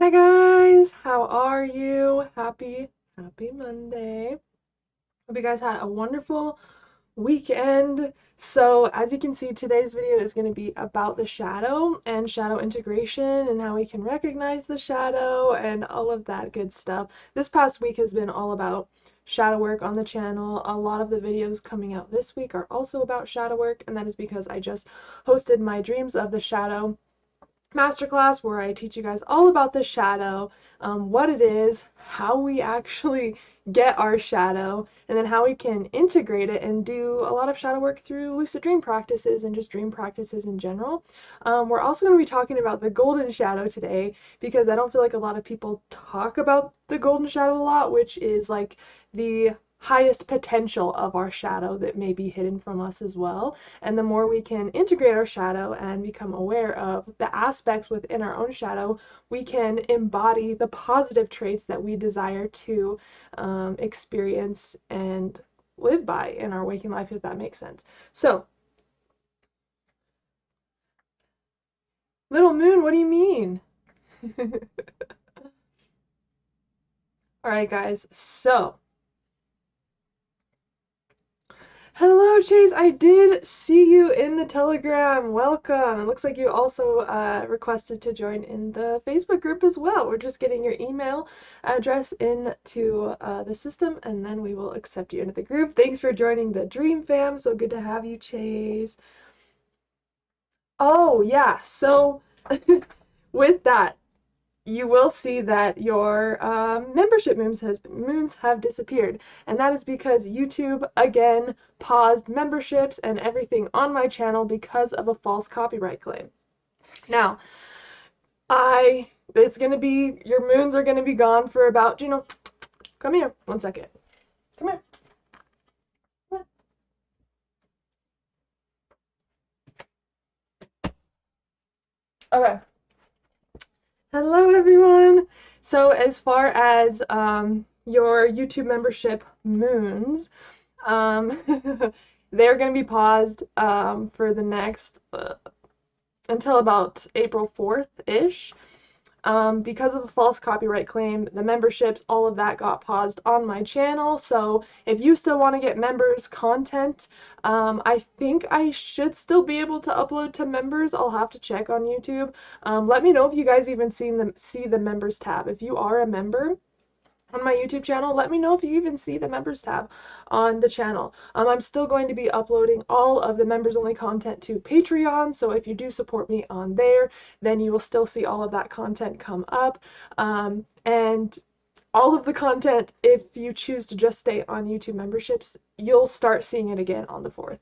Hi guys, how are you? Happy Monday. Hope you guys had a wonderful weekend. So as you can see, today's video is going to be about the shadow and shadow integration and how we can recognize the shadow and all of that good stuff. This past week has been all about shadow work on the channel. A lot of the videos coming out this week are also about shadow work, and that is because I just hosted my Dreams of the Shadow Masterclass where I teach you guys all about the shadow, what it is, how we actually get our shadow, and then how we can integrate it and do a lot of shadow work through lucid dream practices and just dream practices in general. We're also going to be talking about the golden shadow today because I don't feel like a lot of people talk about the golden shadow a lot, which is like the highest potential of our shadow that may be hidden from us as well. And the more we can integrate our shadow and become aware of the aspects within our own shadow, we can embody the positive traits that we desire to experience and live by in our waking life, if that makes sense. So, little moon, what do you mean? All right, guys, so hello, Chase. I did see you in the Telegram. Welcome. It looks like you also requested to join in the Facebook group as well. We're just getting your email address into the system, and then we will accept you into the group. Thanks for joining the Dream Fam. So good to have you, Chase. Oh, yeah. So with that, you will see that your membership moons have disappeared, and that is because YouTube again paused memberships and everything on my channel because of a false copyright claim. Now, it's gonna be, your moons are gonna be gone for about, come here, 1 second, come here. Okay. Hello, everyone. So as far as your YouTube membership moons, um, they're going to be paused for the next until about April 4th-ish. Because of a false copyright claim, the memberships, all of that got paused on my channel. So if you still want to get members content, I think I should still be able to upload to members. I'll have to check on YouTube. Let me know if you guys even see the members tab. If you are a member on my YouTube channel, let me know if you even see the members tab on the channel. I'm still going to be uploading all of the members only content to Patreon, so if you do support me on there, then you will still see all of that content come up. And all of the content, if you choose to just stay on YouTube memberships, you'll start seeing it again on the 4th.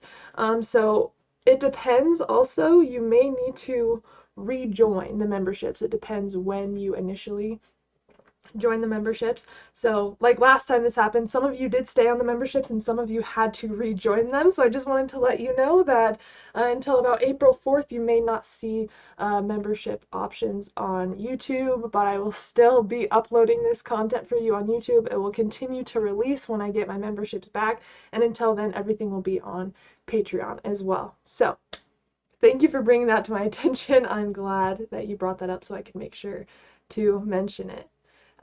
So it depends also, you may need to rejoin the memberships. It depends when you initially join the memberships. So like last time this happened, some of you did stay on the memberships and some of you had to rejoin them. So I just wanted to let you know that until about April 4th, you may not see membership options on YouTube, but I will still be uploading this content for you on YouTube. It will continue to release when I get my memberships back, and until then, everything will be on Patreon as well. So thank you for bringing that to my attention. I'm glad that you brought that up so I can make sure to mention it.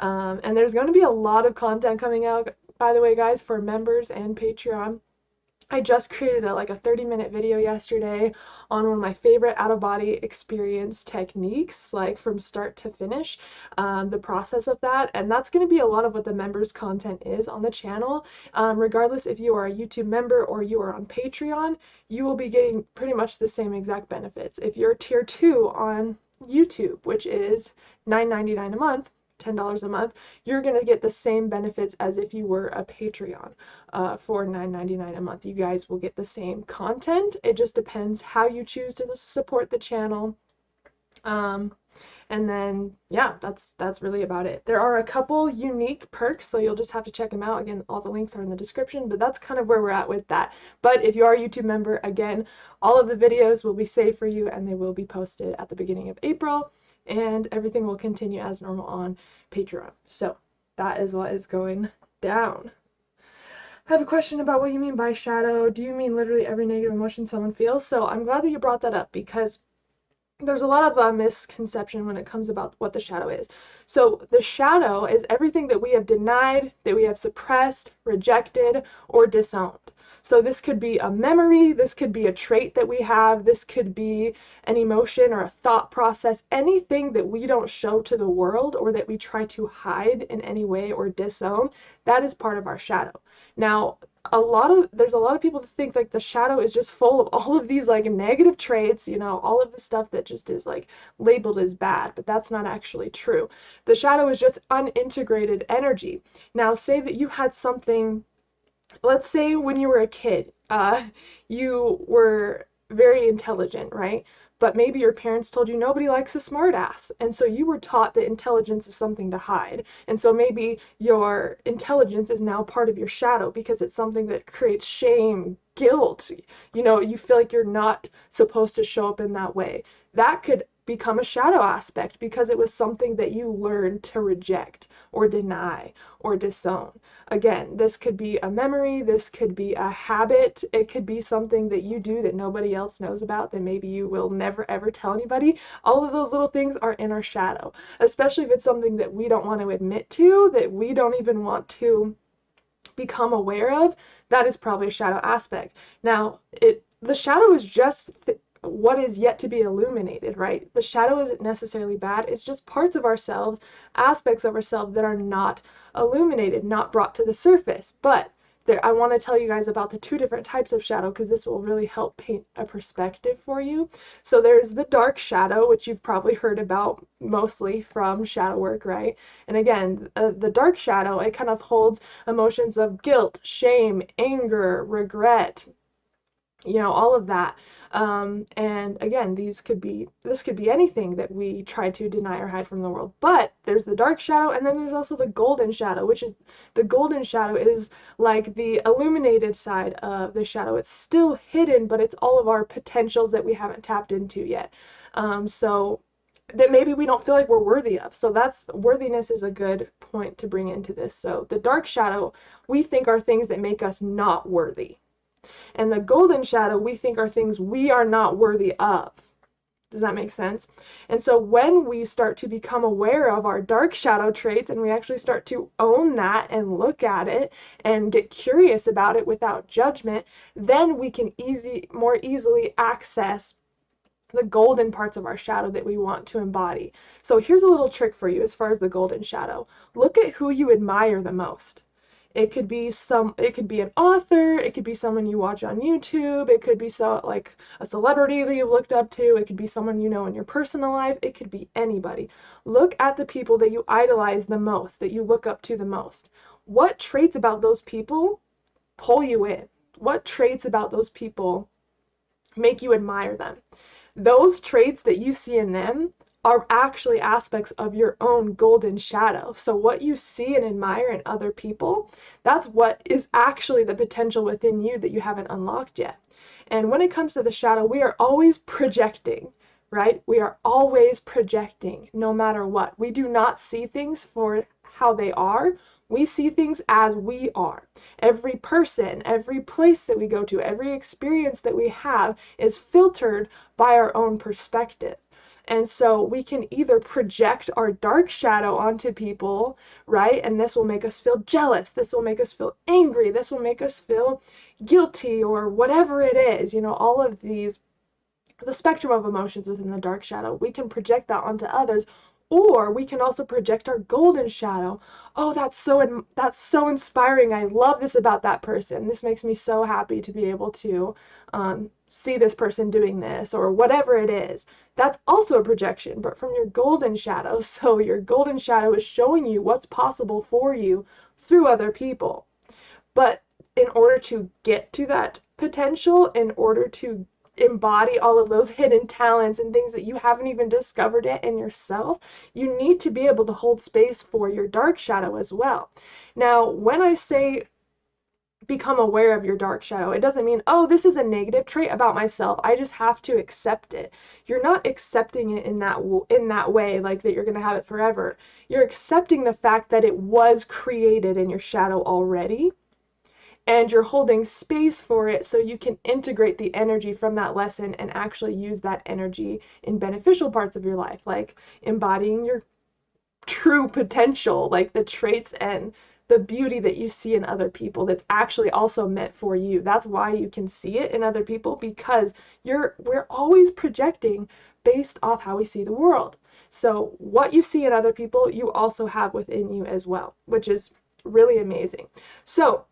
And there's going to be a lot of content coming out, by the way, guys, for members and Patreon. I just created a 30-minute video yesterday on one of my favorite out-of-body experience techniques, like from start to finish, the process of that, and that's going to be a lot of what the members content is on the channel. Regardless if you are a YouTube member or you are on Patreon, you will be getting pretty much the same exact benefits. If you're tier 2 on YouTube, which is $9.99 a month, $10 a month, you're going to get the same benefits as if you were a Patreon for $9.99 a month. You guys will get the same content. It just depends how you choose to support the channel. And then, yeah, that's really about it. There are a couple unique perks, so you'll just have to check them out. Again, all the links are in the description, but that's kind of where we're at with that. But if you are a YouTube member, again, all of the videos will be saved for you, and they will be posted at the beginning of April, and everything will continue as normal on Patreon. So that is what is going down. I have a question about what you mean by shadow. Do you mean literally every negative emotion someone feels? So I'm glad that you brought that up, because there's a lot of misconception when it comes about what the shadow is. So the shadow is everything that we have denied, that we have suppressed, rejected, or disowned. So this could be a memory, this could be a trait that we have, this could be an emotion or a thought process, anything that we don't show to the world or that we try to hide in any way or disown, that is part of our shadow. Now, there's a lot of people that think like the shadow is just full of all of these like negative traits, you know, all of the stuff that just is like labeled as bad, but that's not actually true. The shadow is just unintegrated energy. Now, say that you had something, let's say when you were a kid, you were very intelligent, right? But maybe your parents told you nobody likes a smart ass. And so you were taught that intelligence is something to hide. And so maybe your intelligence is now part of your shadow because it's something that creates shame, guilt. You know, you feel like you're not supposed to show up in that way. That could become a shadow aspect because it was something that you learned to reject or deny or disown. Again, this could be a memory, this could be a habit, it could be something that you do that nobody else knows about, that maybe you will never ever tell anybody. All of those little things are in our shadow, especially if it's something that we don't want to admit to, that we don't even want to become aware of. That is probably a shadow aspect. Now, the shadow is just what is yet to be illuminated, right? The shadow isn't necessarily bad. It's just parts of ourselves, aspects of ourselves that are not illuminated, not brought to the surface. But I want to tell you guys about the two different types of shadow because this will really help paint a perspective for you. So there's the dark shadow, which you've probably heard about mostly from shadow work, right? And again, the dark shadow, it kind of holds emotions of guilt, shame, anger, regret, you know, all of that. And again, this could be anything that we try to deny or hide from the world. But there's the dark shadow, and then there's also the golden shadow, which is the golden shadow is like the illuminated side of the shadow. It's still hidden, but it's all of our potentials that we haven't tapped into yet. So that maybe we don't feel like we're worthy of. So worthiness is a good point to bring into this. So the dark shadow, we think are things that make us not worthy. And the golden shadow, we think are things we are not worthy of. Does that make sense? And so when we start to become aware of our dark shadow traits and we actually start to own that and look at it and get curious about it without judgment, then we can more easily access the golden parts of our shadow that we want to embody. So here's a little trick for you as far as the golden shadow. Look at who you admire the most. It could be an author, it could be someone you watch on YouTube, it could be like a celebrity that you've looked up to, it could be someone you know in your personal life, it could be anybody. Look at the people that you idolize the most, that you look up to the most. What traits about those people pull you in? What traits about those people make you admire them? Those traits that you see in them are actually aspects of your own golden shadow. So what you see and admire in other people, that's what is actually the potential within you that you haven't unlocked yet. And when it comes to the shadow, we are always projecting, right? We are always projecting no matter what. We do not see things for how they are. We see things as we are. Every person, every place that we go to, every experience that we have is filtered by our own perspective. And so we can either project our dark shadow onto people, right? And this will make us feel jealous. This will make us feel angry. This will make us feel guilty or whatever it is. You know, all of these, the spectrum of emotions within the dark shadow, we can project that onto others. Or we can also project our golden shadow. Oh, that's so inspiring. I love this about that person. This makes me so happy to be able to see this person doing this or whatever it is. That's also a projection, but from your golden shadow. So your golden shadow is showing you what's possible for you through other people. But in order to get to that potential, in order to embody all of those hidden talents and things that you haven't even discovered yet in yourself, you need to be able to hold space for your dark shadow as well. Now, when I say become aware of your dark shadow, it doesn't mean, oh, this is a negative trait about myself, I just have to accept it. You're not accepting it in that way, like that you're going to have it forever. You're accepting the fact that it was created in your shadow already. and you're holding space for it so you can integrate the energy from that lesson and actually use that energy in beneficial parts of your life, like embodying your true potential, like the traits and the beauty that you see in other people that's actually also meant for you. That's why you can see it in other people, because we're always projecting based off how we see the world. So what you see in other people, you also have within you as well, which is really amazing. So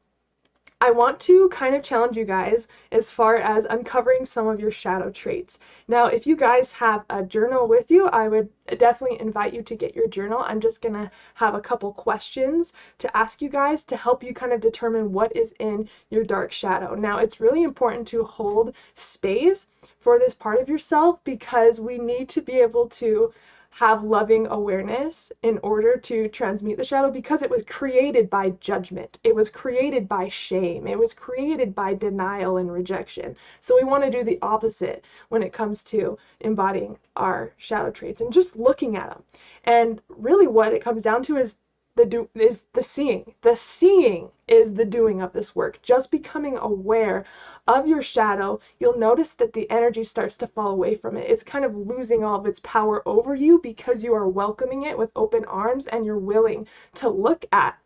I want to kind of challenge you guys as far as uncovering some of your shadow traits. Now, if you guys have a journal with you, I would definitely invite you to get your journal. I'm just going to have a couple questions to ask you guys to help you kind of determine what is in your dark shadow. Now, it's really important to hold space for this part of yourself, because we need to be able to have loving awareness in order to transmute the shadow, because it was created by judgment. It was created by shame. It was created by denial and rejection. So we want to do the opposite when it comes to embodying our shadow traits and just looking at them. And really what it comes down to is the seeing. The seeing is the doing of this work. Just becoming aware of your shadow, you'll notice that the energy starts to fall away from it. It's kind of losing all of its power over you, because you are welcoming it with open arms and you're willing to look at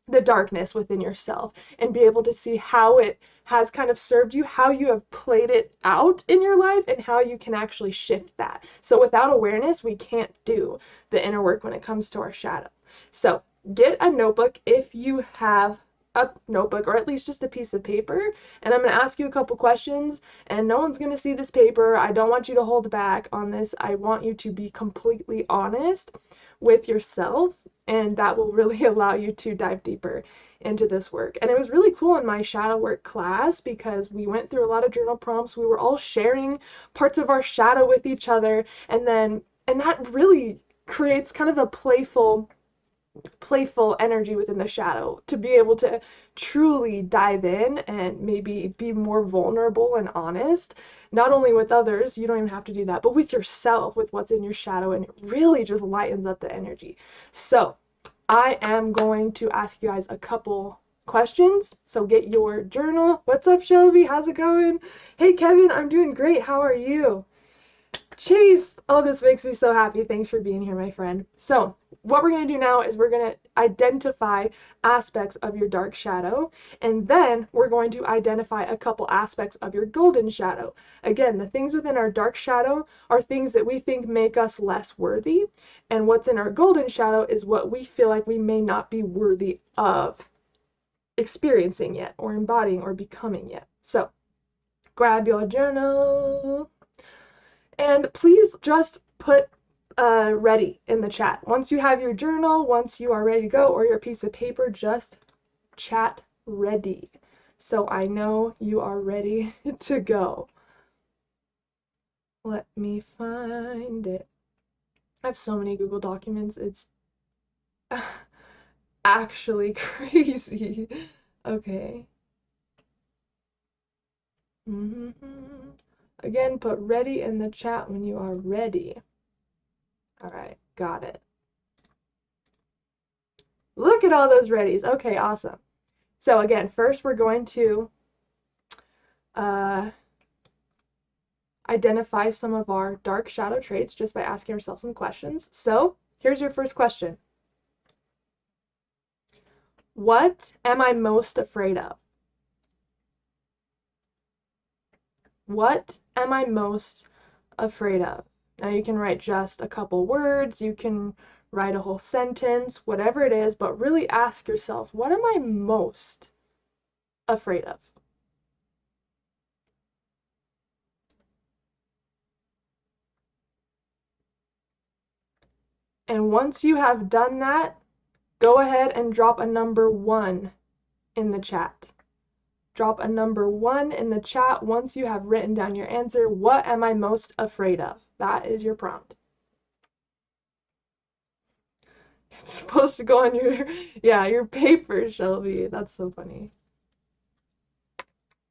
the darkness within yourself and be able to see how it has kind of served you, how you have played it out in your life, and how you can actually shift that. So without awareness, we can't do the inner work when it comes to our shadow. So get a notebook if you have a notebook, or at least just a piece of paper, and I'm going to ask you a couple questions, and no one's going to see this paper. I don't want you to hold back on this. I want you to be completely honest with yourself, and that will really allow you to dive deeper into this work. And it was really cool in my shadow work class, because we went through a lot of journal prompts. We were all sharing parts of our shadow with each other, and that really creates kind of a playful energy within the shadow to be able to truly dive in and maybe be more vulnerable and honest, not only with others, you don't even have to do that, but with yourself, with what's in your shadow, and it really just lightens up the energy. So I am going to ask you guys a couple questions, so get your journal. What's up, Shelby? How's it going? Hey, Kevin, I'm doing great. How are you? Chase, oh, this makes me so happy. Thanks for being here, my friend. So what we're going to do now is we're going to identify aspects of your dark shadow, and then we're going to identify a couple aspects of your golden shadow. Again, the things within our dark shadow are things that we think make us less worthy, and what's in our golden shadow is what we feel like we may not be worthy of experiencing yet, or embodying, or becoming yet. So grab your journal, and please just put ready in the chat. Once you have your journal, once you are ready to go, or your piece of paper, just chat ready, so I know you are ready to go. Let me find it. I have so many Google documents, it's actually crazy. Okay. Again, put ready in the chat when you are ready. All right, got it. Look at all those readies. Okay, awesome. So again, first we're going to identify some of our dark shadow traits just by asking ourselves some questions. So here's your first question. What am I most afraid of? What am I most afraid of? Now you can write just a couple words, you can write a whole sentence, whatever it is, but really ask yourself, what am I most afraid of? And once you have done that, go ahead and drop a number 1 in the chat. Drop a number 1 in the chat once you have written down your answer. What am I most afraid of? That is your prompt. It's supposed to go on your paper, Shelby. That's so funny.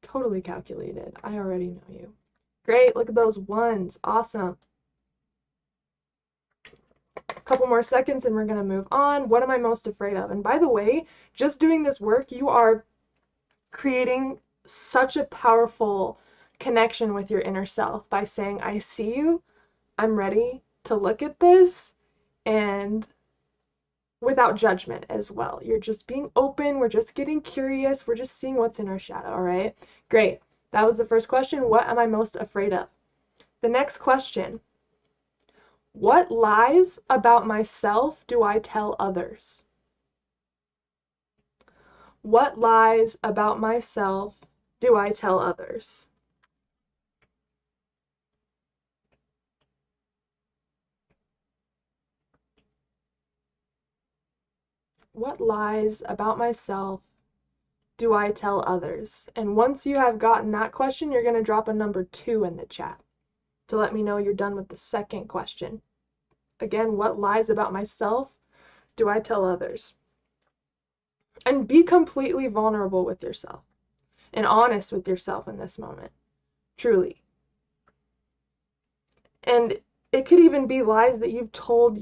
Totally calculated. I already know you. Great, look at those 1s. Awesome. A couple more seconds and we're going to move on. What am I most afraid of? And by the way, just doing this work, you are creating such a powerful connection with your inner self by saying, I see you, I'm ready to look at this, and without judgment as well. You're just being open, we're just getting curious, we're just seeing what's in our shadow, all right? Great. That was the first question. What am I most afraid of? The next question. What lies about myself do I tell others? What lies about myself do I tell others? What lies about myself do I tell others? And once you have gotten that question, you're going to drop a number 2 in the chat to let me know you're done with the second question. Again, what lies about myself do I tell others? And be completely vulnerable with yourself and honest with yourself in this moment, truly. And it could even be lies that you've told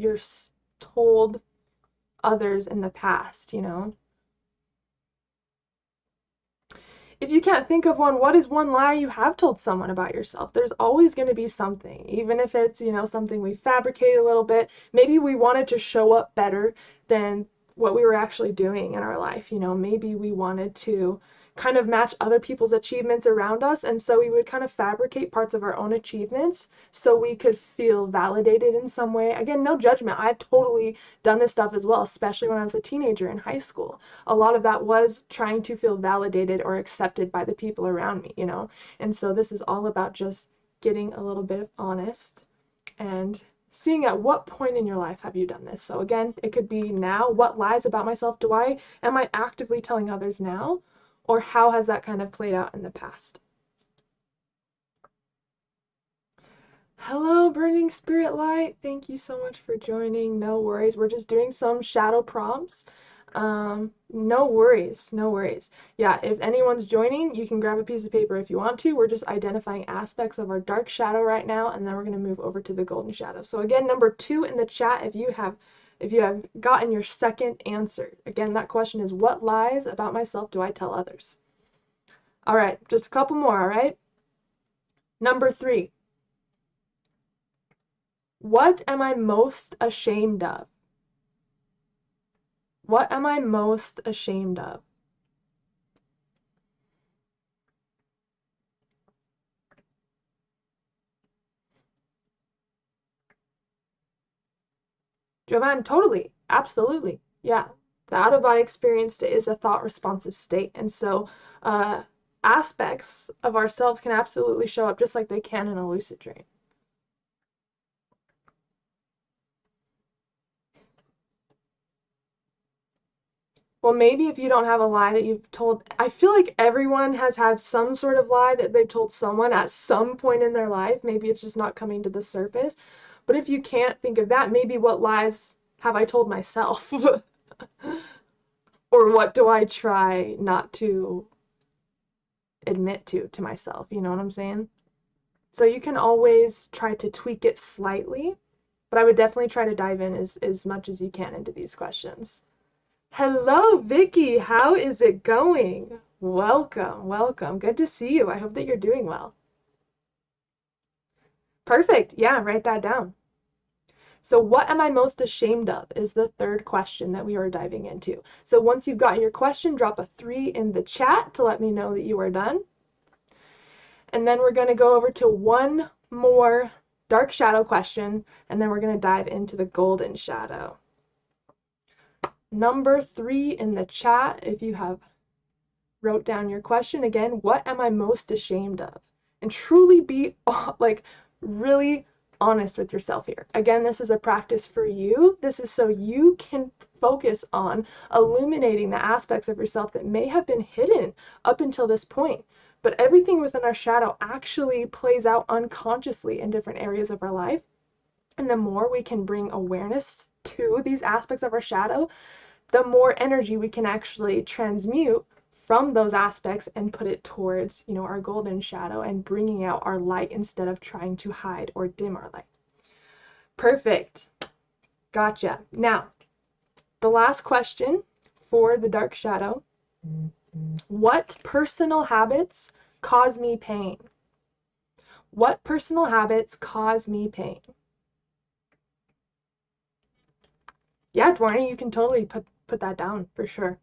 others in the past, you know. If you can't think of one, what is one lie you have told someone about yourself? There's always going to be something, even if it's, you know, something we fabricated a little bit. Maybe we wanted to show up better than what we were actually doing in our life. You know, maybe we wanted to kind of match other people's achievements around us, and so we would kind of fabricate parts of our own achievements so we could feel validated in some way. Again, no judgment. I've totally done this stuff as well, especially when I was a teenager in high school. A lot of that was trying to feel validated or accepted by the people around me, you know. And so this is all about just getting a little bit of honest and seeing at what point in your life have you done this. So again, it could be now. What lies about myself am I actively telling others now? Or how has that kind of played out in the past? Hello, Burning Spirit Light. Thank you so much for joining. No worries. We're just doing some shadow prompts. No worries. No worries. Yeah, if anyone's joining, you can grab a piece of paper if you want to. We're just identifying aspects of our dark shadow right now, and then we're going to move over to the golden shadow. So again, number 2 in the chat if you have gotten your second answer. Again, that question is, what lies about myself do I tell others? All right, just a couple more, all right? Number 3. What am I most ashamed of? What am I most ashamed of? Jovan, totally, absolutely. Yeah, the out-of-body experience is a thought-responsive state, and so aspects of ourselves can absolutely show up just like they can in a lucid dream. Well, maybe if you don't have a lie that you've told, I feel like everyone has had some sort of lie that they've told someone at some point in their life. Maybe it's just not coming to the surface. But if you can't think of that, maybe what lies have I told myself? Or what do I try not to admit to myself? You know what I'm saying? So you can always try to tweak it slightly, but I would definitely try to dive in as much as you can into these questions. Hello, Vicky. How is it going? Welcome, welcome. Good to see you. I hope that you're doing well. Perfect. Yeah, write that down. So what am I most ashamed of is the third question that we are diving into. So once you've gotten your question, drop a 3 in the chat to let me know that you are done. And then we're going to go over to one more dark shadow question, and then we're going to dive into the golden shadow. Number 3 in the chat, if you have wrote down your question. Again, what am I most ashamed of? And truly be like really honest with yourself here. Again, this is a practice for you. This is so you can focus on illuminating the aspects of yourself that may have been hidden up until this point. But everything within our shadow actually plays out unconsciously in different areas of our life. And the more we can bring awareness to these aspects of our shadow, the more energy we can actually transmute from those aspects and put it towards, you know, our golden shadow and bringing out our light instead of trying to hide or dim our light. Perfect. Gotcha. Now, the last question for the dark shadow What personal habits cause me pain? What personal habits cause me pain? Yeah, Dwarney, you can totally put that down for sure.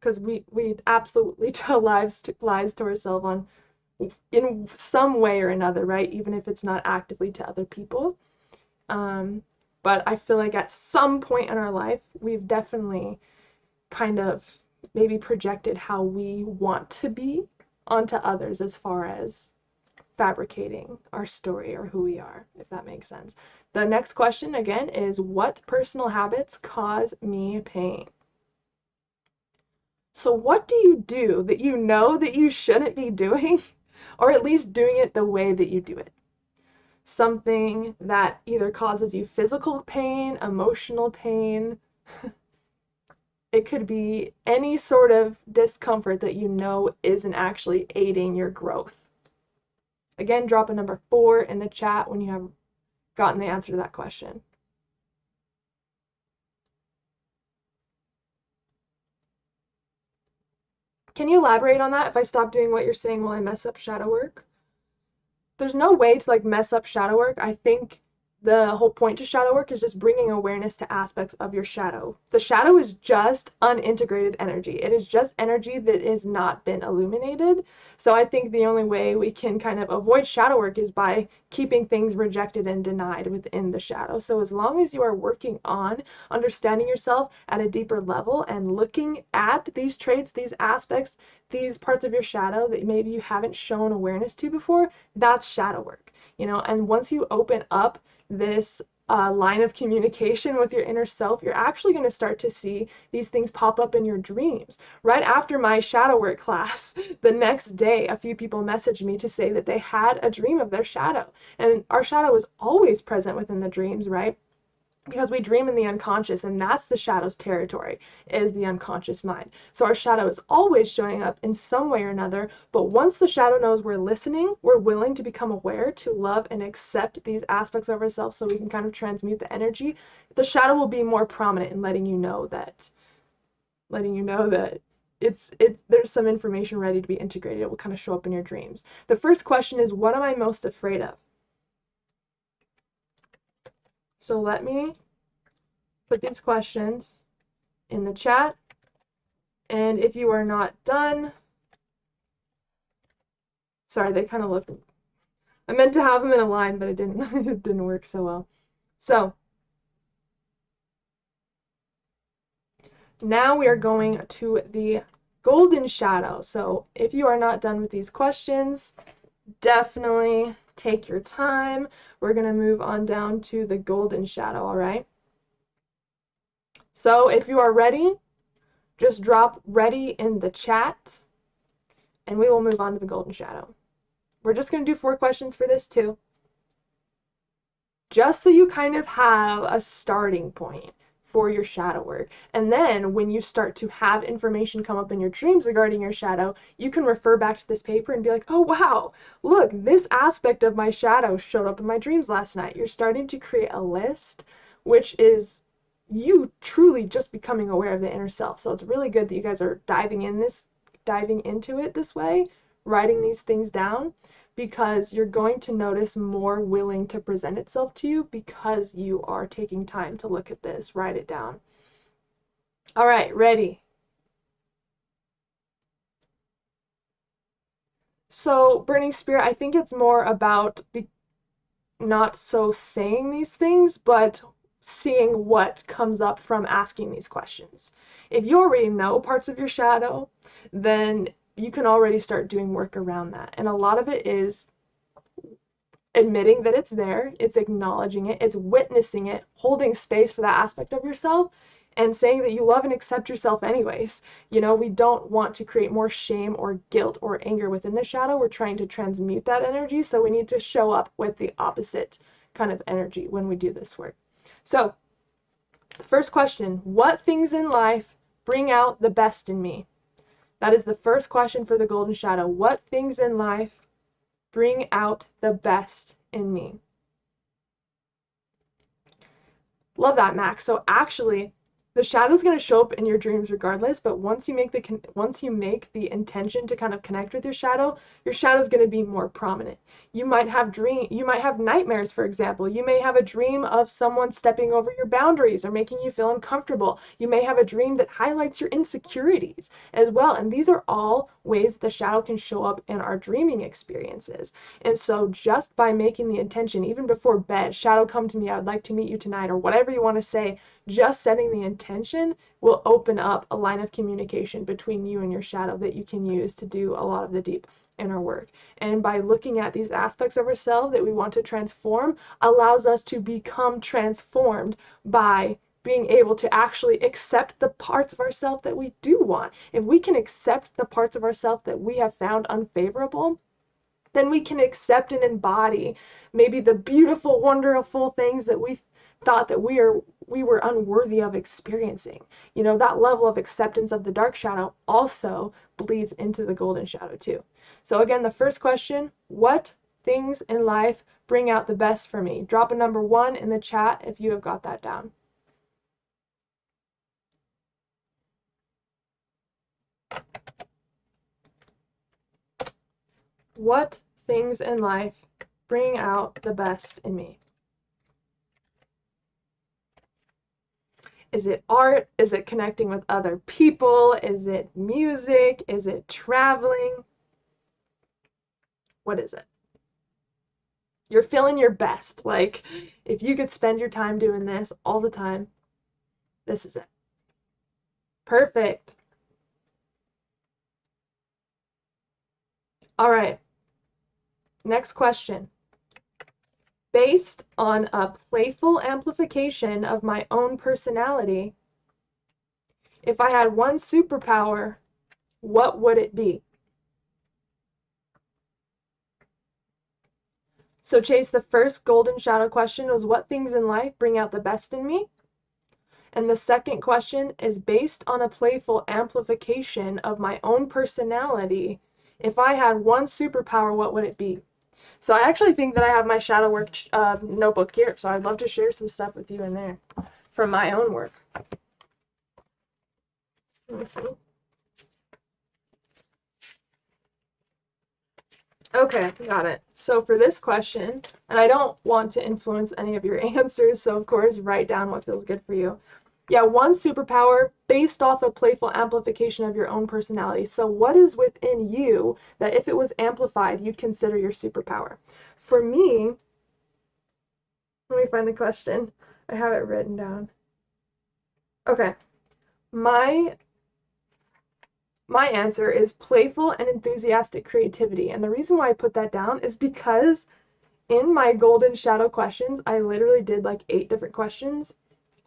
Because we absolutely tell lies to ourselves on in some way or another, right? Even if it's not actively to other people. But I feel like at some point in our life, we've definitely kind of maybe projected how we want to be onto others as far as fabricating our story or who we are, if that makes sense. The next question again is, what personal habits cause me pain? So what do you do that you know that you shouldn't be doing, or at least doing it the way that you do it? Something that either causes you physical pain, emotional pain. It could be any sort of discomfort that you know isn't actually aiding your growth. Again, drop a number 4 in the chat when you have gotten the answer to that question. Can you elaborate on that? If I stop doing what you're saying, will I mess up shadow work? There's no way to like mess up shadow work. I think the whole point to shadow work is just bringing awareness to aspects of your shadow. The shadow is just unintegrated energy. It is just energy that has not been illuminated. So I think the only way we can kind of avoid shadow work is by keeping things rejected and denied within the shadow. So as long as you are working on understanding yourself at a deeper level and looking at these traits, these aspects, these parts of your shadow that maybe you haven't shown awareness to before, that's shadow work, you know. And once you open up this line of communication with your inner self, you're actually going to start to see these things pop up in your dreams. Right after my shadow work class, the next day, a few people messaged me to say that they had a dream of their shadow. And our shadow is always present within the dreams, right? Because we dream in the unconscious, and that's the shadow's territory, is the unconscious mind. So our shadow is always showing up in some way or another, but once the shadow knows we're listening, we're willing to become aware, to love and accept these aspects of ourselves so we can kind of transmute the energy, the shadow will be more prominent in letting you know that there's some information ready to be integrated. It will kind of show up in your dreams. The first question is, what am I most afraid of? So let me put these questions in the chat. And if you are not done, sorry, they kind of look, I meant to have them in a line, but it didn't work so well. So now we are going to the golden shadow. So if you are not done with these questions, definitely take your time. We're going to move on down to the golden shadow, all right? So if you are ready, just drop ready in the chat, and we will move on to the golden shadow. We're just going to do 4 questions for this too, just so you kind of have a starting point for your shadow work. And then when you start to have information come up in your dreams regarding your shadow, you can refer back to this paper and be like, oh wow, look, this aspect of my shadow showed up in my dreams last night. You're starting to create a list, which is you truly just becoming aware of the inner self. So it's really good that you guys are diving into it this way, writing these things down, because you're going to notice more willing to present itself to you because you are taking time to look at this, write it down. All right, ready? So, Burning Spirit, I think it's more about not so saying these things, but seeing what comes up from asking these questions. If you already know parts of your shadow, then you can already start doing work around that. And a lot of it is admitting that it's there, it's acknowledging it, it's witnessing it, holding space for that aspect of yourself, and saying that you love and accept yourself anyways. You know, we don't want to create more shame or guilt or anger within the shadow. We're trying to transmute that energy, so we need to show up with the opposite kind of energy when we do this work. So, the first question, what things in life bring out the best in me? That is the first question for the golden shadow. What things in life bring out the best in me? Love that, Max. So actually, the shadow's going to show up in your dreams regardless, but once you make the intention to kind of connect with your shadow's going to be more prominent. You might have nightmares, for example. You may have a dream of someone stepping over your boundaries or making you feel uncomfortable. You may have a dream that highlights your insecurities as well, and these are all ways that the shadow can show up in our dreaming experiences. And so just by making the intention, even before bed, shadow, come to me, I would like to meet you tonight, or whatever you want to say, just setting the intention will open up a line of communication between you and your shadow that you can use to do a lot of the deep inner work. And by looking at these aspects of ourselves that we want to transform, allows us to become transformed by being able to actually accept the parts of ourselves that we do want. If we can accept the parts of ourselves that we have found unfavorable, then we can accept and embody maybe the beautiful, wonderful things that we thought that we were unworthy of experiencing. You know, that level of acceptance of the dark shadow also bleeds into the golden shadow too. So again, the first question, what things in life bring out the best for me? Drop a number 1 in the chat if you have got that down. What things in life bring out the best in me? Is it art? Is it connecting with other people? Is it music? Is it traveling? What is it? You're feeling your best. Like, if you could spend your time doing this all the time, this is it. Perfect. All right. Next question. Based on a playful amplification of my own personality, if I had one superpower, what would it be? So Chase, the first golden shadow question was, what things in life bring out the best in me? And the second question is, based on a playful amplification of my own personality, if I had one superpower, what would it be? So I actually think that I have my shadow work notebook here, so I'd love to share some stuff with you in there from my own work. Let me see. Okay, got it. So for this question, and I don't want to influence any of your answers, so of course write down what feels good for you. Yeah, one superpower based off a playful amplification of your own personality. So what is within you that if it was amplified, you'd consider your superpower? For me, let me find the question. I have it written down. Okay. My answer is playful and enthusiastic creativity. And the reason why I put that down is because in my golden shadow questions, I literally did like 8 different questions.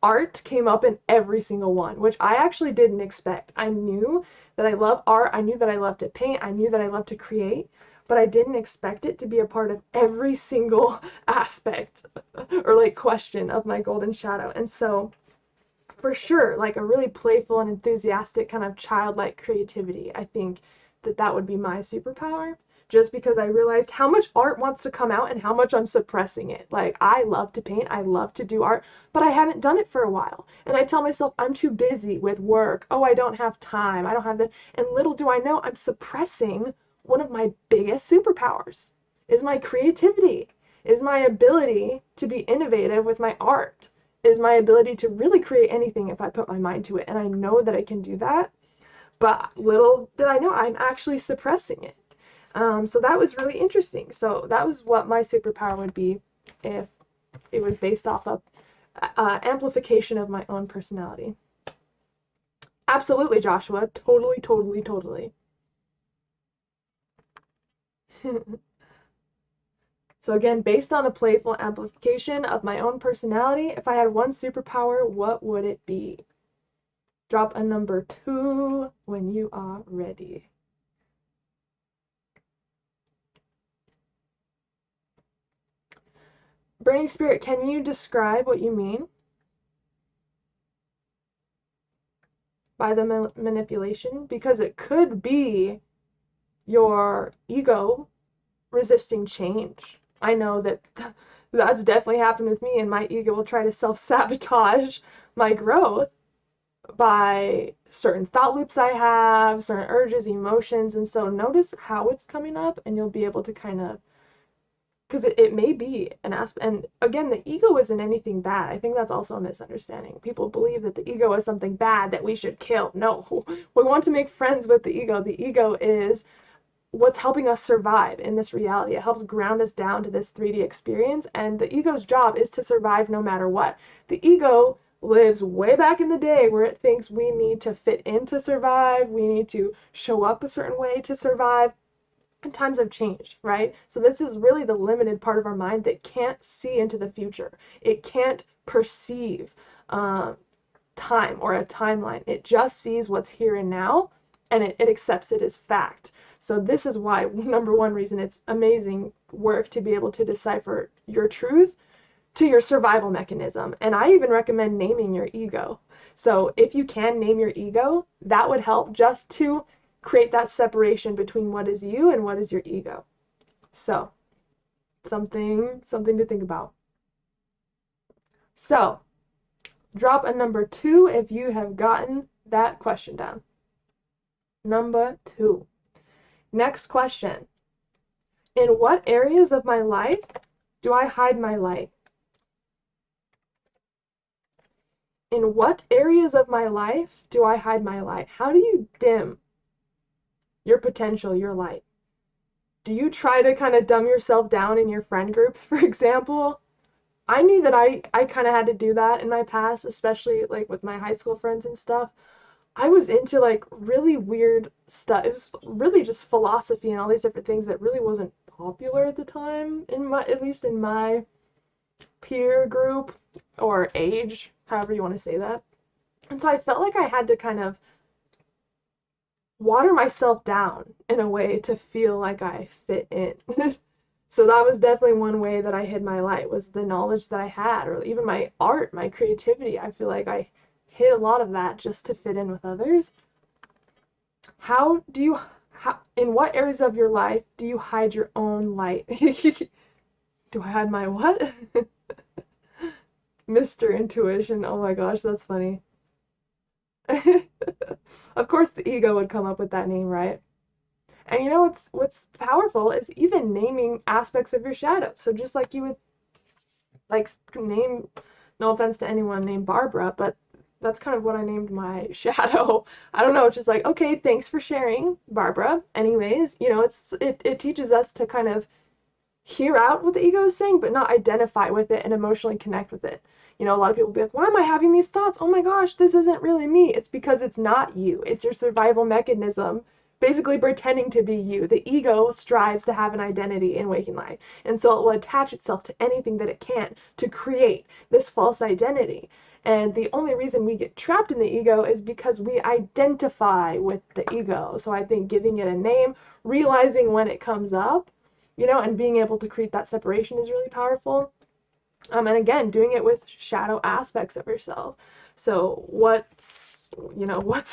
Art came up in every single one, which I actually didn't expect. I knew that I love art, I knew that I love to paint, I knew that I love to create, but I didn't expect it to be a part of every single aspect or like question of my golden shadow. And so for sure, like a really playful and enthusiastic kind of childlike creativity, I think that would be my superpower. Just because I realized how much art wants to come out and how much I'm suppressing it. Like, I love to paint, I love to do art, but I haven't done it for a while. And I tell myself, I'm too busy with work. Oh, I don't have time. I don't have the... And little do I know, I'm suppressing one of my biggest superpowers, is my creativity, is my ability to be innovative with my art, is my ability to really create anything if I put my mind to it. And I know that I can do that, but little did I know, I'm actually suppressing it. So that was really interesting. So that was what my superpower would be if it was based off of amplification of my own personality. Absolutely, Joshua. Totally, totally, totally. So again, based on a playful amplification of my own personality, if I had one superpower, what would it be? Drop a number 2 when you are ready. Burning Spirit, can you describe what you mean by the manipulation? Because it could be your ego resisting change. I know that that's definitely happened with me, and my ego will try to self-sabotage my growth. by certain thought loops I have, certain urges, emotions, and so notice how it's coming up, and you'll be able to kind of, because it may be an aspect, and again, the ego isn't anything bad. I think that's also a misunderstanding. People believe that the ego is something bad that we should kill. No, we want to make friends with the ego. The ego is what's helping us survive in this reality. It helps ground us down to this 3D experience, and the ego's job is to survive no matter what. The ego lives way back in the day where it thinks we need to fit in to survive, we need to show up a certain way to survive, and times have changed, right? So this is really the limited part of our mind that can't see into the future. It can't perceive time or a timeline. It just sees what's here and now, and it accepts it as fact. So this is why, number one reason, it's amazing work to be able to decipher your truth to your survival mechanism. And I even recommend naming your ego. So if you can name your ego, that would help just to create that separation between what is you and what is your ego. So something to think about. So drop a number 2 if you have gotten that question down. Number 2. Next question. In what areas of my life do I hide my light? In what areas of my life do I hide my light? How do you dim your potential, your light? Do you try to kind of dumb yourself down in your friend groups, for example? I knew that I kind of had to do that in my past, especially like with my high school friends and stuff. I was into like really weird stuff. It was really just philosophy and all these different things that really wasn't popular at the time, at least in my peer group or age, however you want to say that. And so I felt like I had to kind of water myself down in a way to feel like I fit in. So that was definitely one way that I hid my light, was the knowledge that I had, or even my art, my creativity. I feel like I hid a lot of that just to fit in with others. In what areas of your life do you hide your own light? Do I hide my what? Mr. Intuition. Oh my gosh, that's funny. Of course the ego would come up with that name, right? And you know what's powerful is even naming aspects of your shadow. So just like you would like name, no offense to anyone named Barbara, but that's kind of what I named my shadow. I don't know, it's just like, okay, thanks for sharing, Barbara. Anyways, you know, it teaches us to kind of hear out what the ego is saying, but not identify with it and emotionally connect with it. You know, a lot of people will be like, why am I having these thoughts? Oh my gosh, this isn't really me. It's because it's not you. It's your survival mechanism, basically pretending to be you. The ego strives to have an identity in waking life. And so it will attach itself to anything that it can to create this false identity. And the only reason we get trapped in the ego is because we identify with the ego. So I think giving it a name, realizing when it comes up, you know, and being able to create that separation is really powerful. And again, doing it with shadow aspects of yourself. So what's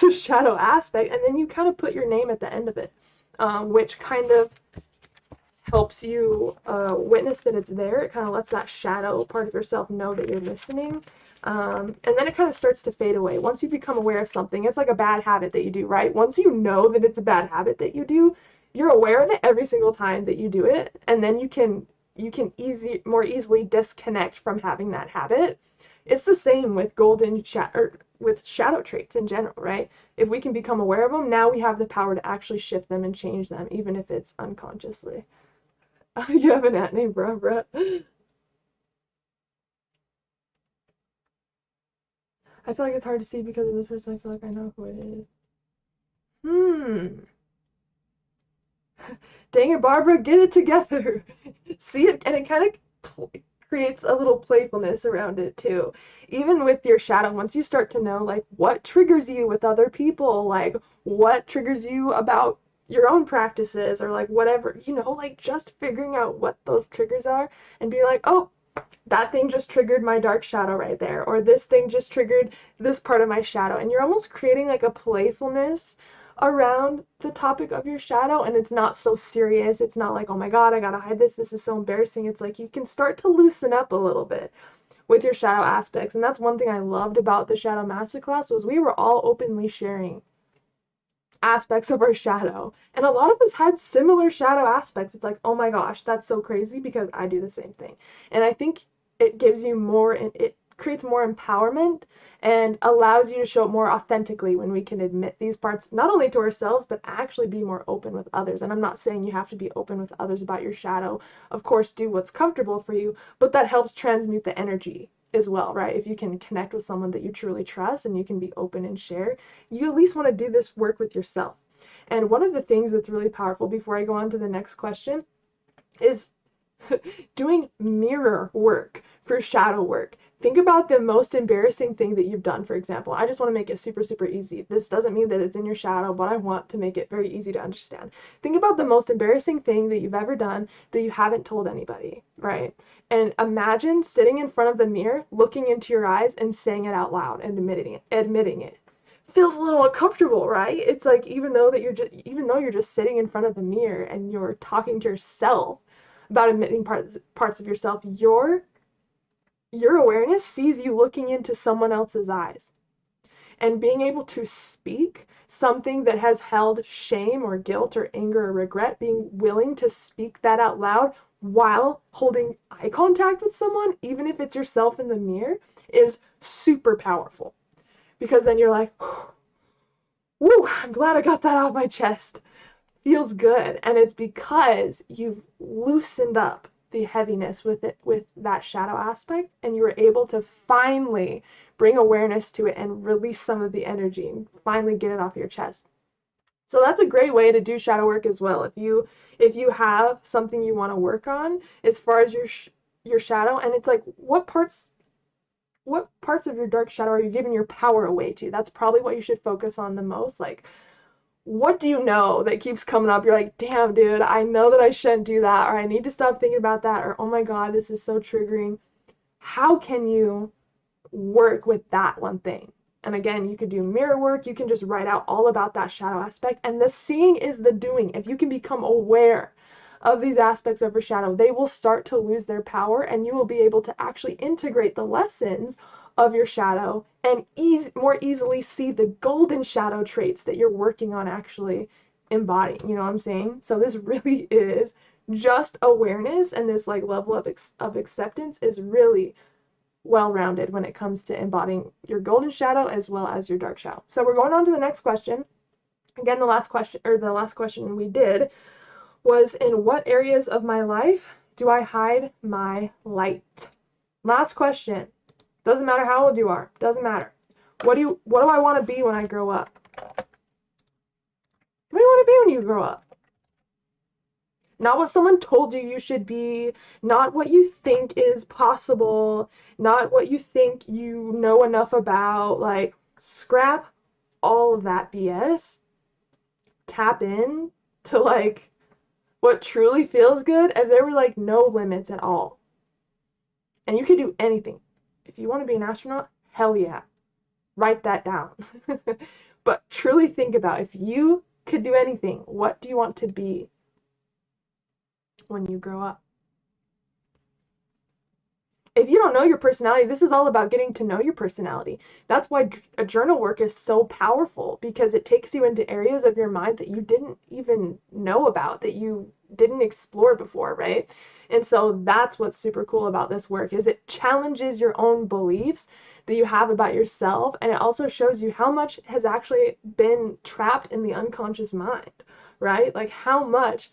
a shadow aspect? And then you kind of put your name at the end of it, which kind of helps you witness that it's there. It kind of lets that shadow part of yourself know that you're listening. And then it kind of starts to fade away. Once you become aware of something, it's like a bad habit that you do, right? Once you know that it's a bad habit that you do, you're aware of it every single time that you do it, and then you can more easily disconnect from having that habit. It's the same with with shadow traits in general, right? If we can become aware of them, now we have the power to actually shift them and change them, even if it's unconsciously. You have an aunt named Barbara. I feel like it's hard to see because of this person. I feel like I know who it is. Dang it, Barbara, get it together. See it, and it kind of creates a little playfulness around it too. Even with your shadow, once you start to know like what triggers you with other people, like what triggers you about your own practices, or like whatever, you know, like just figuring out what those triggers are and be like, oh, that thing just triggered my dark shadow right there, or this thing just triggered this part of my shadow, and you're almost creating like a playfulness around the topic of your shadow, and it's not so serious. It's not like, oh my god, I gotta hide this is so embarrassing. It's like you can start to loosen up a little bit, with your shadow aspects. And that's one thing I loved about the Shadow Masterclass, was we were all openly sharing aspects of our shadow. And a lot of us had similar shadow aspects. It's like, oh my gosh, that's so crazy, because I do the same thing. And I think it gives you more, it creates more empowerment and allows you to show up more authentically when we can admit these parts, not only to ourselves, but actually be more open with others. And I'm not saying you have to be open with others about your shadow. Of course, do what's comfortable for you, but that helps transmute the energy as well, right? If you can connect with someone that you truly trust and you can be open and share, you at least want to do this work with yourself. And one of the things that's really powerful, before I go on to the next question, is doing mirror work for shadow work. Think about the most embarrassing thing that you've done, for example. I just want to make it super, super easy. This doesn't mean that it's in your shadow, but I want to make it very easy to understand. Think about the most embarrassing thing that you've ever done that you haven't told anybody, right? And imagine sitting in front of the mirror, looking into your eyes and saying it out loud and admitting it. Feels a little uncomfortable, right? It's like, even though you're just sitting in front of the mirror and you're talking to yourself about admitting parts of yourself, your awareness sees you looking into someone else's eyes. And being able to speak something that has held shame or guilt or anger or regret, being willing to speak that out loud while holding eye contact with someone, even if it's yourself in the mirror, is super powerful. Because then you're like, woo, I'm glad I got that off my chest. Feels good. And it's because you've loosened up the heaviness with that shadow aspect, and you were able to finally bring awareness to it and release some of the energy and finally get it off your chest. So that's a great way to do shadow work as well. If you have something you want to work on as far as your shadow, and it's like, what parts of your dark shadow are you giving your power away to? That's probably what you should focus on the most. Like, what do you know that keeps coming up? You're like, damn, dude, I know that I shouldn't do that, or I need to stop thinking about that, or oh my God, this is so triggering. How can you work with that one thing? And again, you could do mirror work. You can just write out all about that shadow aspect. And the seeing is the doing. If you can become aware of these aspects of your shadow, they will start to lose their power, and you will be able to actually integrate the lessons of your shadow and more easily see the golden shadow traits that you're working on actually embodying. You know what I'm saying? So this really is just awareness, and this like level of acceptance is really well-rounded when it comes to embodying your golden shadow as well as your dark shadow. So we're going on to the next question. Again, the last question we did was, in what areas of my life do I hide my light? Last question. Doesn't matter how old you are. Doesn't matter. What do I want to be when I grow up? What do you want to be when you grow up? Not what someone told you you should be, not what you think is possible, not what you think you know enough about. Like, scrap all of that BS. Tap in to like what truly feels good. If there were like no limits at all, and you could do anything. If you want to be an astronaut, hell yeah. Write that down. But truly think about, if you could do anything, what do you want to be when you grow up? If you don't know your personality, this is all about getting to know your personality. That's why a journal work is so powerful, because it takes you into areas of your mind that you didn't even know about, that you didn't explore before, right? And so that's what's super cool about this work, is it challenges your own beliefs that you have about yourself, and it also shows you how much has actually been trapped in the unconscious mind, right? Like how much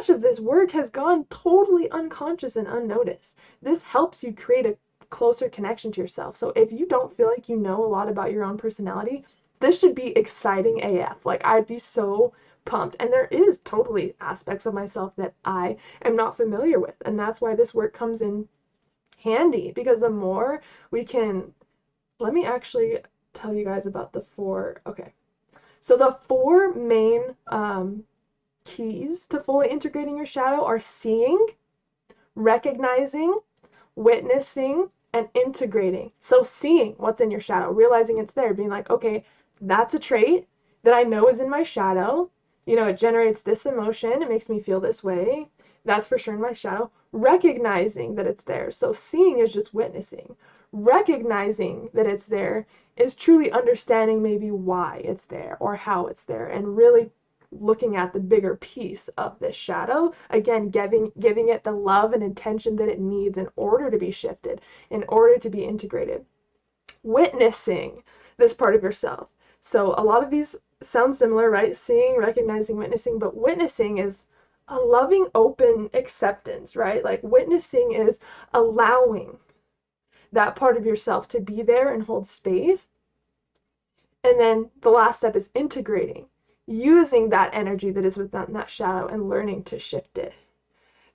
of this work has gone totally unconscious and unnoticed. This helps you create a closer connection to yourself. So if you don't feel like you know a lot about your own personality, this should be exciting AF. Like, I'd be so pumped. And there is totally aspects of myself that I am not familiar with. And that's why this work comes in handy, because the more we can, let me actually tell you guys about the four. Okay. So the four main keys to fully integrating your shadow are seeing, recognizing, witnessing, and integrating. So seeing what's in your shadow, realizing it's there, being like, okay, that's a trait that I know is in my shadow. You know, it generates this emotion, it makes me feel this way. That's for sure in my shadow. Recognizing that it's there. So seeing is just witnessing. Recognizing that it's there is truly understanding maybe why it's there or how it's there, and really looking at the bigger piece of this shadow. Again, giving it the love and intention that it needs in order to be shifted, in order to be integrated. Witnessing this part of yourself. So a lot of these sound similar, right? Seeing, recognizing, witnessing, but witnessing is a loving, open acceptance, right? Like witnessing is allowing that part of yourself to be there and hold space. And then the last step is integrating, using that energy that is within that shadow and learning to shift it.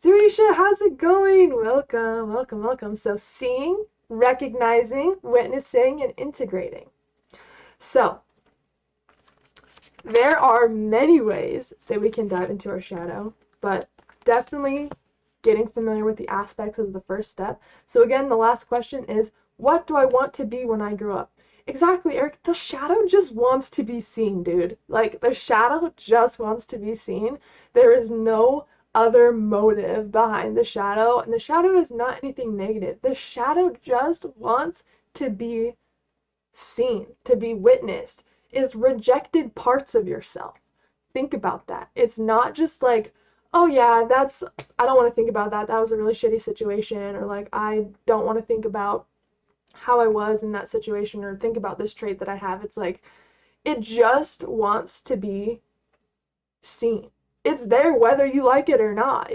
Zerisha, how's it going? Welcome, welcome, welcome. So seeing, recognizing, witnessing, and integrating. So there are many ways that we can dive into our shadow, but definitely getting familiar with the aspects is the first step. So again, the last question is, what do I want to be when I grow up? Exactly, Eric. The shadow just wants to be seen, dude. Like, the shadow just wants to be seen. There is no other motive behind the shadow, and the shadow is not anything negative. The shadow just wants to be seen, to be witnessed, is rejected parts of yourself. Think about that. It's not just like, oh yeah, I don't want to think about that. That was a really shitty situation, or like, I don't want to think about how I was in that situation, or think about this trait that I have. It's like, it just wants to be seen. It's there whether you like it or not.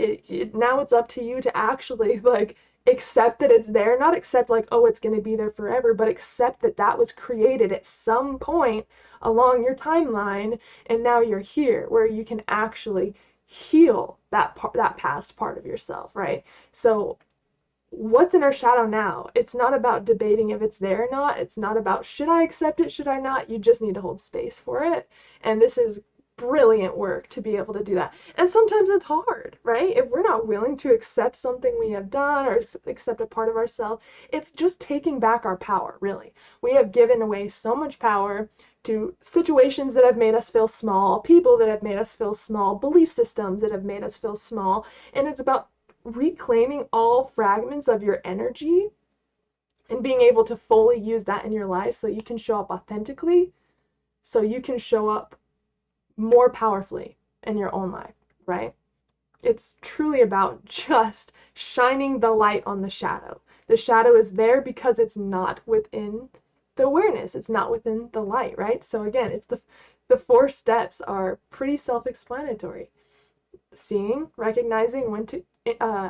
Now it's up to you to actually like accept that it's there. Not accept like, oh, it's going to be there forever, but accept that that was created at some point along your timeline, and now you're here where you can actually heal that past part of yourself, right? So what's in our shadow now? It's not about debating if it's there or not. It's not about, should I accept it, should I not? You just need to hold space for it. And this is brilliant work to be able to do that. And sometimes it's hard, right? If we're not willing to accept something we have done or accept a part of ourselves, it's just taking back our power, really. We have given away so much power to situations that have made us feel small, people that have made us feel small, belief systems that have made us feel small, and it's about reclaiming all fragments of your energy and being able to fully use that in your life so you can show up authentically, so you can show up more powerfully in your own life, right? It's truly about just shining the light on the shadow. The shadow is there because it's not within the awareness. It's not within the light, right? So again, it's the 4 steps are pretty self-explanatory. Seeing, recognizing,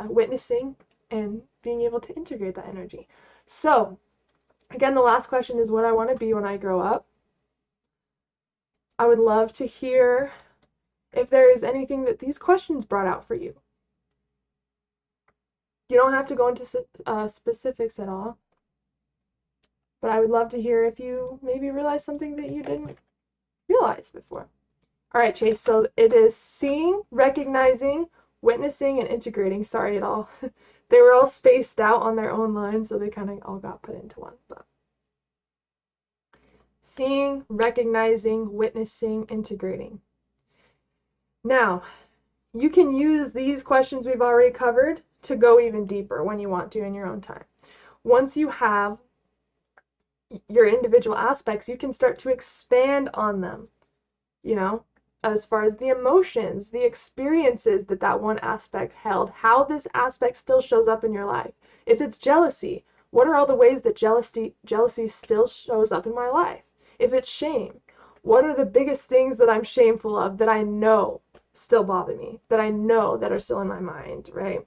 witnessing, and being able to integrate that energy. So again, the last question is what I want to be when I grow up. I would love to hear if there is anything that these questions brought out for you. You don't have to go into specifics at all, but I would love to hear if you maybe realized something that you didn't realize before. All right, Chase, so it is seeing, recognizing, witnessing, and integrating. Sorry, they were all spaced out on their own lines, so they kind of all got put into one. But seeing, recognizing, witnessing, integrating. Now, you can use these questions we've already covered to go even deeper when you want to in your own time. Once you have your individual aspects, you can start to expand on them, you know, as far as the emotions, the experiences that one aspect held, how this aspect still shows up in your life. If it's jealousy, what are all the ways that jealousy still shows up in my life? If it's shame, what are the biggest things that I'm shameful of that I know still bother me, that I know that are still in my mind, right?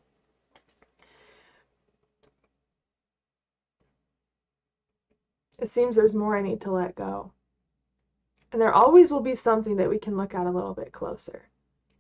It seems there's more I need to let go. And there always will be something that we can look at a little bit closer.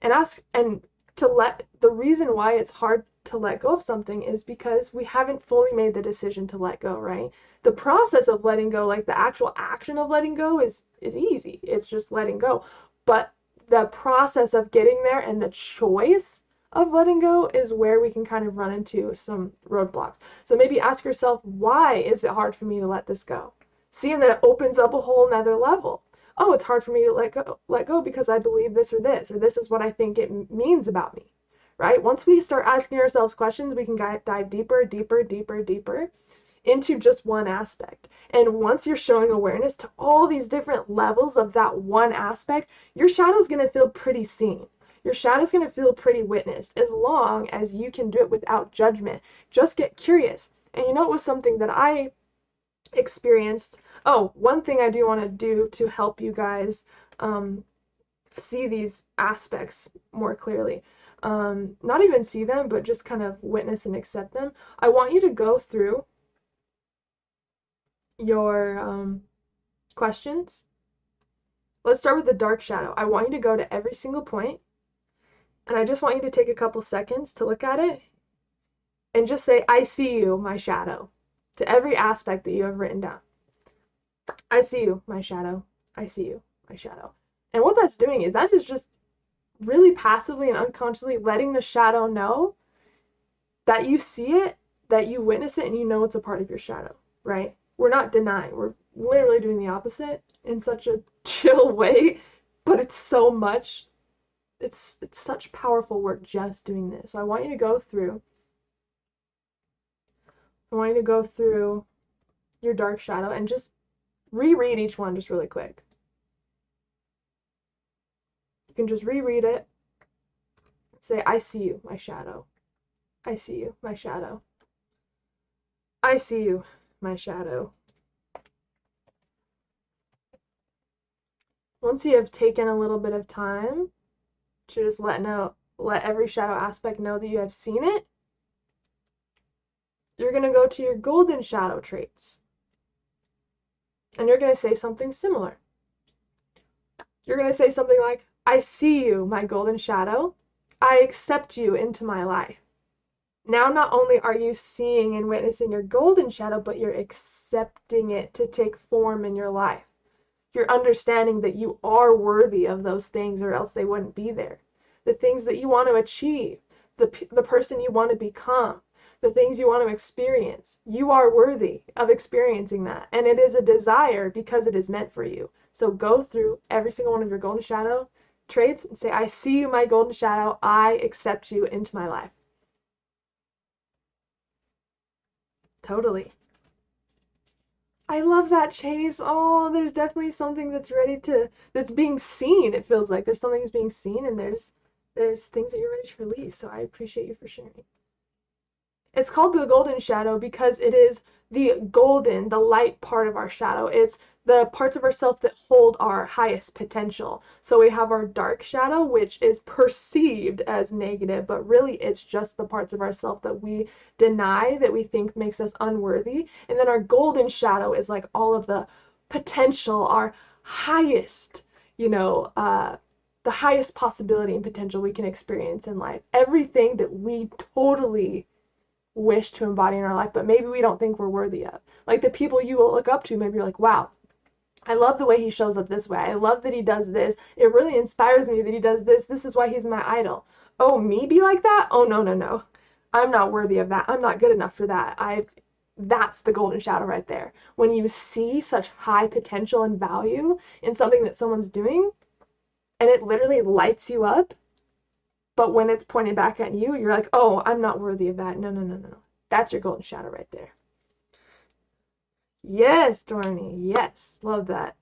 The reason why it's hard to let go of something is because we haven't fully made the decision to let go, right? The process of letting go, like the actual action of letting go is easy. It's just letting go. But the process of getting there and the choice of letting go is where we can kind of run into some roadblocks. So maybe ask yourself, why is it hard for me to let this go? See, and then it opens up a whole nother level. oh, it's hard for me to let go because I believe this, or this is what I think it means about me, right? Once we start asking ourselves questions, we can dive deeper, deeper, deeper, deeper into just one aspect. And once you're showing awareness to all these different levels of that one aspect, your shadow's going to feel pretty seen. Your shadow's going to feel pretty witnessed, as long as you can do it without judgment. Just get curious. And you know, it was something that I experienced. Oh, one thing I do want to do to help you guys see these aspects more clearly. Not even see them, but just kind of witness and accept them. I want you to go through your questions. Let's start with the dark shadow. I want you to go to every single point, and I just want you to take a couple seconds to look at it and just say, I see you, my shadow, to every aspect that you have written down. I see you, my shadow. I see you, my shadow. And what that's doing is that is just really passively and unconsciously letting the shadow know that you see it, that you witness it, and you know it's a part of your shadow, right? We're not denying. We're literally doing the opposite in such a chill way, but it's so much, it's such powerful work just doing this. So I want you to go through your dark shadow and just reread each one just really quick. You can just reread it. Say, I see you, my shadow. I see you, my shadow. I see you, my shadow. Once you have taken a little bit of time to just let every shadow aspect know that you have seen it, you're going to go to your golden shadow traits. And you're going to say something similar. You're going to say something like, I see you, my golden shadow. I accept you into my life. Now, not only are you seeing and witnessing your golden shadow, but you're accepting it to take form in your life. You're understanding that you are worthy of those things, or else they wouldn't be there. The things that you want to achieve, the person you want to become, the things you want to experience, you are worthy of experiencing that. And it is a desire because it is meant for you. So go through every single one of your golden shadow traits and say, I see you, my golden shadow. I accept you into my life. Totally. I love that, Chase. Oh, there's definitely something that's being seen. It feels like there's something that's being seen, and there's things that you're ready to release. So I appreciate you for sharing. It's called the golden shadow because it is the golden, the light part of our shadow. It's the parts of ourselves that hold our highest potential. So we have our dark shadow, which is perceived as negative, but really it's just the parts of ourselves that we deny, that we think makes us unworthy. And then our golden shadow is like all of the potential, our highest, the highest possibility and potential we can experience in life. Everything that we totally wish to embody in our life, but maybe we don't think we're worthy of. Like the people you will look up to, maybe you're like, wow, I love the way he shows up this way. I love that he does this. It really inspires me that he does this. This is why he's my idol. Oh, me be like that? Oh, no. I'm not worthy of that. I'm not good enough for that. That's the golden shadow right there. When you see such high potential and value in something that someone's doing, and it literally lights you up, but when it's pointed back at you, you're like, oh, I'm not worthy of that. No. That's your golden shadow right there. Yes, Dorney. Yes. Love that.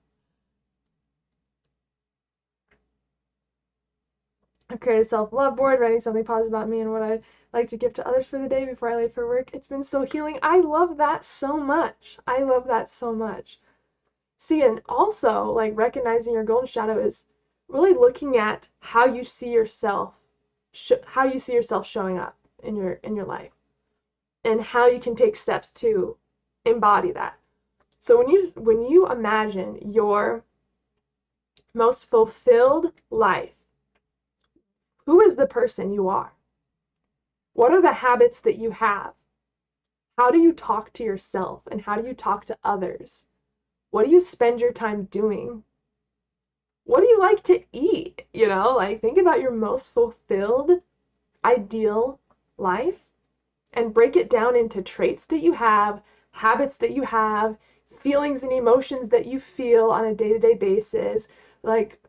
I've created a self-love board, writing something positive about me and what I'd like to give to others for the day before I leave for work. It's been so healing. I love that so much. I love that so much. See, and also, like, recognizing your golden shadow is really looking at how you see yourself showing up in your life, and how you can take steps to embody that. So when you imagine your most fulfilled life, who is the person you are? What are the habits that you have? How do you talk to yourself, and how do you talk to others? What do you spend your time doing? What do you like to eat? Like, think about your most fulfilled, ideal life and break it down into traits that you have, habits that you have, feelings and emotions that you feel on a day-to-day basis, like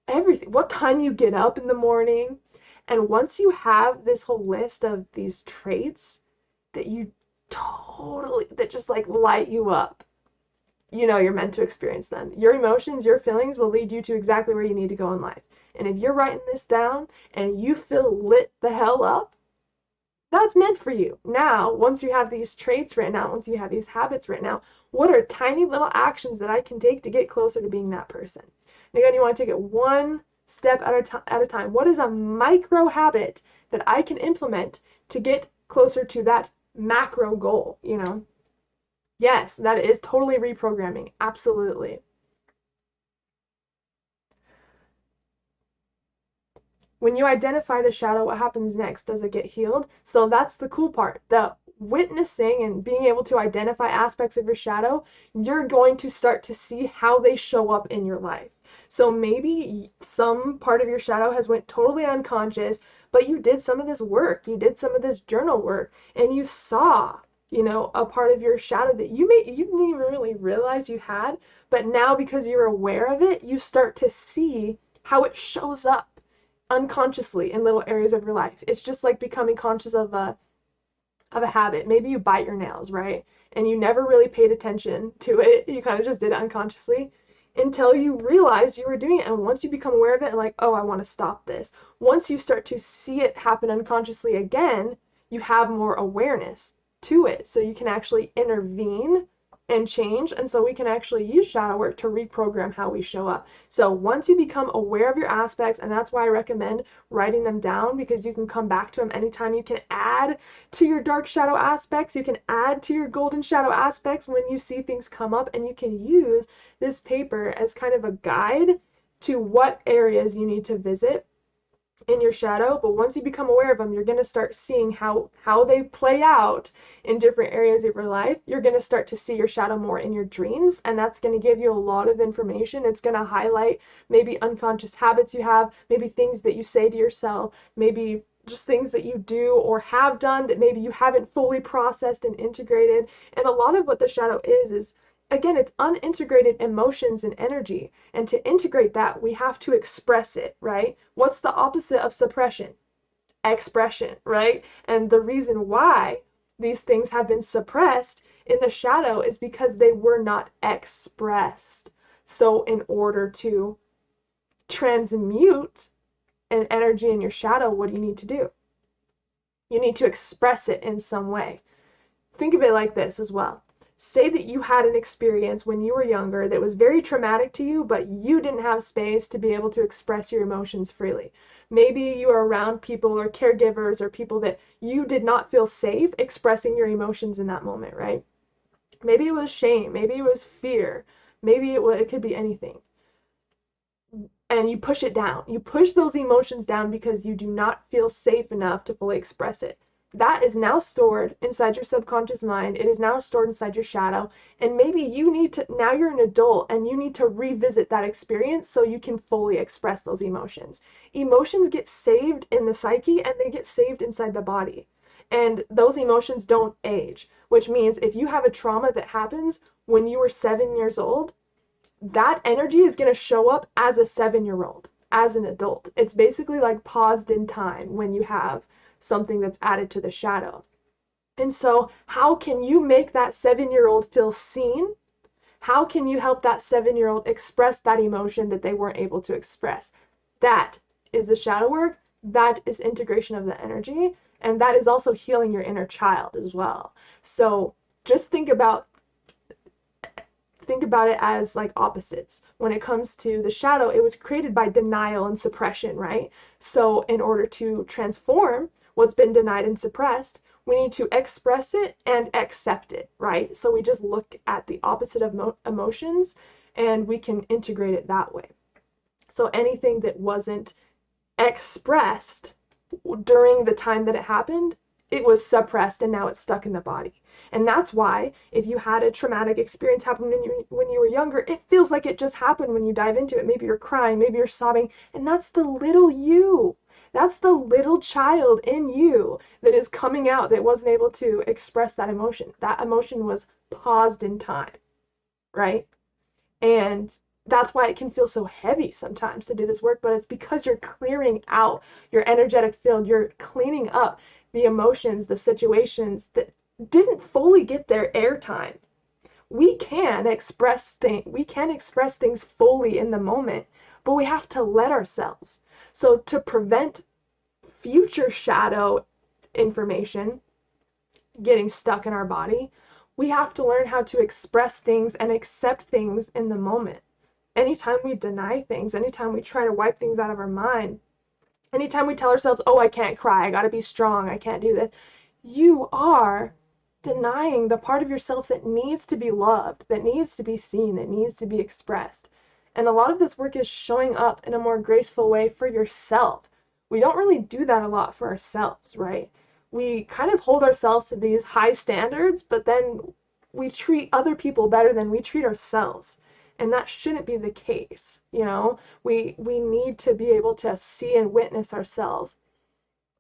everything, what time you get up in the morning. And once you have this whole list of these traits that that just like light you up, you know you're meant to experience them. Your emotions, your feelings will lead you to exactly where you need to go in life. And if you're writing this down and you feel lit the hell up, that's meant for you. Now, once you have these traits written out, once you have these habits written out, what are tiny little actions that I can take to get closer to being that person? And again, you want to take it one step at a time. What is a micro habit that I can implement to get closer to that macro goal, you know? Yes, that is totally reprogramming. Absolutely. When you identify the shadow, what happens next? Does it get healed? So that's the cool part. The witnessing and being able to identify aspects of your shadow, you're going to start to see how they show up in your life. So maybe some part of your shadow has went totally unconscious, but you did some of this work, you did some of this journal work, and you saw, you know, a part of your shadow that you didn't even really realize you had, but now because you're aware of it, you start to see how it shows up unconsciously in little areas of your life. It's just like becoming conscious of a habit. Maybe you bite your nails, right? And you never really paid attention to it. You kind of just did it unconsciously until you realized you were doing it. And once you become aware of it and like, oh, I want to stop this. Once you start to see it happen unconsciously again, you have more awareness to it. So you can actually intervene and change, and so we can actually use shadow work to reprogram how we show up. So once you become aware of your aspects, and that's why I recommend writing them down, because you can come back to them anytime. You can add to your dark shadow aspects, you can add to your golden shadow aspects when you see things come up, and you can use this paper as kind of a guide to what areas you need to visit in your shadow. But once you become aware of them, you're going to start seeing how they play out in different areas of your life. You're going to start to see your shadow more in your dreams, and that's going to give you a lot of information. It's going to highlight maybe unconscious habits you have, maybe things that you say to yourself, maybe just things that you do or have done that maybe you haven't fully processed and integrated. And a lot of what the shadow is again, it's unintegrated emotions and energy. And to integrate that, we have to express it, right? What's the opposite of suppression? Expression, right? And the reason why these things have been suppressed in the shadow is because they were not expressed. So in order to transmute an energy in your shadow, what do you need to do? You need to express it in some way. Think of it like this as well. Say that you had an experience when you were younger that was very traumatic to you, but you didn't have space to be able to express your emotions freely. Maybe you were around people or caregivers or people that you did not feel safe expressing your emotions in that moment, right? Maybe it was shame, maybe it was fear, maybe it could be anything. And you push it down. You push those emotions down because you do not feel safe enough to fully express it. That is now stored inside your subconscious mind. It is now stored inside your shadow. And maybe you need to, now you're an adult and you need to revisit that experience so you can fully express those emotions. Emotions get saved in the psyche and they get saved inside the body. And those emotions don't age, which means if you have a trauma that happens when you were 7 years old, that energy is going to show up as a 7-year-old, as an adult. It's basically like paused in time when you have something that's added to the shadow. And so how can you make that 7-year-old feel seen? How can you help that 7-year-old express that emotion that they weren't able to express? That is the shadow work. That is integration of the energy. And that is also healing your inner child as well. So just think about it as like opposites. When it comes to the shadow, it was created by denial and suppression, right? So in order to transform what's been denied and suppressed, we need to express it and accept it, right? So we just look at the opposite of emotions and we can integrate it that way. So anything that wasn't expressed during the time that it happened, it was suppressed and now it's stuck in the body. And that's why if you had a traumatic experience happen when you were younger, it feels like it just happened when you dive into it. Maybe you're crying, maybe you're sobbing, and that's the little you. That's the little child in you that is coming out that wasn't able to express that emotion. That emotion was paused in time. right? And that's why it can feel so heavy sometimes to do this work, but it's because you're clearing out your energetic field. You're cleaning up the emotions, the situations that didn't fully get their airtime. We can express things fully in the moment, but we have to let ourselves. So to prevent future shadow information getting stuck in our body, we have to learn how to express things and accept things in the moment. Anytime we deny things, anytime we try to wipe things out of our mind, anytime we tell ourselves, oh, I can't cry, I gotta be strong, I can't do this, you are denying the part of yourself that needs to be loved, that needs to be seen, that needs to be expressed. And a lot of this work is showing up in a more graceful way for yourself. We don't really do that a lot for ourselves, right? We kind of hold ourselves to these high standards, but then we treat other people better than we treat ourselves. And that shouldn't be the case, you know? We need to be able to see and witness ourselves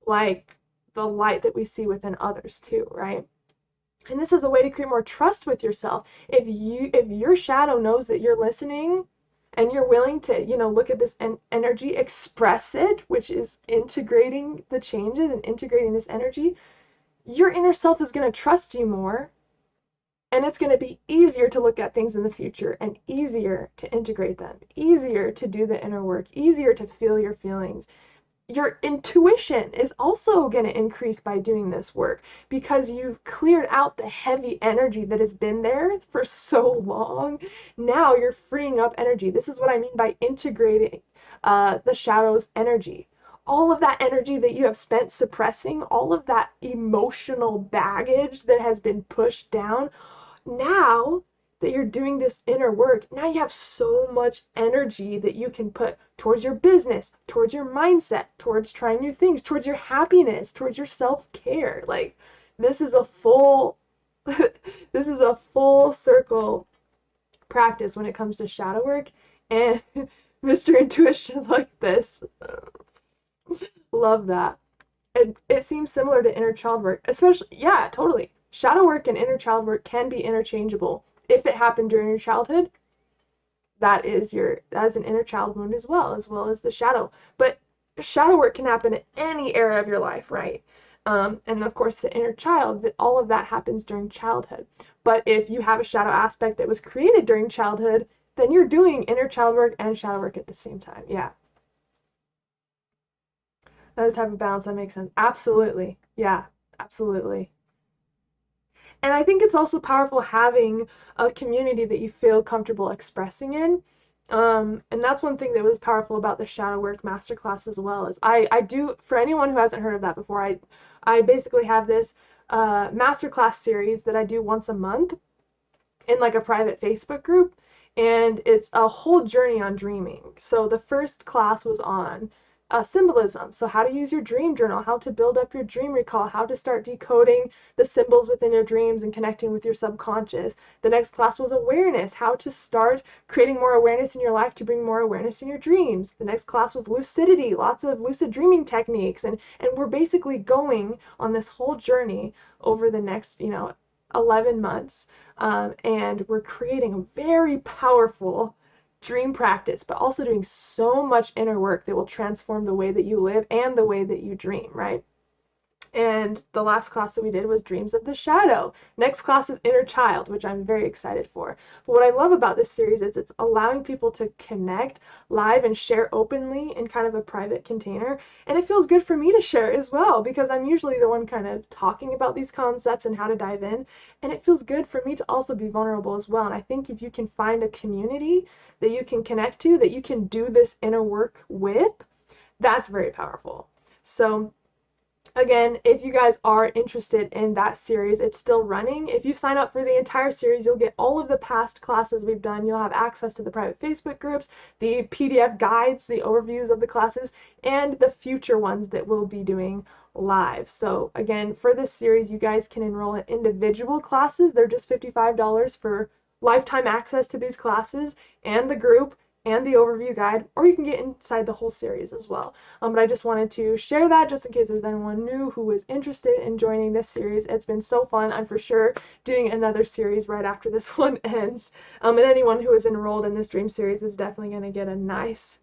like the light that we see within others too, right? And this is a way to create more trust with yourself. If your shadow knows that you're listening and you're willing to, look at this energy, express it, which is integrating the changes and integrating this energy, your inner self is going to trust you more. And it's going to be easier to look at things in the future and easier to integrate them, easier to do the inner work, easier to feel your feelings. Your intuition is also going to increase by doing this work because you've cleared out the heavy energy that has been there for so long. Now you're freeing up energy. This is what I mean by integrating the shadow's energy. All of that energy that you have spent suppressing, all of that emotional baggage that has been pushed down, now that you're doing this inner work, now you have so much energy that you can put towards your business, towards your mindset, towards trying new things, towards your happiness, towards your self-care. Like, this is a full this is a full circle practice when it comes to shadow work. And Mr. Intuition like this. Love that. It seems similar to inner child work, especially, yeah, totally. Shadow work and inner child work can be interchangeable. If it happened during your childhood, that is an inner child wound as well as the shadow. But shadow work can happen at any era of your life, right? And of course, the inner child, all of that happens during childhood. But if you have a shadow aspect that was created during childhood, then you're doing inner child work and shadow work at the same time. Yeah. Another type of balance that makes sense. Absolutely. Yeah, absolutely. And I think it's also powerful having a community that you feel comfortable expressing in. And that's one thing that was powerful about the Shadow Work Masterclass as well. Is I do, for anyone who hasn't heard of that before, I basically have this Masterclass series that I do once a month in like a private Facebook group. And it's a whole journey on dreaming. So the first class was on symbolism. So how to use your dream journal, how to build up your dream recall, how to start decoding the symbols within your dreams and connecting with your subconscious. The next class was awareness, how to start creating more awareness in your life to bring more awareness in your dreams. The next class was lucidity, lots of lucid dreaming techniques. And we're basically going on this whole journey over the next, 11 months. And we're creating a very powerful dream practice, but also doing so much inner work that will transform the way that you live and the way that you dream, right? And the last class that we did was Dreams of the Shadow. Next class is Inner Child, which I'm very excited for. But what I love about this series is it's allowing people to connect live and share openly in kind of a private container. And it feels good for me to share as well, because I'm usually the one kind of talking about these concepts and how to dive in. And it feels good for me to also be vulnerable as well. And I think if you can find a community that you can connect to, that you can do this inner work with, that's very powerful. So again, if you guys are interested in that series, it's still running. If you sign up for the entire series, you'll get all of the past classes we've done. You'll have access to the private Facebook groups, the PDF guides, the overviews of the classes, and the future ones that we'll be doing live. So again, for this series, you guys can enroll in individual classes. They're just $55 for lifetime access to these classes and the group and the overview guide, or you can get inside the whole series as well. But I just wanted to share that just in case there's anyone new who was interested in joining this series. It's been so fun. I'm for sure doing another series right after this one ends. And anyone who is enrolled in this dream series is definitely going to get a nice,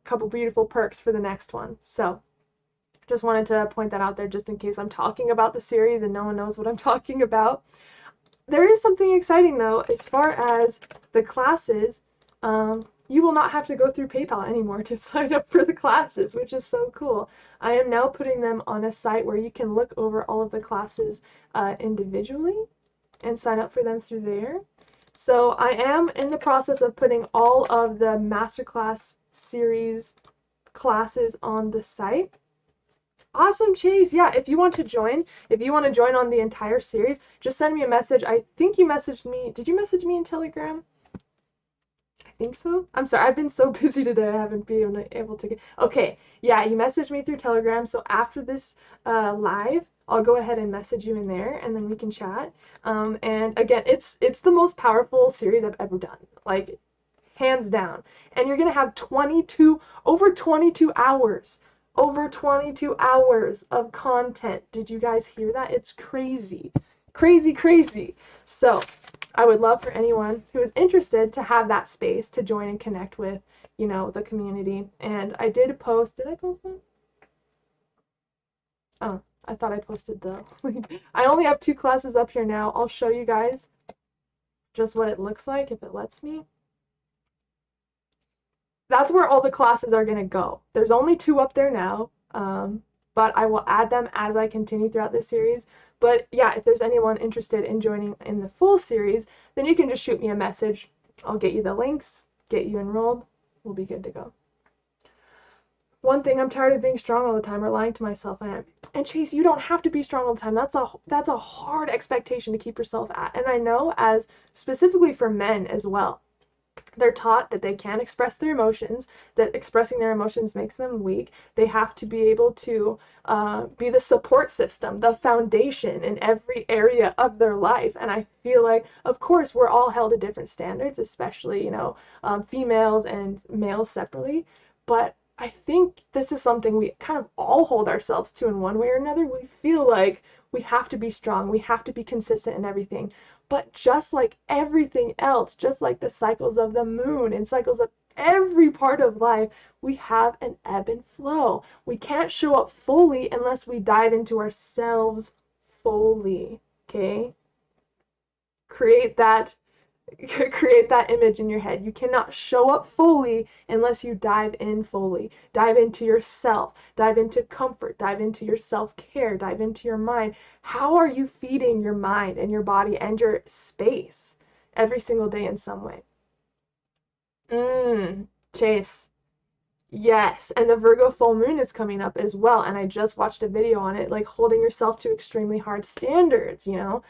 couple beautiful perks for the next one. So just wanted to point that out there just in case I'm talking about the series and no one knows what I'm talking about. There is something exciting though, as far as the classes. You will not have to go through PayPal anymore to sign up for the classes, which is so cool. I am now putting them on a site where you can look over all of the classes individually and sign up for them through there. So I am in the process of putting all of the Masterclass series classes on the site. Awesome, Chase. Yeah, if you want to join on the entire series, just send me a message. I think you messaged me. Did you message me in Telegram? I think so. I'm sorry, I've been so busy today, I haven't been able to get. Okay, yeah, you messaged me through Telegram, so after this live, I'll go ahead and message you in there, and then we can chat. And again, it's the most powerful series I've ever done, like hands down. And you're gonna have over 22 hours. Over 22 hours of content. Did you guys hear that? It's crazy. Crazy, crazy. So I would love for anyone who is interested to have that space to join and connect with, you know, the community. And I did post, did I post that? Oh, I thought I posted the link. I only have 2 classes up here now. I'll show you guys just what it looks like if it lets me. That's where all the classes are going to go. There's only 2 up there now, but I will add them as I continue throughout this series. But yeah, if there's anyone interested in joining in the full series, then you can just shoot me a message. I'll get you the links, get you enrolled. We'll be good to go. One thing, I'm tired of being strong all the time or lying to myself. I am. And Chase, you don't have to be strong all the time. That's a hard expectation to keep yourself at. And I know, as specifically for men as well, they're taught that they can't express their emotions, that expressing their emotions makes them weak. They have to be able to be the support system, the foundation in every area of their life. And I feel like, of course, we're all held to different standards, especially, you know, females and males separately. But I think this is something we kind of all hold ourselves to in one way or another. We feel like we have to be strong, we have to be consistent in everything. But just like everything else, just like the cycles of the moon and cycles of every part of life, we have an ebb and flow. We can't show up fully unless we dive into ourselves fully, okay? Create that image in your head. You cannot show up fully unless you dive in fully. Dive into yourself, dive into comfort, dive into your self-care, dive into your mind. How are you feeding your mind and your body and your space every single day in some way? Chase. Yes, and the Virgo full moon is coming up as well, and I just watched a video on it, like holding yourself to extremely hard standards, you know?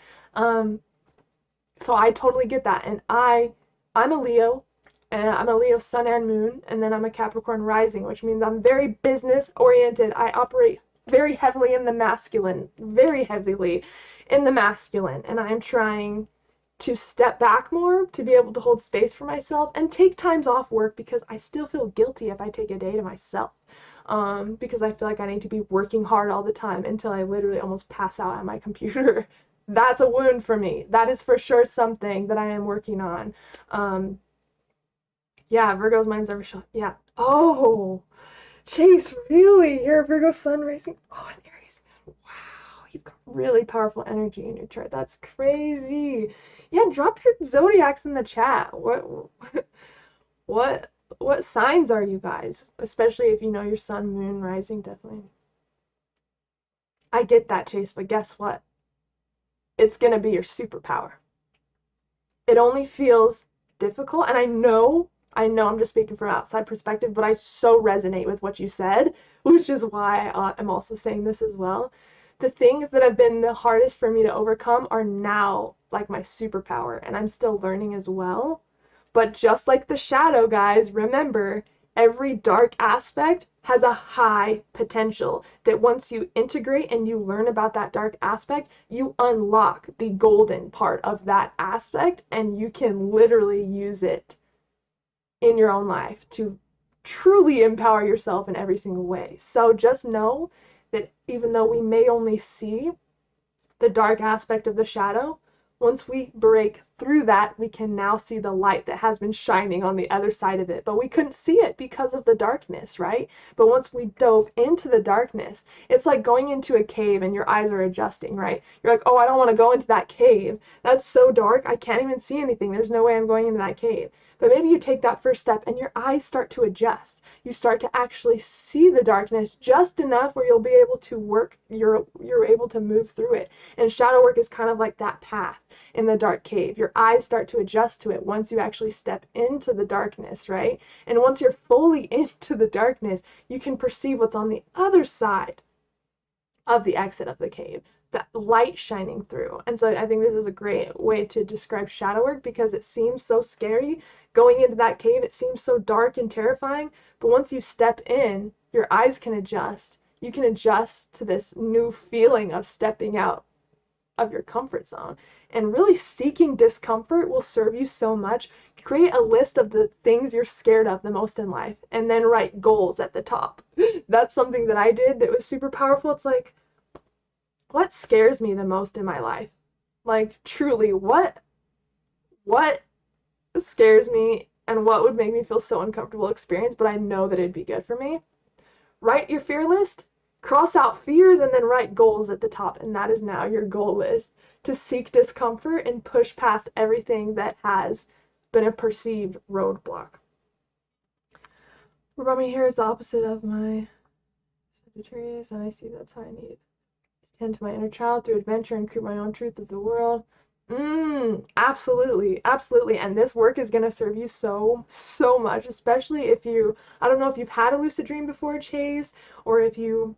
So I totally get that, and I'm a Leo, and I'm a Leo sun and moon, and then I'm a Capricorn rising, which means I'm very business oriented. I operate very heavily in the masculine, very heavily in the masculine, and I'm trying to step back more to be able to hold space for myself and take times off work, because I still feel guilty if I take a day to myself, because I feel like I need to be working hard all the time until I literally almost pass out at my computer. That's a wound for me. That is for sure something that I am working on. Yeah, Virgo's mind's ever shot. Yeah. Oh, Chase, really? You're a Virgo sun rising? Oh, an Aries man. Wow, you've got really powerful energy in your chart. That's crazy. Yeah, drop your zodiacs in the chat. What signs are you guys? Especially if you know your sun, moon, rising, definitely. I get that, Chase, but guess what? It's going to be your superpower. It only feels difficult, and I know I'm just speaking from outside perspective, but I so resonate with what you said, which is why I'm also saying this as well. The things that have been the hardest for me to overcome are now like my superpower, and I'm still learning as well. But just like the shadow, guys, remember, every dark aspect has a high potential that once you integrate and you learn about that dark aspect, you unlock the golden part of that aspect, and you can literally use it in your own life to truly empower yourself in every single way. So just know that even though we may only see the dark aspect of the shadow, once we break through that, we can now see the light that has been shining on the other side of it. But we couldn't see it because of the darkness, right? But once we dove into the darkness, it's like going into a cave and your eyes are adjusting, right? You're like, oh, I don't want to go into that cave. That's so dark. I can't even see anything. There's no way I'm going into that cave. But maybe you take that first step and your eyes start to adjust. You start to actually see the darkness just enough where you'll be able to work, you're able to move through it. And shadow work is kind of like that path in the dark cave. Your eyes start to adjust to it once you actually step into the darkness, right? And once you're fully into the darkness, you can perceive what's on the other side of the exit of the cave, that light shining through. And so I think this is a great way to describe shadow work, because it seems so scary. Going into that cave, it seems so dark and terrifying, but once you step in, your eyes can adjust. You can adjust to this new feeling of stepping out of your comfort zone. And really seeking discomfort will serve you so much. Create a list of the things you're scared of the most in life, and then write goals at the top. That's something that I did that was super powerful. It's like, what scares me the most in my life? Like, truly, what scares me and what would make me feel so uncomfortable experience, but I know that it'd be good for me? Write your fear list, cross out fears, and then write goals at the top, and that is now your goal list, to seek discomfort and push past everything that has been a perceived roadblock. What about me here is the opposite of my Sagittarius, and I see that's how I need to tend to my inner child through adventure and create my own truth of the world. Absolutely, absolutely. And this work is going to serve you so much, especially if you, I don't know if you've had a lucid dream before, Chase, or if you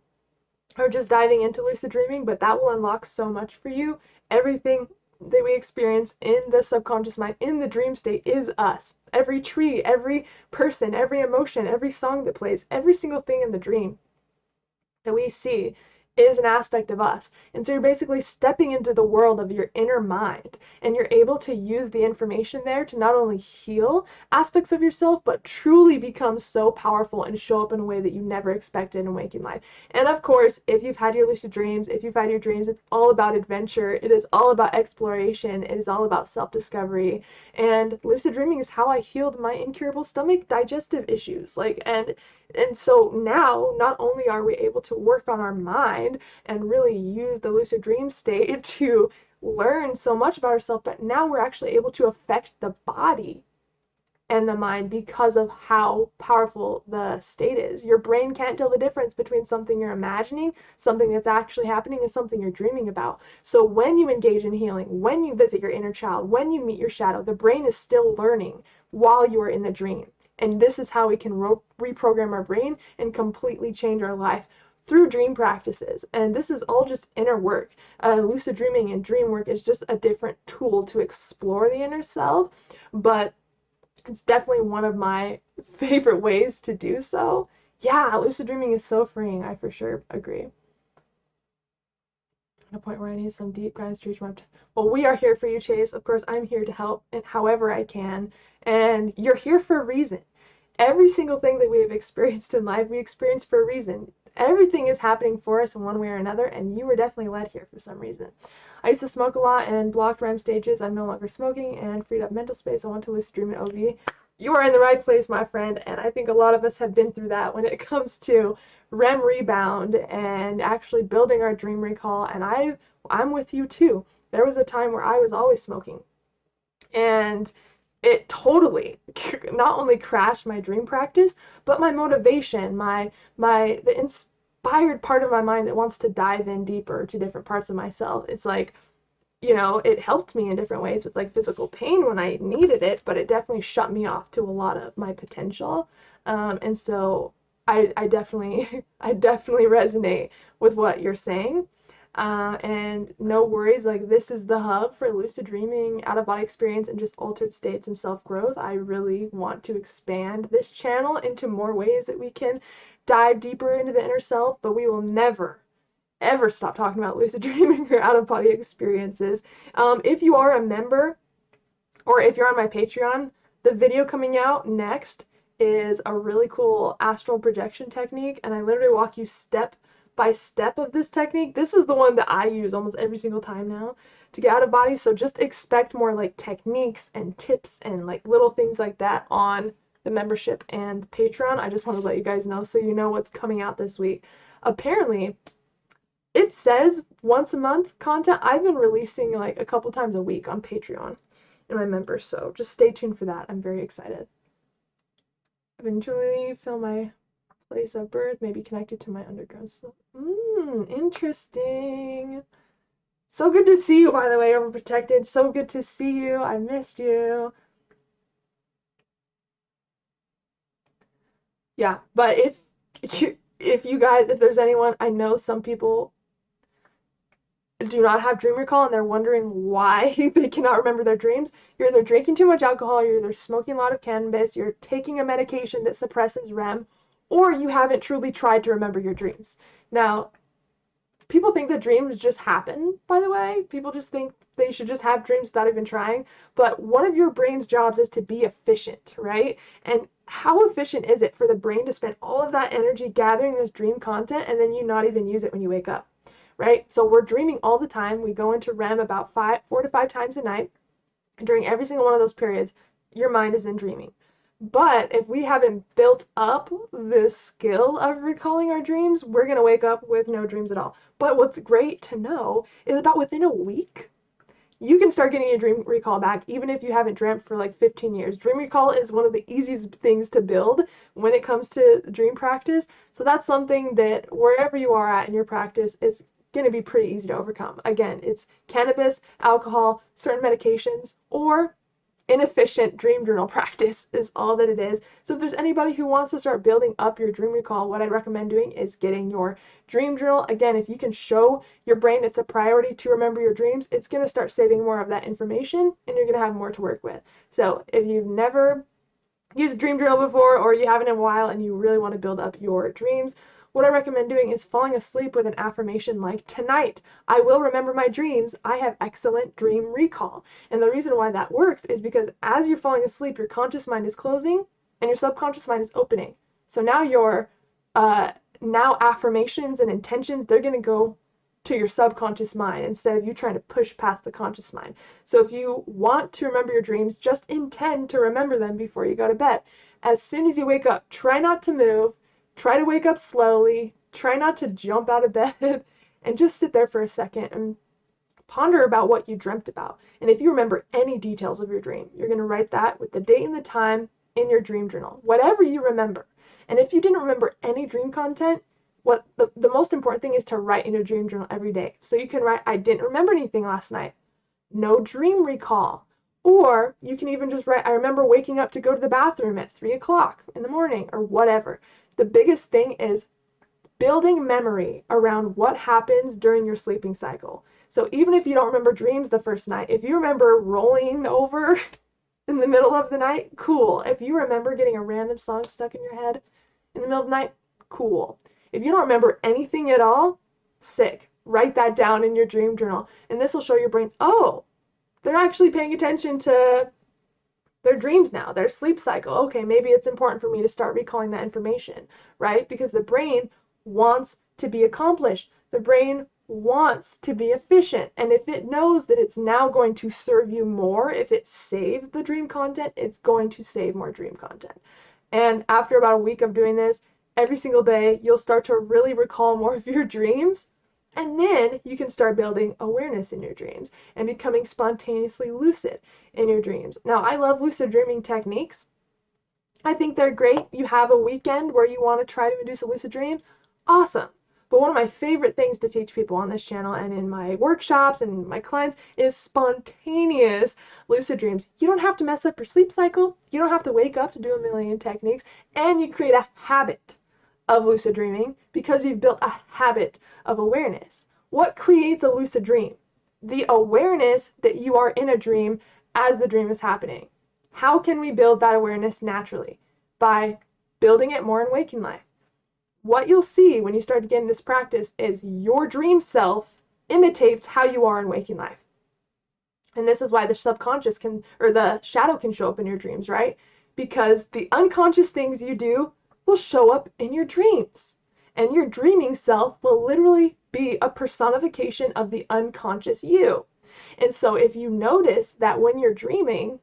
are just diving into lucid dreaming, but that will unlock so much for you. Everything that we experience in the subconscious mind, in the dream state, is us. Every tree, every person, every emotion, every song that plays, every single thing in the dream that we see is an aspect of us. And so you're basically stepping into the world of your inner mind, and you're able to use the information there to not only heal aspects of yourself, but truly become so powerful and show up in a way that you never expected in waking life. And of course, if you've had your lucid dreams, if you've had your dreams, it's all about adventure. It is all about exploration. It is all about self-discovery. And lucid dreaming is how I healed my incurable stomach digestive issues. And so now, not only are we able to work on our mind and really use the lucid dream state to learn so much about ourselves, but now we're actually able to affect the body and the mind because of how powerful the state is. Your brain can't tell the difference between something you're imagining, something that's actually happening, and something you're dreaming about. So when you engage in healing, when you visit your inner child, when you meet your shadow, the brain is still learning while you are in the dream. And this is how we can reprogram our brain and completely change our life through dream practices. And this is all just inner work. Lucid dreaming and dream work is just a different tool to explore the inner self, but it's definitely one of my favorite ways to do so. Yeah, lucid dreaming is so freeing. I for sure agree. At a point where I need some deep guidance to reach my... Well, we are here for you, Chase. Of course, I'm here to help in however I can. And you're here for a reason. Every single thing that we have experienced in life, we experience for a reason. Everything is happening for us in one way or another, and you were definitely led here for some reason. I used to smoke a lot and blocked REM stages. I'm no longer smoking and freed up mental space. I want to lucid dream out-of-body. You are in the right place, my friend, and I think a lot of us have been through that when it comes to REM rebound and actually building our dream recall, and I'm with you too. There was a time where I was always smoking, and it totally not only crashed my dream practice, but my motivation, the inspired part of my mind that wants to dive in deeper to different parts of myself. It's like, you know, it helped me in different ways with like physical pain when I needed it, but it definitely shut me off to a lot of my potential. And so I definitely resonate with what you're saying. And no worries, like this is the hub for lucid dreaming, out-of-body experience, and just altered states and self-growth. I really want to expand this channel into more ways that we can dive deeper into the inner self, but we will never ever stop talking about lucid dreaming or out-of-body experiences. If you are a member, or if you're on my Patreon, the video coming out next is a really cool astral projection technique, and I literally walk you step by step of this technique. This is the one that I use almost every single time now to get out of body, so just expect more like techniques and tips and like little things like that on the membership and Patreon. I just want to let you guys know so you know what's coming out this week. Apparently, it says once a month content. I've been releasing like a couple times a week on Patreon and my members, so just stay tuned for that. I'm very excited. Eventually feel my place of birth may be connected to my underground soul. Interesting. So good to see you, by the way, Overprotected. So good to see you. I missed you. Yeah, but if you guys, if there's anyone, I know some people do not have dream recall and they're wondering why they cannot remember their dreams. You're either drinking too much alcohol, you're either smoking a lot of cannabis, you're taking a medication that suppresses REM, or you haven't truly tried to remember your dreams. Now, people think that dreams just happen, by the way. People just think they should just have dreams without even trying. But one of your brain's jobs is to be efficient, right? And how efficient is it for the brain to spend all of that energy gathering this dream content and then you not even use it when you wake up, right? So we're dreaming all the time. We go into REM about 4 to 5 times a night. And during every single one of those periods, your mind is in dreaming. But if we haven't built up this skill of recalling our dreams, we're going to wake up with no dreams at all. But what's great to know is about within a week, you can start getting your dream recall back, even if you haven't dreamt for like 15 years. Dream recall is one of the easiest things to build when it comes to dream practice. So that's something that wherever you are at in your practice, it's going to be pretty easy to overcome. Again, it's cannabis, alcohol, certain medications, or inefficient dream journal practice is all that it is. So if there's anybody who wants to start building up your dream recall, what I'd recommend doing is getting your dream journal. Again, if you can show your brain it's a priority to remember your dreams, it's going to start saving more of that information and you're going to have more to work with. So if you've never used a dream journal before or you haven't in a while and you really want to build up your dreams, what I recommend doing is falling asleep with an affirmation like, tonight, I will remember my dreams. I have excellent dream recall. And the reason why that works is because as you're falling asleep, your conscious mind is closing and your subconscious mind is opening. So now your now affirmations and intentions, they're going to go to your subconscious mind instead of you trying to push past the conscious mind. So if you want to remember your dreams, just intend to remember them before you go to bed. As soon as you wake up, try not to move. Try to wake up slowly, try not to jump out of bed, and just sit there for a second and ponder about what you dreamt about. And if you remember any details of your dream, you're going to write that with the date and the time in your dream journal, whatever you remember. And if you didn't remember any dream content, what the most important thing is to write in your dream journal every day. So you can write, I didn't remember anything last night. No dream recall. Or you can even just write, I remember waking up to go to the bathroom at 3 o'clock in the morning or whatever. The biggest thing is building memory around what happens during your sleeping cycle. So even if you don't remember dreams the first night, if you remember rolling over in the middle of the night, cool. If you remember getting a random song stuck in your head in the middle of the night, cool. If you don't remember anything at all, sick. Write that down in your dream journal. And this will show your brain, oh, they're actually paying attention to their dreams now, their sleep cycle. Okay, maybe it's important for me to start recalling that information, right? Because the brain wants to be accomplished. The brain wants to be efficient. And if it knows that it's now going to serve you more, if it saves the dream content, it's going to save more dream content. And after about a week of doing this, every single day, you'll start to really recall more of your dreams. And then you can start building awareness in your dreams and becoming spontaneously lucid in your dreams. Now, I love lucid dreaming techniques. I think they're great. You have a weekend where you want to try to induce a lucid dream. Awesome. But one of my favorite things to teach people on this channel and in my workshops and my clients is spontaneous lucid dreams. You don't have to mess up your sleep cycle. You don't have to wake up to do a million techniques. And you create a habit of lucid dreaming because you've built a habit of awareness. What creates a lucid dream? The awareness that you are in a dream as the dream is happening. How can we build that awareness naturally? By building it more in waking life. What you'll see when you start to get in this practice is your dream self imitates how you are in waking life. And this is why the subconscious can, or the shadow can show up in your dreams, right? because the unconscious things you do will show up in your dreams. And your dreaming self will literally be a personification of the unconscious you. And so if you notice that when you're dreaming,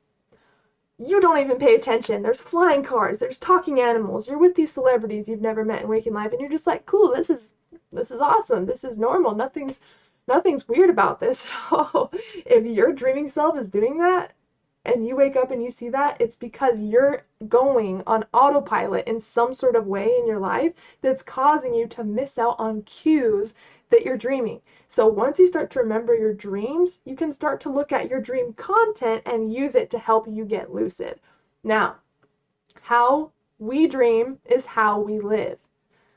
you don't even pay attention. There's flying cars, there's talking animals, you're with these celebrities you've never met in waking life, and you're just like, cool, this is awesome, this is normal, nothing's weird about this at all. If your dreaming self is doing that, and you wake up and you see that, it's because you're going on autopilot in some sort of way in your life that's causing you to miss out on cues that you're dreaming. So once you start to remember your dreams, you can start to look at your dream content and use it to help you get lucid. Now, how we dream is how we live,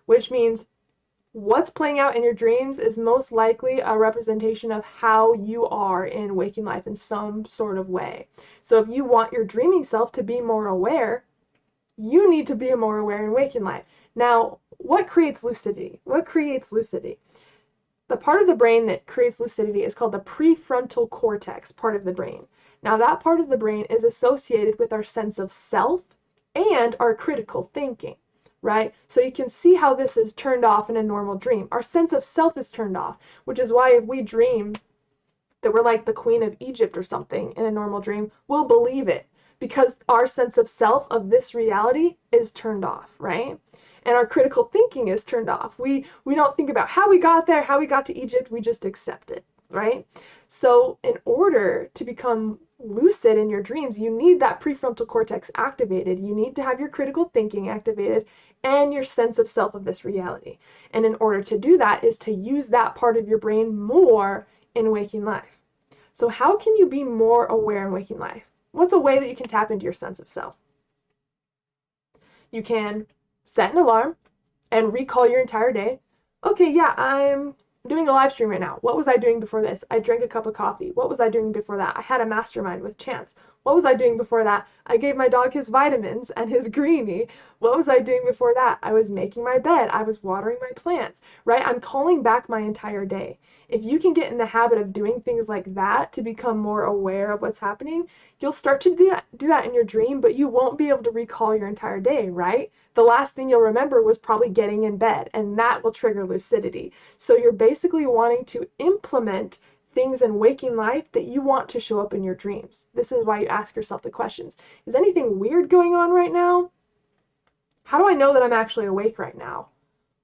which means what's playing out in your dreams is most likely a representation of how you are in waking life in some sort of way. So if you want your dreaming self to be more aware, you need to be more aware in waking life. Now, what creates lucidity? What creates lucidity? The part of the brain that creates lucidity is called the prefrontal cortex part of the brain. Now, that part of the brain is associated with our sense of self and our critical thinking. Right? So you can see how this is turned off in a normal dream. Our sense of self is turned off, which is why if we dream that we're like the Queen of Egypt or something in a normal dream, we'll believe it because our sense of self of this reality is turned off, right? And our critical thinking is turned off. We don't think about how we got there, how we got to Egypt, we just accept it, right? So in order to become lucid in your dreams, you need that prefrontal cortex activated. You need to have your critical thinking activated and your sense of self of this reality. And in order to do that is to use that part of your brain more in waking life. So how can you be more aware in waking life? What's a way that you can tap into your sense of self? You can set an alarm and recall your entire day. Okay, yeah, I'm doing a live stream right now. What was I doing before this? I drank a cup of coffee. What was I doing before that? I had a mastermind with Chance. What was I doing before that? I gave my dog his vitamins and his greenie. What was I doing before that? I was making my bed. I was watering my plants, right? I'm calling back my entire day. If you can get in the habit of doing things like that to become more aware of what's happening, you'll start to do that in your dream, but you won't be able to recall your entire day, right? The last thing you'll remember was probably getting in bed, and that will trigger lucidity. So you're basically wanting to implement things in waking life that you want to show up in your dreams. This is why you ask yourself the questions. Is anything weird going on right now? How do I know that I'm actually awake right now?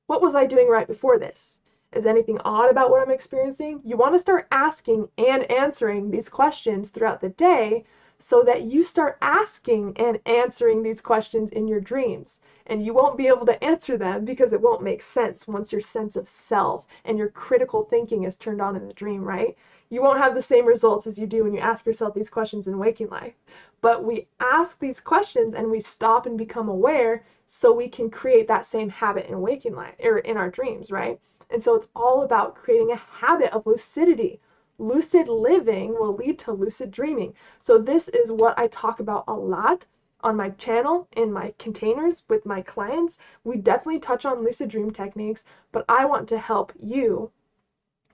What was I doing right before this? Is anything odd about what I'm experiencing? You want to start asking and answering these questions throughout the day so that you start asking and answering these questions in your dreams. And you won't be able to answer them because it won't make sense once your sense of self and your critical thinking is turned on in the dream, right? You won't have the same results as you do when you ask yourself these questions in waking life. But we ask these questions and we stop and become aware so we can create that same habit in waking life, or in our dreams, right? And so it's all about creating a habit of lucidity. Lucid living will lead to lucid dreaming. So this is what I talk about a lot on my channel, in my containers with my clients. We definitely touch on lucid dream techniques, but I want to help you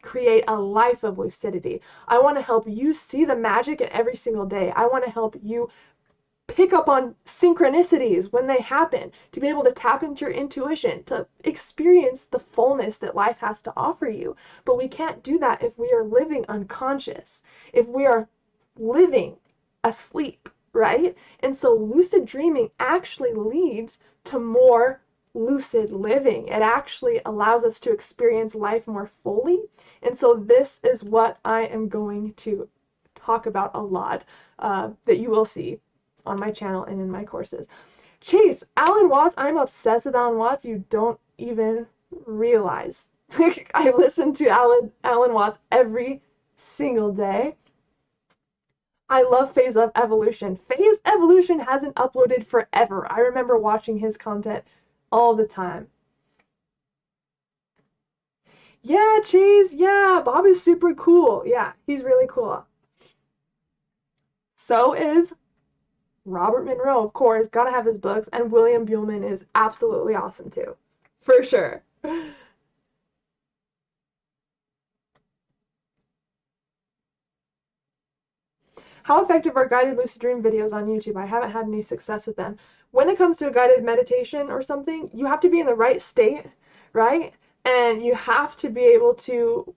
create a life of lucidity. I want to help you see the magic in every single day. I want to help you pick up on synchronicities when they happen, to be able to tap into your intuition, to experience the fullness that life has to offer you. But we can't do that if we are living unconscious, if we are living asleep, right? And so lucid dreaming actually leads to more lucid living. It actually allows us to experience life more fully. And so this is what I am going to talk about a lot, that you will see on my channel and in my courses. Chase, Alan Watts, I'm obsessed with Alan Watts. You don't even realize. I listen to Alan Watts every single day. I love Phase of Evolution. Phase Evolution hasn't uploaded forever. I remember watching his content all the time. Yeah, Chase, yeah, Bob is super cool. Yeah, he's really cool. So is Robert Monroe, of course, gotta have his books, and William Buhlman is absolutely awesome too, for sure. How effective are guided lucid dream videos on YouTube? I haven't had any success with them. When it comes to a guided meditation or something, you have to be in the right state, right? And you have to be able to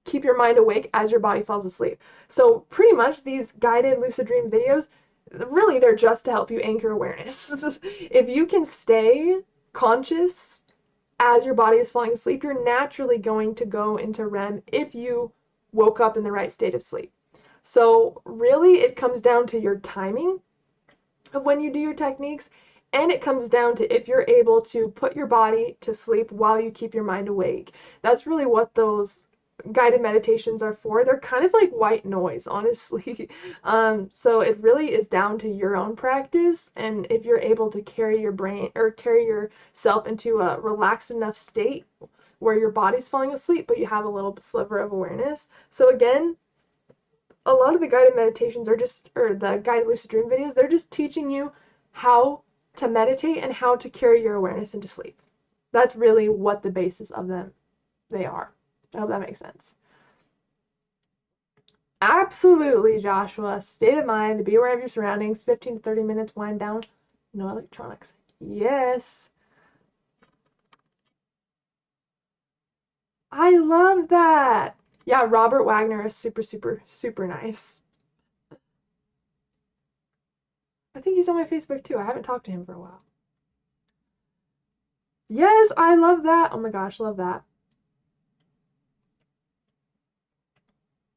keep your mind awake as your body falls asleep. So pretty much these guided lucid dream videos, really they're just to help you anchor awareness. If you can stay conscious as your body is falling asleep, you're naturally going to go into REM if you woke up in the right state of sleep. So really it comes down to your timing of when you do your techniques, and it comes down to if you're able to put your body to sleep while you keep your mind awake. That's really what those guided meditations are for. They're kind of like white noise, honestly. So it really is down to your own practice, and if you're able to carry your brain or carry yourself into a relaxed enough state where your body's falling asleep, but you have a little sliver of awareness. So again, a lot of the guided meditations are or the guided lucid dream videos, they're just teaching you how to meditate and how to carry your awareness into sleep. That's really what the basis of they are. I hope that makes sense. Absolutely, Joshua. State of mind, be aware of your surroundings, 15 to 30 minutes, wind down, no electronics. Yes. I love that. Yeah, Robert Wagner is super, super, super nice. I think he's on my Facebook too. I haven't talked to him for a while. Yes, I love that. Oh my gosh, love that.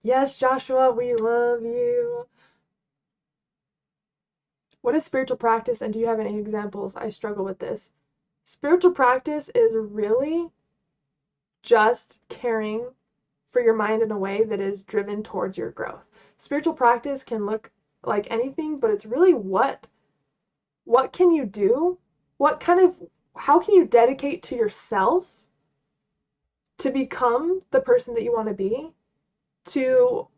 Yes, Joshua, we love you. What is spiritual practice, and do you have any examples? I struggle with this. Spiritual practice is really just caring for your mind in a way that is driven towards your growth. Spiritual practice can look like anything, but it's really what can you do? How can you dedicate to yourself to become the person that you want to be? To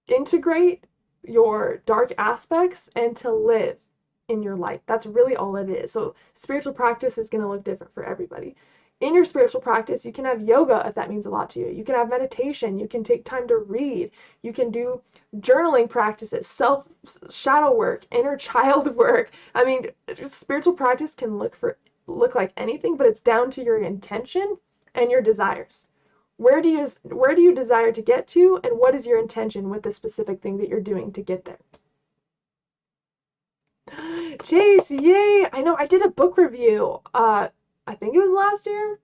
integrate your dark aspects and to live in your light. That's really all it is. So spiritual practice is going to look different for everybody. In your spiritual practice, you can have yoga if that means a lot to you. You can have meditation. You can take time to read. You can do journaling practices, shadow work, inner child work. I mean, spiritual practice can look like anything, but it's down to your intention and your desires. Where do you desire to get to, and what is your intention with the specific thing that you're doing to get there? Chase, yay! I know, I did a book review. I think it was last year.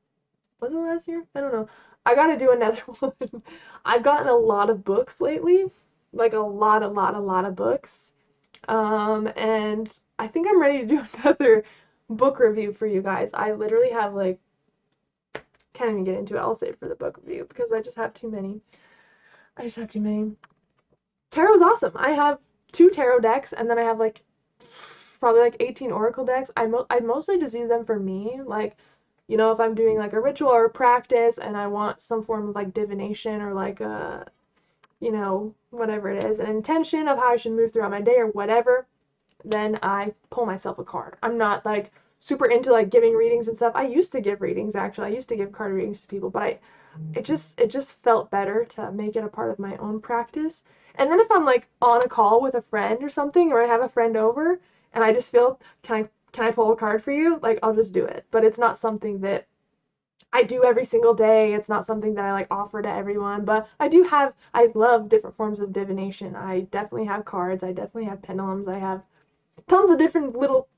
Was it last year? I don't know. I gotta do another one. I've gotten a lot of books lately. Like a lot of books. And I think I'm ready to do another book review for you guys. I literally have like, can't even get into it. I'll save for the book review because I just have too many. Tarot's awesome. I have 2 tarot decks, and then I have like probably like 18 oracle decks. I mostly just use them for me. Like, you know, if I'm doing like a ritual or a practice and I want some form of like divination or like a, you know, whatever it is, an intention of how I should move throughout my day or whatever, then I pull myself a card. I'm not like super into like giving readings and stuff. I used to give readings, actually. I used to give card readings to people, but it just felt better to make it a part of my own practice. And then if I'm like on a call with a friend or something, or I have a friend over and I just feel, can I pull a card for you? Like, I'll just do it. But it's not something that I do every single day. It's not something that I like offer to everyone, but I love different forms of divination. I definitely have cards. I definitely have pendulums. I have tons of different little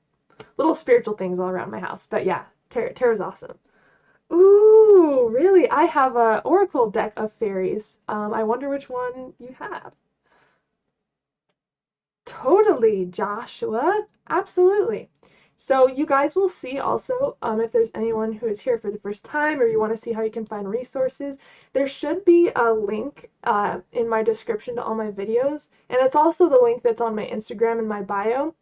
spiritual things all around my house. But yeah, tarot's awesome. Ooh, really? I have a oracle deck of fairies. I wonder which one you have. Totally, Joshua. Absolutely. So you guys will see also, if there's anyone who is here for the first time or you want to see how you can find resources, there should be a link in my description to all my videos. And it's also the link that's on my Instagram in my bio.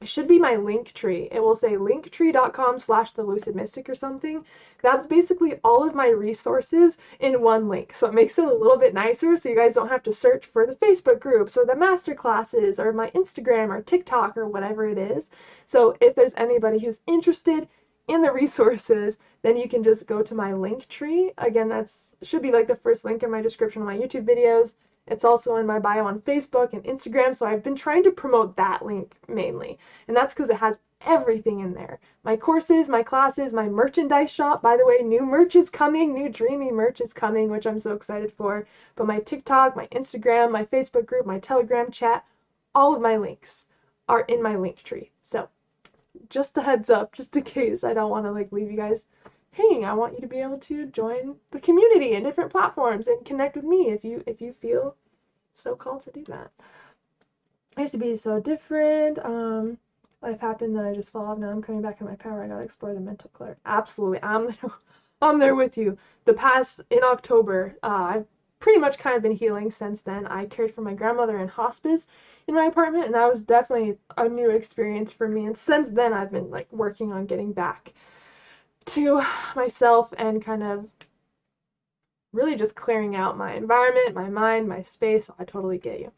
It should be my link tree. It will say linktree.com/thelucidmystic or something. That's basically all of my resources in one link. So it makes it a little bit nicer so you guys don't have to search for the Facebook groups or the masterclasses or my Instagram or TikTok or whatever it is. So if there's anybody who's interested in the resources, then you can just go to my link tree. Again, that's should be like the first link in my description of my YouTube videos. It's also in my bio on Facebook and Instagram, so I've been trying to promote that link mainly. And that's because it has everything in there. My courses, my classes, my merchandise shop. By the way, new merch is coming, new dreamy merch is coming, which I'm so excited for. But my TikTok, my Instagram, my Facebook group, my Telegram chat, all of my links are in my link tree. So just a heads up, just in case I don't want to like leave you guys hanging. I want you to be able to join the community and different platforms and connect with me if you feel so called to do that. I used to be so different. Life happened, then I just fall off. Now I'm coming back in my power. I gotta explore the mental clutter. Absolutely, I'm there with you. In October, I've pretty much kind of been healing since then. I cared for my grandmother in hospice in my apartment, and that was definitely a new experience for me. And since then, I've been like working on getting back to myself and kind of really just clearing out my environment, my mind, my space. I totally get you.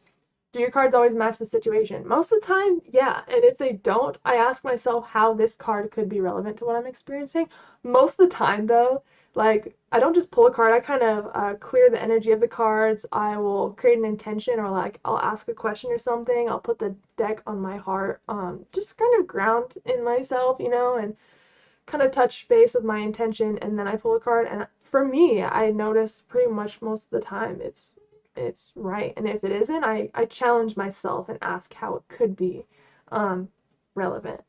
Do your cards always match the situation? Most of the time, yeah. And if they don't, I ask myself how this card could be relevant to what I'm experiencing. Most of the time, though, like, I don't just pull a card. I kind of clear the energy of the cards. I will create an intention, or like I'll ask a question or something. I'll put the deck on my heart, just kind of ground in myself, and kind of touch base with my intention, and then I pull a card. And for me, I notice pretty much most of the time it's right. And if it isn't, I challenge myself and ask how it could be relevant.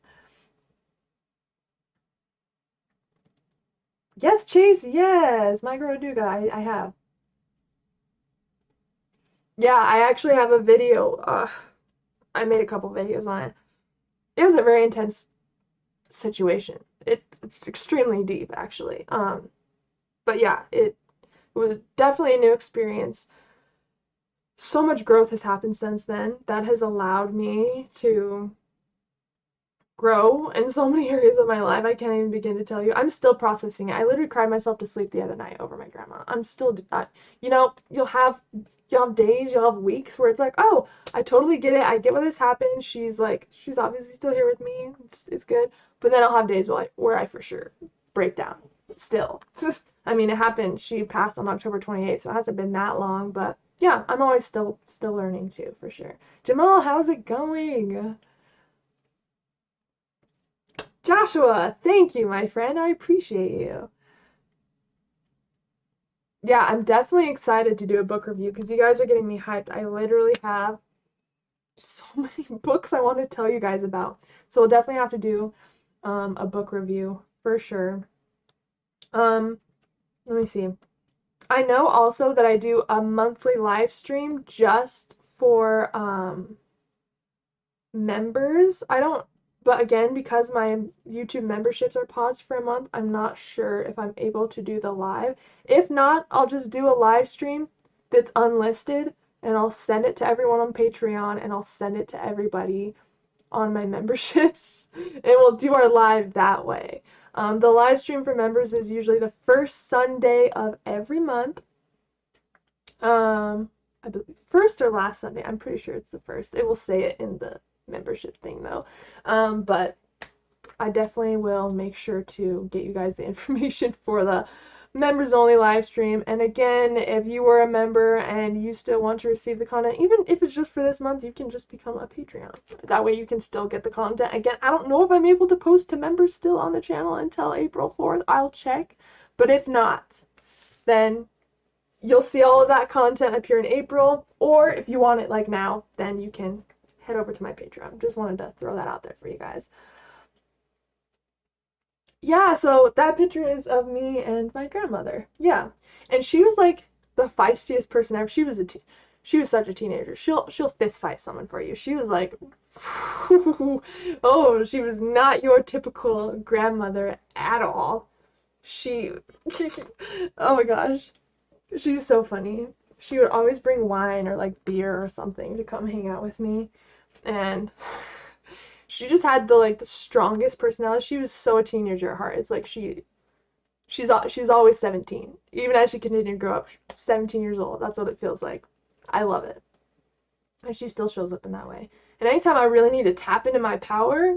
Yes, Chase, yes, Microduga, I have. Yeah, I actually have a video. I made a couple videos on it. It was a very intense situation. It's extremely deep, actually. But yeah, it was definitely a new experience. So much growth has happened since then that has allowed me to grow in so many areas of my life. I can't even begin to tell you. I'm still processing it. I literally cried myself to sleep the other night over my grandma. I'm still, you'll have days, you'll have weeks where it's like, oh, I totally get it. I get why this happened. She's obviously still here with me. It's good. But then I'll have days where I for sure break down. Still. I mean, it happened. She passed on October 28th, so it hasn't been that long, but yeah, I'm always still learning too, for sure. Jamal, how's it going? Joshua, thank you, my friend. I appreciate you. Yeah, I'm definitely excited to do a book review because you guys are getting me hyped. I literally have so many books I want to tell you guys about. So we'll definitely have to do a book review for sure. Let me see. I know also that I do a monthly live stream just for members. But again, because my YouTube memberships are paused for a month, I'm not sure if I'm able to do the live. If not, I'll just do a live stream that's unlisted, and I'll send it to everyone on Patreon, and I'll send it to everybody on my memberships, and we'll do our live that way. The live stream for members is usually the first Sunday of every month. I believe first or last Sunday. I'm pretty sure it's the first. It will say it in the membership thing though. But I definitely will make sure to get you guys the information for the members only live stream. And again, if you were a member and you still want to receive the content, even if it's just for this month, you can just become a Patreon. That way you can still get the content. Again, I don't know if I'm able to post to members still on the channel until April 4th. I'll check. But if not, then you'll see all of that content appear in April. Or if you want it like now, then you can head over to my Patreon. Just wanted to throw that out there for you guys. Yeah, so that picture is of me and my grandmother. Yeah, and she was like the feistiest person ever. She was such a teenager. She'll fist fight someone for you. She was like, oh, she was not your typical grandmother at all. Oh my gosh, she's so funny. She would always bring wine or like beer or something to come hang out with me, and she just had the strongest personality. She was so a teenager at heart. It's like she's always 17. Even as she continued to grow up, 17 years old. That's what it feels like. I love it. And she still shows up in that way. And anytime I really need to tap into my power,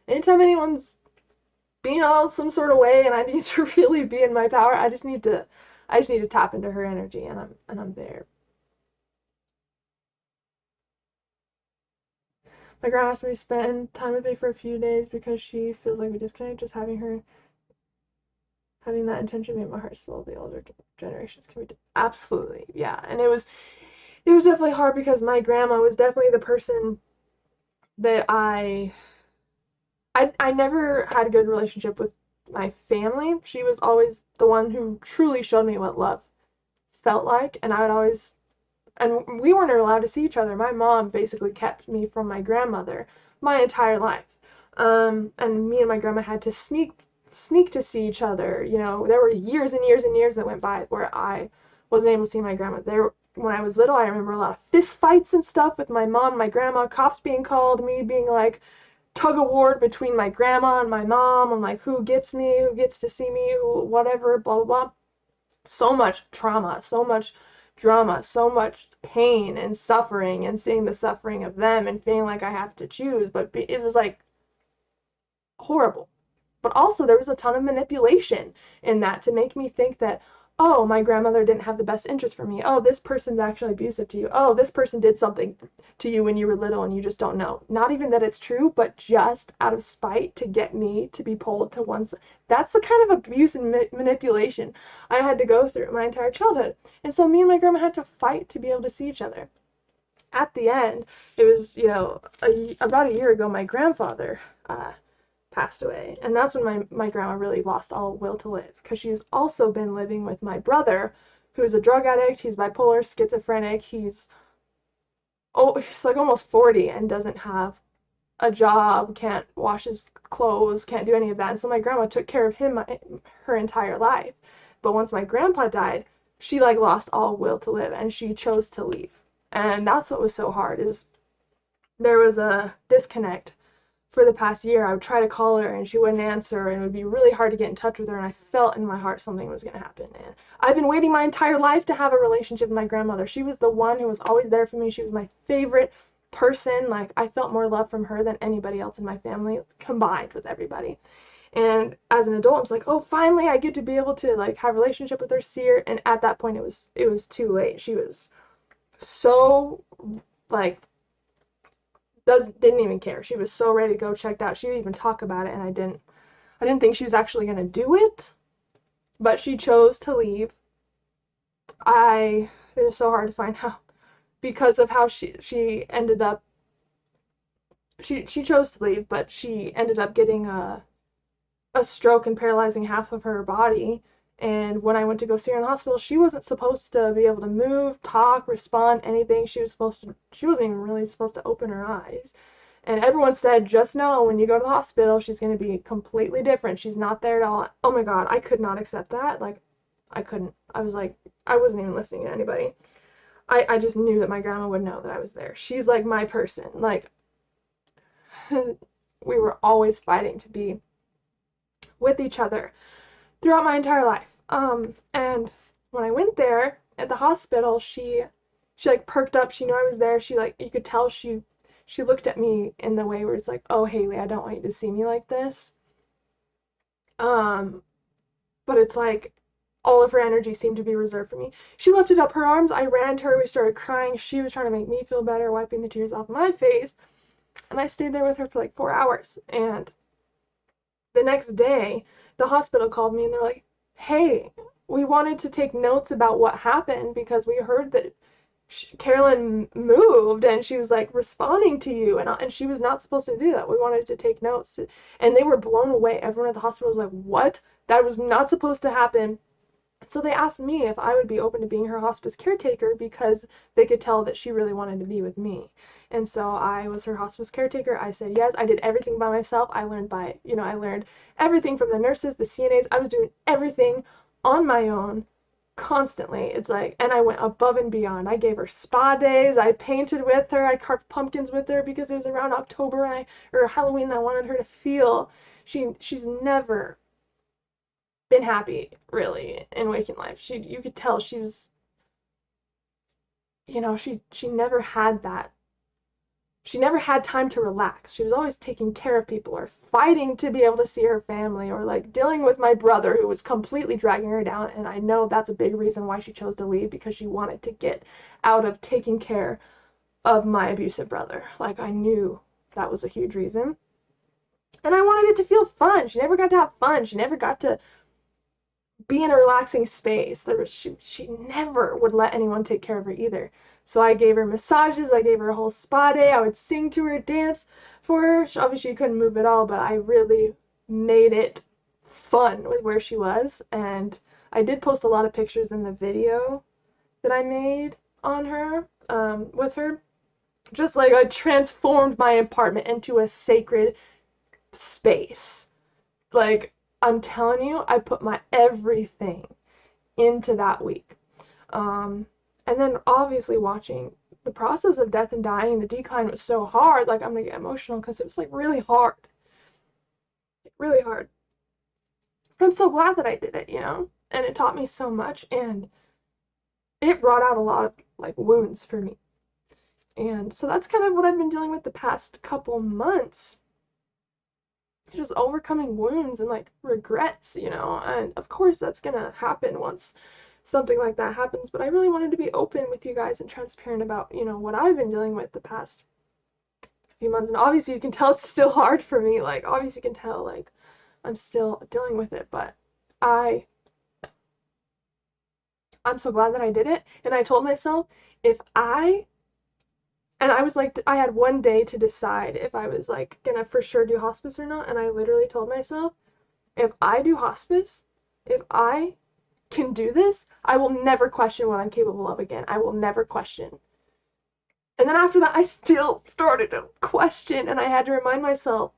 anytime anyone's being all some sort of way and I need to really be in my power. I just need to tap into her energy, and I'm there. My grandma asked me to spend time with me for a few days because she feels like we disconnect. Just having that intention made my heart slow. The older generations can be absolutely, yeah. And it was definitely hard because my grandma was definitely the person that I never had a good relationship with my family. She was always the one who truly showed me what love felt like, and I would always, and we weren't allowed to see each other. My mom basically kept me from my grandmother my entire life. And me and my grandma had to sneak to see each other. You know, there were years and years and years that went by where I wasn't able to see my grandma. When I was little, I remember a lot of fist fights and stuff with my mom and my grandma, cops being called, me being like, tug of war between my grandma and my mom. I'm like, who gets me, who gets to see me, who, whatever, blah, blah, blah. So much trauma, so much drama, so much pain and suffering, and seeing the suffering of them and feeling like I have to choose. But it was like horrible. But also, there was a ton of manipulation in that to make me think that, oh, my grandmother didn't have the best interest for me. Oh, this person's actually abusive to you. Oh, this person did something to you when you were little and you just don't know. Not even that it's true, but just out of spite to get me to be pulled to one side. That's the kind of abuse and manipulation I had to go through my entire childhood. And so me and my grandma had to fight to be able to see each other. At the end, it was, about a year ago, my grandfather passed away. And that's when my grandma really lost all will to live, because she's also been living with my brother, who's a drug addict. He's bipolar, schizophrenic. He's like almost 40 and doesn't have a job, can't wash his clothes, can't do any of that. And so my grandma took care of him her entire life. But once my grandpa died, she like lost all will to live, and she chose to leave. And that's what was so hard, is there was a disconnect for the past year. I would try to call her and she wouldn't answer, and it would be really hard to get in touch with her, and I felt in my heart something was going to happen. And I've been waiting my entire life to have a relationship with my grandmother. She was the one who was always there for me. She was my favorite person. Like, I felt more love from her than anybody else in my family combined with everybody. And as an adult, I was like, oh, finally I get to be able to like have a relationship with her, see her. And at that point, it was too late. She was so like didn't even care. She was so ready to go, checked out. She didn't even talk about it, and I didn't think she was actually gonna do it, but she chose to leave. It was so hard to find out because of how she ended up. She chose to leave, but she ended up getting a stroke and paralyzing half of her body. And when I went to go see her in the hospital, she wasn't supposed to be able to move, talk, respond, anything. She wasn't even really supposed to open her eyes. And everyone said, just know when you go to the hospital, she's going to be completely different. She's not there at all. Oh my God, I could not accept that. Like, I couldn't. I was like, I wasn't even listening to anybody. I just knew that my grandma would know that I was there. She's like my person. Like, we were always fighting to be with each other throughout my entire life. And when I went there at the hospital, she like perked up. She knew I was there. She like, you could tell she looked at me in the way where it's like, oh, Haylee, I don't want you to see me like this. But it's like all of her energy seemed to be reserved for me. She lifted up her arms. I ran to her. We started crying. She was trying to make me feel better, wiping the tears off my face. And I stayed there with her for like 4 hours. And the next day, the hospital called me and they're like, hey, we wanted to take notes about what happened because we heard that Carolyn moved and she was like responding to you, and she was not supposed to do that. We wanted to take notes. And they were blown away. Everyone at the hospital was like, what? That was not supposed to happen. So they asked me if I would be open to being her hospice caretaker because they could tell that she really wanted to be with me. And so I was her hospice caretaker. I said yes. I did everything by myself. I learned everything from the nurses, the CNAs. I was doing everything on my own constantly. It's like, and I went above and beyond. I gave her spa days. I painted with her. I carved pumpkins with her because it was around October or Halloween, and I wanted her to feel. She's never been happy really in waking life. You could tell she was, she never had that. she never had time to relax. She was always taking care of people or fighting to be able to see her family or like dealing with my brother who was completely dragging her down. And I know that's a big reason why she chose to leave, because she wanted to get out of taking care of my abusive brother. Like, I knew that was a huge reason. And I wanted it to feel fun. She never got to have fun. She never got to be in a relaxing space. She never would let anyone take care of her either. So I gave her massages, I gave her a whole spa day, I would sing to her, dance for her. Obviously, she couldn't move at all, but I really made it fun with where she was. And I did post a lot of pictures in the video that I made on her, with her. Just like I transformed my apartment into a sacred space. Like, I'm telling you, I put my everything into that week. And then obviously watching the process of death and dying, the decline was so hard. Like, I'm gonna get emotional because it was like really hard. Really hard. But I'm so glad that I did it, you know? And it taught me so much, and it brought out a lot of like wounds for me. And so that's kind of what I've been dealing with the past couple months. Just overcoming wounds and like regrets, you know? And of course that's gonna happen once something like that happens, but I really wanted to be open with you guys and transparent about, you know, what I've been dealing with the past few months. And obviously you can tell it's still hard for me. Like, obviously you can tell like I'm still dealing with it, but I'm so glad that I did it. And I told myself, I was like, I had one day to decide if I was like gonna for sure do hospice or not. And I literally told myself, if I do hospice, if I can do this, I will never question what I'm capable of again. I will never question. And then after that, I still started to question, and I had to remind myself,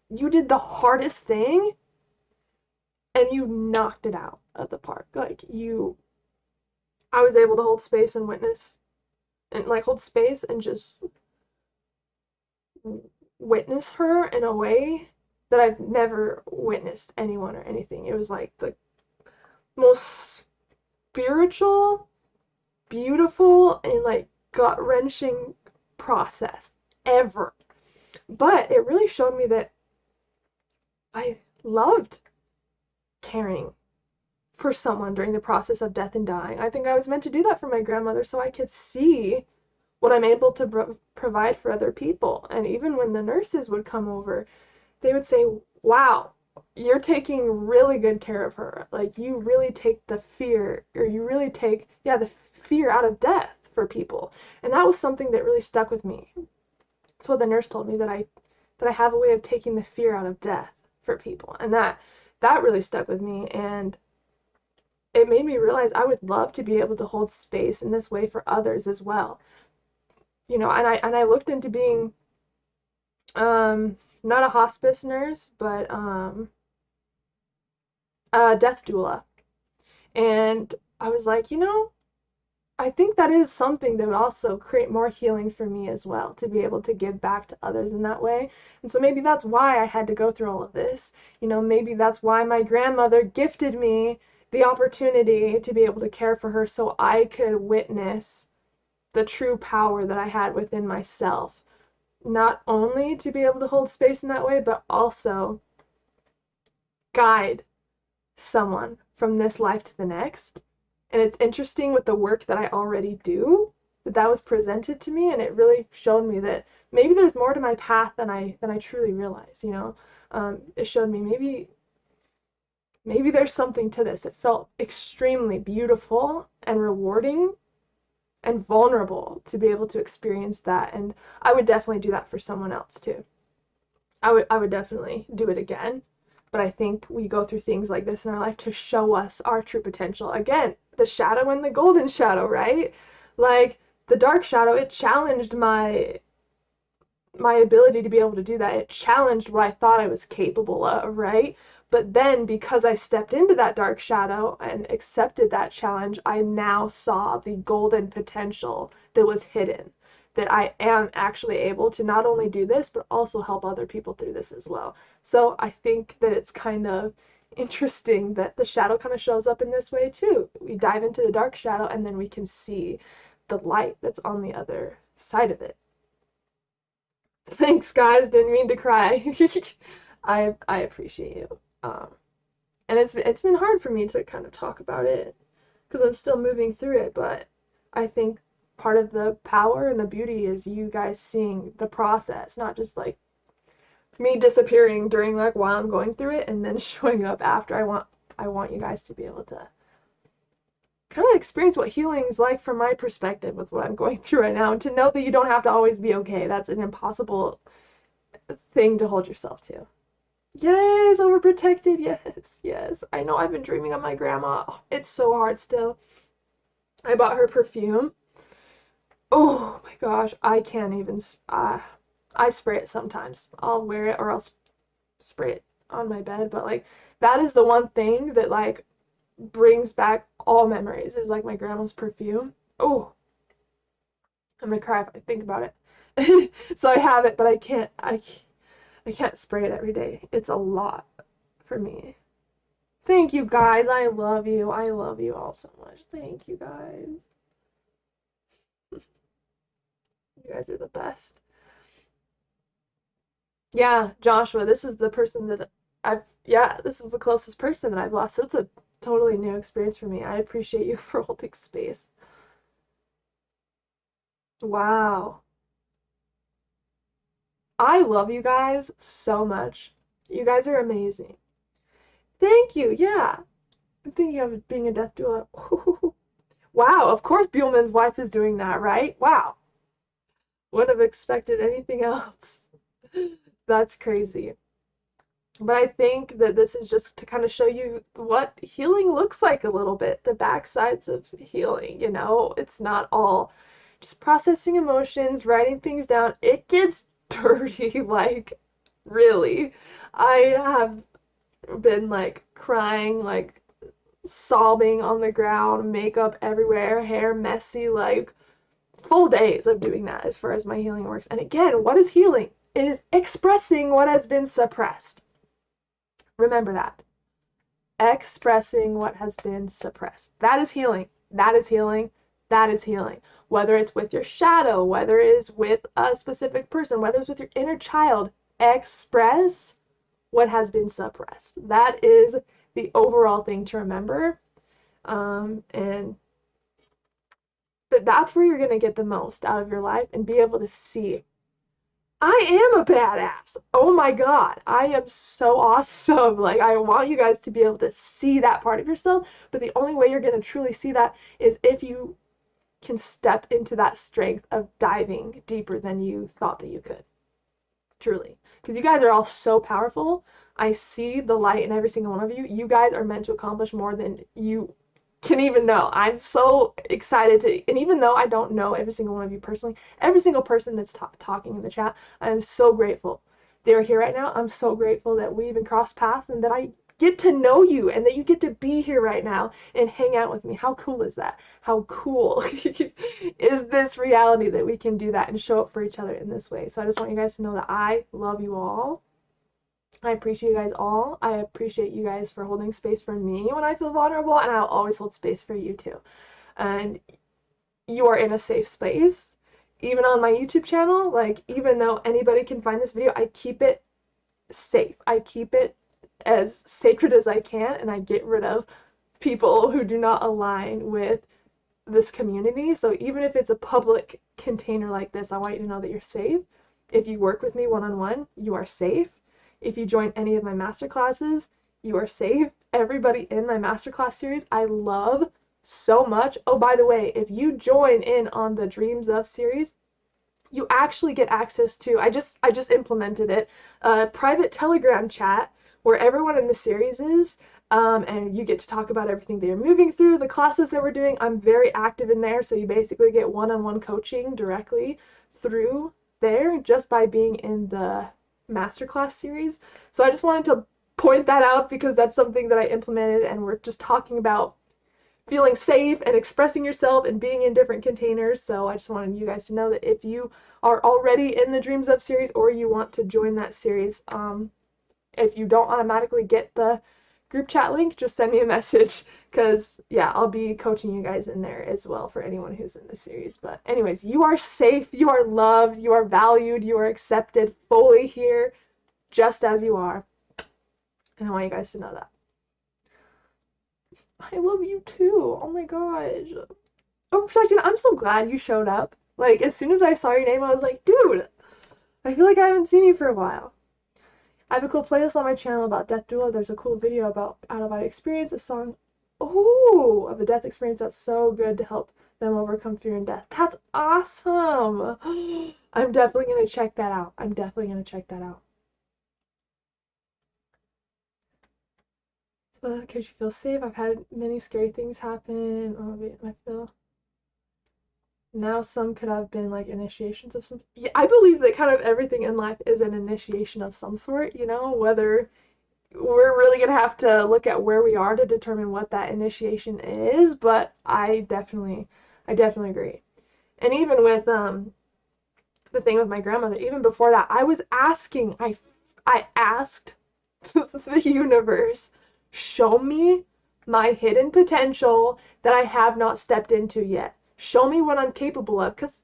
you did the hardest thing, and you knocked it out of the park. Like, I was able to hold space and witness, and like hold space and just witness her in a way that I've never witnessed anyone or anything. It was like the most spiritual, beautiful, and like gut-wrenching process ever. But it really showed me that I loved caring for someone during the process of death and dying. I think I was meant to do that for my grandmother so I could see what I'm able to provide for other people. And even when the nurses would come over, they would say, wow, you're taking really good care of her. Like, you really take the fear, or you really take, the fear out of death for people. And that was something that really stuck with me. That's what the nurse told me, that I have a way of taking the fear out of death for people. And that really stuck with me, and it made me realize I would love to be able to hold space in this way for others as well. You know, and I looked into being not a hospice nurse, but a death doula. And I was like, you know, I think that is something that would also create more healing for me as well, to be able to give back to others in that way. And so maybe that's why I had to go through all of this. You know, maybe that's why my grandmother gifted me the opportunity to be able to care for her, so I could witness the true power that I had within myself. Not only to be able to hold space in that way, but also guide someone from this life to the next. And it's interesting with the work that I already do, that was presented to me, and it really showed me that maybe there's more to my path than I truly realize, you know? It showed me maybe there's something to this. It felt extremely beautiful and rewarding and vulnerable to be able to experience that, and I would definitely do that for someone else too. I would definitely do it again. But I think we go through things like this in our life to show us our true potential. Again, the shadow and the golden shadow, right? Like, the dark shadow, it challenged my ability to be able to do that. It challenged what I thought I was capable of, right? But then, because I stepped into that dark shadow and accepted that challenge, I now saw the golden potential that was hidden. That I am actually able to not only do this, but also help other people through this as well. So I think that it's kind of interesting that the shadow kind of shows up in this way too. We dive into the dark shadow, and then we can see the light that's on the other side of it. Thanks, guys. Didn't mean to cry. I appreciate you. And it's been hard for me to kind of talk about it because I'm still moving through it, but I think part of the power and the beauty is you guys seeing the process, not just like me disappearing during like while I'm going through it and then showing up after. I want you guys to be able to kind of experience what healing is like from my perspective with what I'm going through right now, and to know that you don't have to always be okay. That's an impossible thing to hold yourself to. Yes, overprotected. Yes, yes. I know I've been dreaming of my grandma. It's so hard still. I bought her perfume. Oh my gosh, I can't even. I spray it sometimes. I'll wear it or I'll spray it on my bed. But like that is the one thing that like brings back all memories is like my grandma's perfume. Oh, I'm gonna cry if I think about it. So I have it, but I can't spray it every day. It's a lot for me. Thank you guys. I love you. I love you all so much. Thank you guys. You guys are the best. Yeah, Joshua, this is the person that this is the closest person that I've lost. So it's a totally new experience for me. I appreciate you for holding space. Wow. I love you guys so much. You guys are amazing. Thank you. Yeah. I'm thinking of being a death doula. Wow, of course Buellman's wife is doing that, right? Wow. Wouldn't have expected anything else. That's crazy. But I think that this is just to kind of show you what healing looks like a little bit, the backsides of healing, you know? It's not all just processing emotions, writing things down. It gets dirty, like, really. I have been, like, crying, like, sobbing on the ground, makeup everywhere, hair messy, like, full days of doing that as far as my healing works. And again, what is healing? It is expressing what has been suppressed. Remember that. Expressing what has been suppressed. That is healing. That is healing. That is healing. Whether it's with your shadow, whether it is with a specific person, whether it's with your inner child, express what has been suppressed. That is the overall thing to remember. And that's where you're going to get the most out of your life and be able to see I am a badass. Oh my God. I am so awesome. Like, I want you guys to be able to see that part of yourself, but the only way you're going to truly see that is if you can step into that strength of diving deeper than you thought that you could. Truly. Because you guys are all so powerful. I see the light in every single one of you. You guys are meant to accomplish more than you can even know. I'm so excited to, and even though I don't know every single one of you personally, every single person that's talking in the chat, I am so grateful they're here right now. I'm so grateful that we even crossed paths and that I get to know you and that you get to be here right now and hang out with me. How cool is that? How cool is this reality that we can do that and show up for each other in this way? So I just want you guys to know that I love you all. I appreciate you guys all. I appreciate you guys for holding space for me when I feel vulnerable, and I'll always hold space for you too. And you are in a safe space. Even on my YouTube channel, like, even though anybody can find this video, I keep it safe. I keep it as sacred as I can, and I get rid of people who do not align with this community. So even if it's a public container like this, I want you to know that you're safe. If you work with me one-on-one, you are safe. If you join any of my masterclasses, you are safe. Everybody in my masterclass series, I love so much. Oh, by the way, if you join in on the Dreams of series, you actually get access to, I just implemented it, a private Telegram chat where everyone in the series is, and you get to talk about everything they're moving through, the classes that we're doing. I'm very active in there, so you basically get one-on-one coaching directly through there just by being in the masterclass series. So I just wanted to point that out because that's something that I implemented, and we're just talking about feeling safe and expressing yourself and being in different containers. So I just wanted you guys to know that if you are already in the Dreams Of series or you want to join that series, if you don't automatically get the group chat link, just send me a message, because, yeah, I'll be coaching you guys in there as well for anyone who's in this series. But anyways, you are safe, you are loved, you are valued, you are accepted fully here, just as you are. And I want you guys to know that. I love you too. Oh my gosh. Oh, Reflected, I'm so glad you showed up. Like, as soon as I saw your name, I was like, dude, I feel like I haven't seen you for a while. I have a cool playlist on my channel about death doula. There's a cool video about out-of-body experience, a song, of a death experience that's so good to help them overcome fear and death. That's awesome. I'm definitely going to check that out. Because you feel safe. I've had many scary things happen. I feel now some could have been like initiations of some. Yeah, I believe that kind of everything in life is an initiation of some sort, you know, whether we're really going to have to look at where we are to determine what that initiation is, but I definitely agree. And even with the thing with my grandmother, even before that, I was asking, I asked the universe, show me my hidden potential that I have not stepped into yet. Show me what I'm capable of, because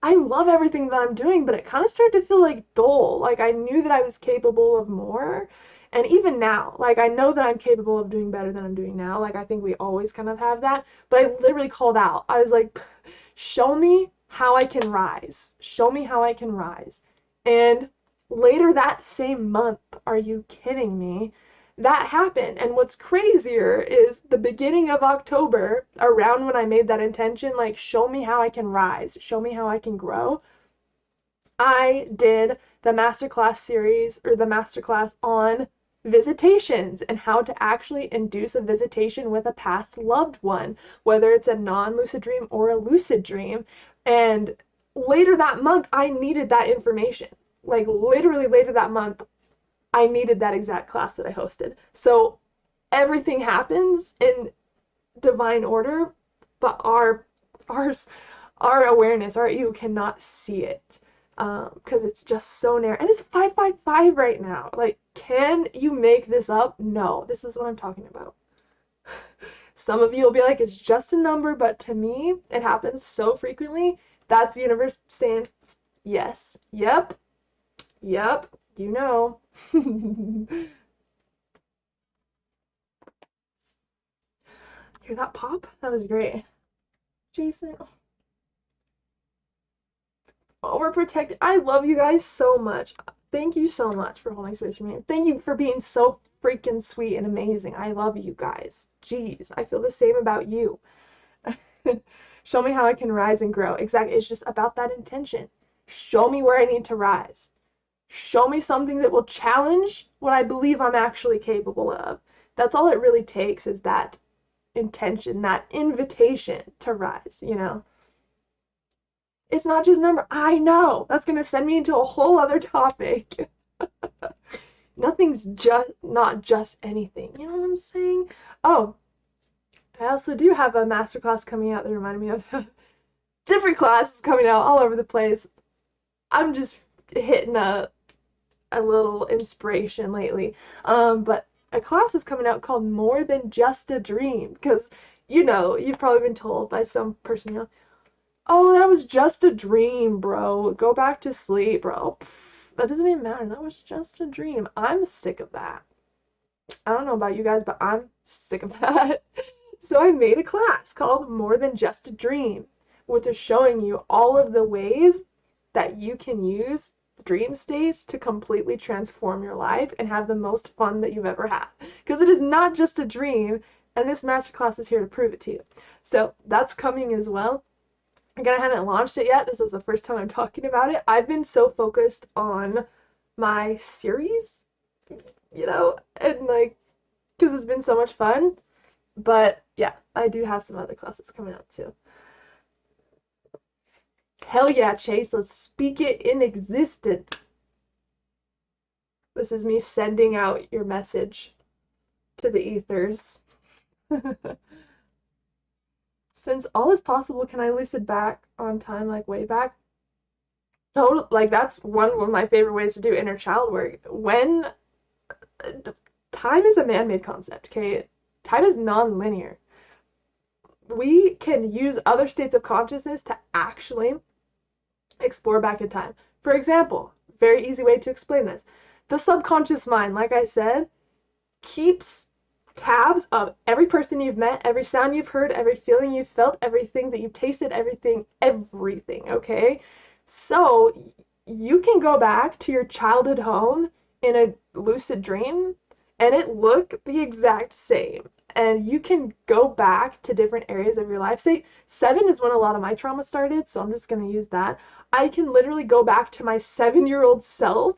I love everything that I'm doing, but it kind of started to feel like dull. Like, I knew that I was capable of more. And even now, like, I know that I'm capable of doing better than I'm doing now. Like, I think we always kind of have that. But I literally called out. I was like, show me how I can rise. Show me how I can rise. And later that same month, are you kidding me? That happened. And what's crazier is the beginning of October, around when I made that intention, like, show me how I can rise, show me how I can grow, I did the masterclass series, or the masterclass on visitations and how to actually induce a visitation with a past loved one, whether it's a non-lucid dream or a lucid dream. And later that month, I needed that information. Like, literally later that month, I needed that exact class that I hosted. So everything happens in divine order, but our awareness, our ego cannot see it, because it's just so narrow. And it's 555 right now. Like, can you make this up? No, this is what I'm talking about. Some of you will be like, it's just a number, but to me, it happens so frequently. That's the universe saying, yes, yep, you know. Hear that pop? That was great. Jason. Overprotected. I love you guys so much. Thank you so much for holding space for me. Thank you for being so freaking sweet and amazing. I love you guys. Jeez, I feel the same about you. Show me how I can rise and grow. Exactly. It's just about that intention. Show me where I need to rise. Show me something that will challenge what I believe I'm actually capable of. That's all it really takes, is that intention, that invitation to rise, you know? It's not just number. I know. That's going to send me into a whole other topic. Nothing's not just anything. You know what I'm saying? Oh, I also do have a masterclass coming out that reminded me of different classes coming out all over the place. I'm just hitting a little inspiration lately. But a class is coming out called More Than Just a Dream, because, you know, you've probably been told by some person, you know, oh, that was just a dream, bro. Go back to sleep, bro. Pfft, that doesn't even matter. That was just a dream. I'm sick of that. I don't know about you guys, but I'm sick of that. So I made a class called More Than Just a Dream, which is showing you all of the ways that you can use dream states to completely transform your life and have the most fun that you've ever had. Because it is not just a dream, and this masterclass is here to prove it to you. So that's coming as well. Again, I haven't launched it yet. This is the first time I'm talking about it. I've been so focused on my series, you know, and like, because it's been so much fun. But yeah, I do have some other classes coming out too. Hell yeah, Chase, let's speak it in existence. This is me sending out your message to the ethers. Since all is possible, can I lucid back on time, like way back? Like, that's one of my favorite ways to do inner child work. When time is a man-made concept, okay? Time is non-linear. We can use other states of consciousness to actually explore back in time. For example, very easy way to explain this. The subconscious mind, like I said, keeps tabs of every person you've met, every sound you've heard, every feeling you've felt, everything that you've tasted, everything, okay? So you can go back to your childhood home in a lucid dream and it look the exact same. And you can go back to different areas of your life. Say 7 is when a lot of my trauma started, so I'm just going to use that. I can literally go back to my 7-year-old self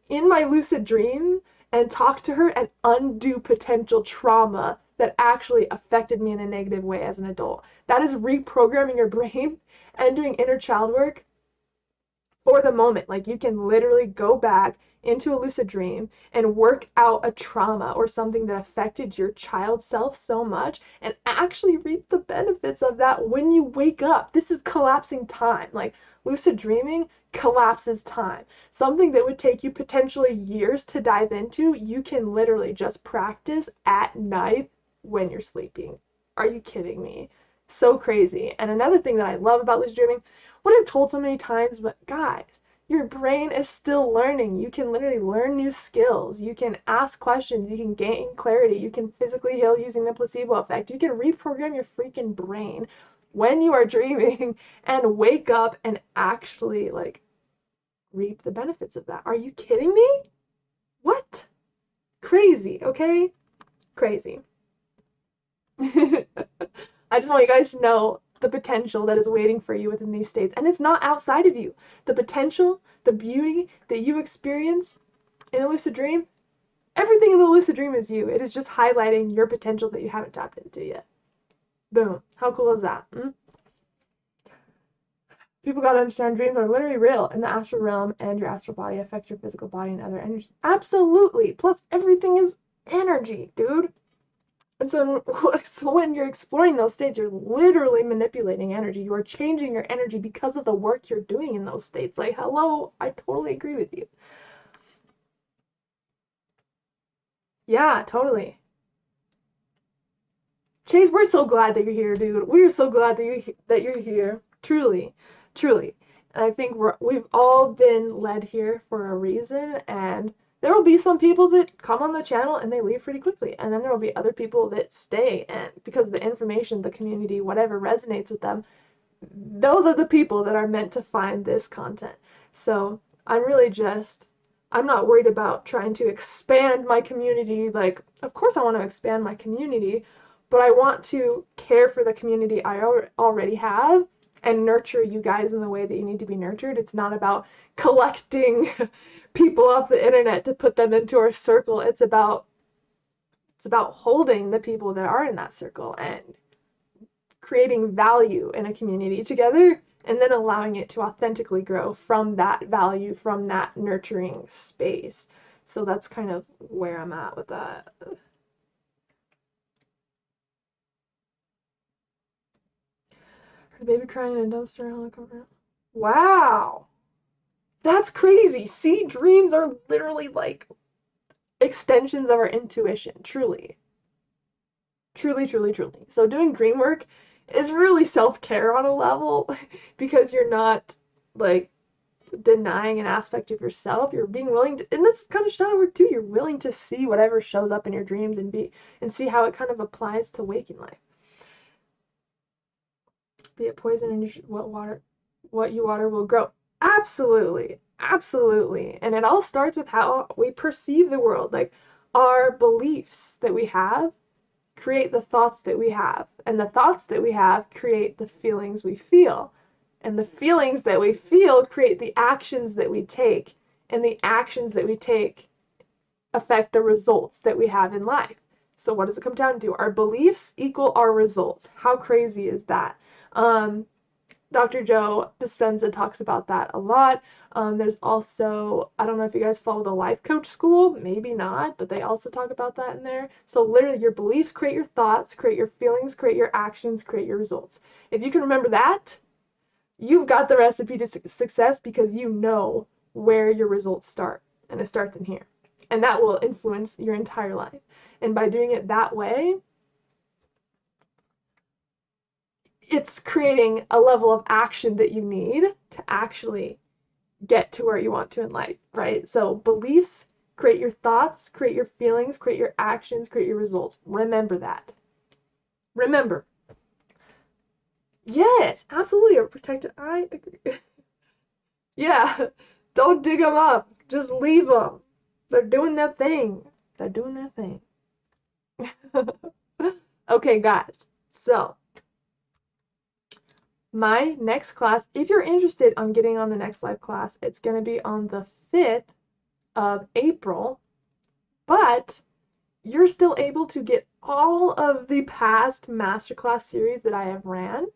in my lucid dream and talk to her and undo potential trauma that actually affected me in a negative way as an adult. That is reprogramming your brain and doing inner child work for the moment. Like, you can literally go back into a lucid dream and work out a trauma or something that affected your child self so much and actually reap the benefits of that when you wake up. This is collapsing time. Like, lucid dreaming collapses time. Something that would take you potentially years to dive into, you can literally just practice at night when you're sleeping. Are you kidding me? So crazy. And another thing that I love about lucid dreaming, what I've told so many times, but guys, your brain is still learning. You can literally learn new skills. You can ask questions. You can gain clarity. You can physically heal using the placebo effect. You can reprogram your freaking brain when you are dreaming and wake up and actually, like, reap the benefits of that. Are you kidding me? What? Crazy, okay? Crazy. I just want you guys to know the potential that is waiting for you within these states. And it's not outside of you. The potential, the beauty that you experience in a lucid dream, everything in the lucid dream is you. It is just highlighting your potential that you haven't tapped into yet. Boom. How cool is that? People gotta understand dreams are literally real in the astral realm, and your astral body affects your physical body and other energies. Absolutely. Plus, everything is energy, dude. And so when you're exploring those states, you're literally manipulating energy. You are changing your energy because of the work you're doing in those states. Like, hello, I totally agree with you. Yeah, totally. Chase, we're so glad that you're here, dude. We're so glad that you're here. Truly, truly. And I think we've all been led here for a reason, and there will be some people that come on the channel and they leave pretty quickly, and then there will be other people that stay, and because the information, the community, whatever resonates with them, those are the people that are meant to find this content. So I'm not worried about trying to expand my community. Like, of course I want to expand my community, but I want to care for the community I already have and nurture you guys in the way that you need to be nurtured. It's not about collecting people off the internet to put them into our circle. It's about holding the people that are in that circle and creating value in a community together, and then allowing it to authentically grow from that value, from that nurturing space. So that's kind of where I'm at with that. Heard a baby crying in a dumpster helicopter. Wow. That's crazy. See, dreams are literally like extensions of our intuition, truly. Truly, truly, truly. So doing dream work is really self-care on a level because you're not, like, denying an aspect of yourself. You're being willing to, and this is kind of shadow work too, you're willing to see whatever shows up in your dreams and see how it kind of applies to waking life. Be it poison in what you water will grow. Absolutely, absolutely. And it all starts with how we perceive the world. Like, our beliefs that we have create the thoughts that we have, and the thoughts that we have create the feelings we feel, and the feelings that we feel create the actions that we take, and the actions that we take affect the results that we have in life. So what does it come down to? Our beliefs equal our results. How crazy is that? Dr. Joe Dispenza talks about that a lot. There's also, I don't know if you guys follow the life coach school, maybe not, but they also talk about that in there. So literally your beliefs create your thoughts, create your feelings, create your actions, create your results. If you can remember that, you've got the recipe to success, because you know where your results start, and it starts in here. And that will influence your entire life. And by doing it that way, it's creating a level of action that you need to actually get to where you want to in life, right? So beliefs create your thoughts, create your feelings, create your actions, create your results. Remember that. Remember. Yes, absolutely. I agree. Yeah, don't dig them up. Just leave them. They're doing their thing. They're doing their thing. Okay, guys. So, my next class, if you're interested on getting on the next live class, it's going to be on the 5th of April, but you're still able to get all of the past masterclass series that I have ran.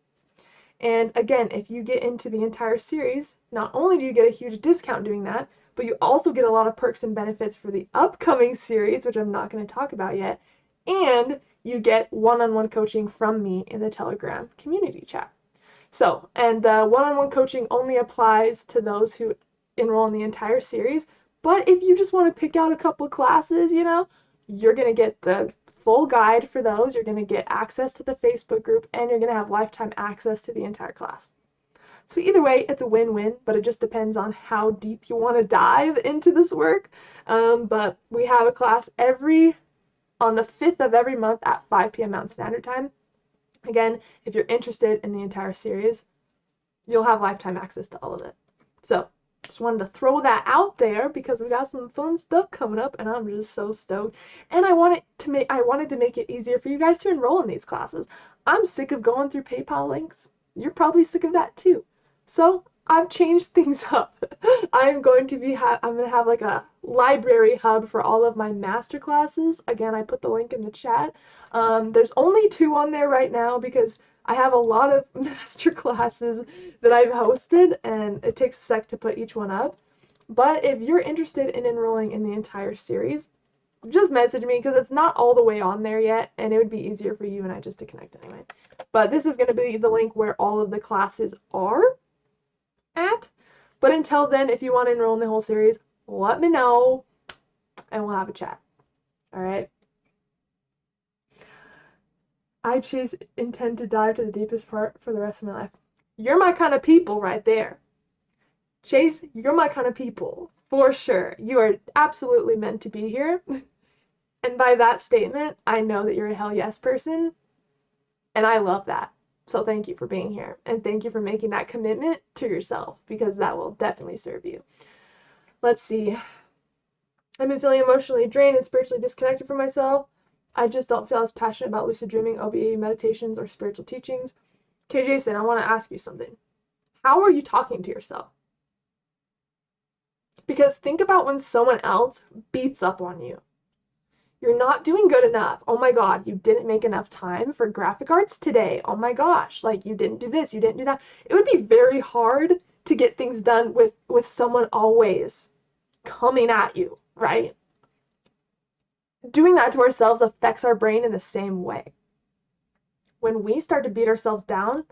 And again, if you get into the entire series, not only do you get a huge discount doing that, but you also get a lot of perks and benefits for the upcoming series, which I'm not going to talk about yet, and you get one-on-one coaching from me in the Telegram community chat. So, and the one-on-one coaching only applies to those who enroll in the entire series, but if you just want to pick out a couple classes, you know, you're going to get the full guide for those, you're going to get access to the Facebook group, and you're going to have lifetime access to the entire class. So either way, it's a win-win, but it just depends on how deep you want to dive into this work. But we have a class on the 5th of every month at 5 p.m. Mountain Standard Time. Again, if you're interested in the entire series, you'll have lifetime access to all of it. So just wanted to throw that out there because we got some fun stuff coming up, and I'm just so stoked. And I wanted to make it easier for you guys to enroll in these classes. I'm sick of going through PayPal links. You're probably sick of that too. So I've changed things up. I'm going to have like a library hub for all of my master classes. Again, I put the link in the chat. There's only 2 on there right now because I have a lot of master classes that I've hosted, and it takes a sec to put each one up. But if you're interested in enrolling in the entire series, just message me because it's not all the way on there yet, and it would be easier for you and I just to connect anyway. But this is going to be the link where all of the classes are at. But until then, if you want to enroll in the whole series, let me know, and we'll have a chat. All right? I intend to dive to the deepest part for the rest of my life. You're my kind of people right there. Chase, you're my kind of people, for sure. You are absolutely meant to be here. And by that statement, I know that you're a hell yes person, and I love that. So thank you for being here, and thank you for making that commitment to yourself, because that will definitely serve you. Let's see. I've been feeling emotionally drained and spiritually disconnected from myself. I just don't feel as passionate about lucid dreaming, OBE, meditations, or spiritual teachings. Okay, Jason, I want to ask you something. How are you talking to yourself? Because think about when someone else beats up on you. You're not doing good enough. Oh my God, you didn't make enough time for graphic arts today. Oh my gosh, like you didn't do this, you didn't do that. It would be very hard to get things done with someone always coming at you, right? Doing that to ourselves affects our brain in the same way. When we start to beat ourselves down,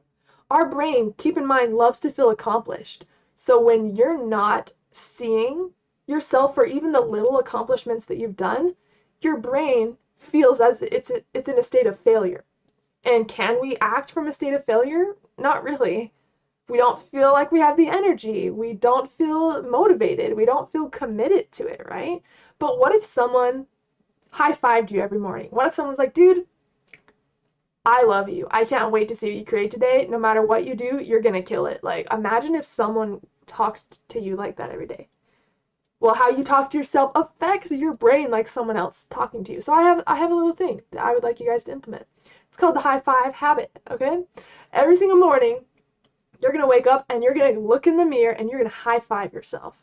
our brain, keep in mind, loves to feel accomplished. So when you're not seeing yourself for even the little accomplishments that you've done, your brain feels as it's in a state of failure. And can we act from a state of failure? Not really. We don't feel like we have the energy. We don't feel motivated. We don't feel committed to it, right? But what if someone high-fived you every morning? What if someone's like, dude, I love you. I can't wait to see what you create today. No matter what you do, you're gonna kill it. Like, imagine if someone talked to you like that every day. Well, how you talk to yourself affects your brain like someone else talking to you. So I have a little thing that I would like you guys to implement. It's called the high five habit, okay? Every single morning, you're gonna wake up and you're gonna look in the mirror and you're gonna high five yourself.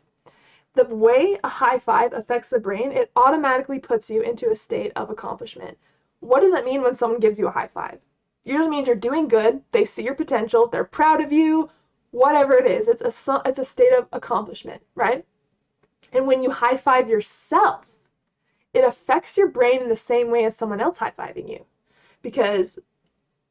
The way a high five affects the brain, it automatically puts you into a state of accomplishment. What does that mean when someone gives you a high five? It usually means you're doing good, they see your potential, they're proud of you, whatever it is. It's a state of accomplishment, right? And when you high five yourself, it affects your brain in the same way as someone else high fiving you. Because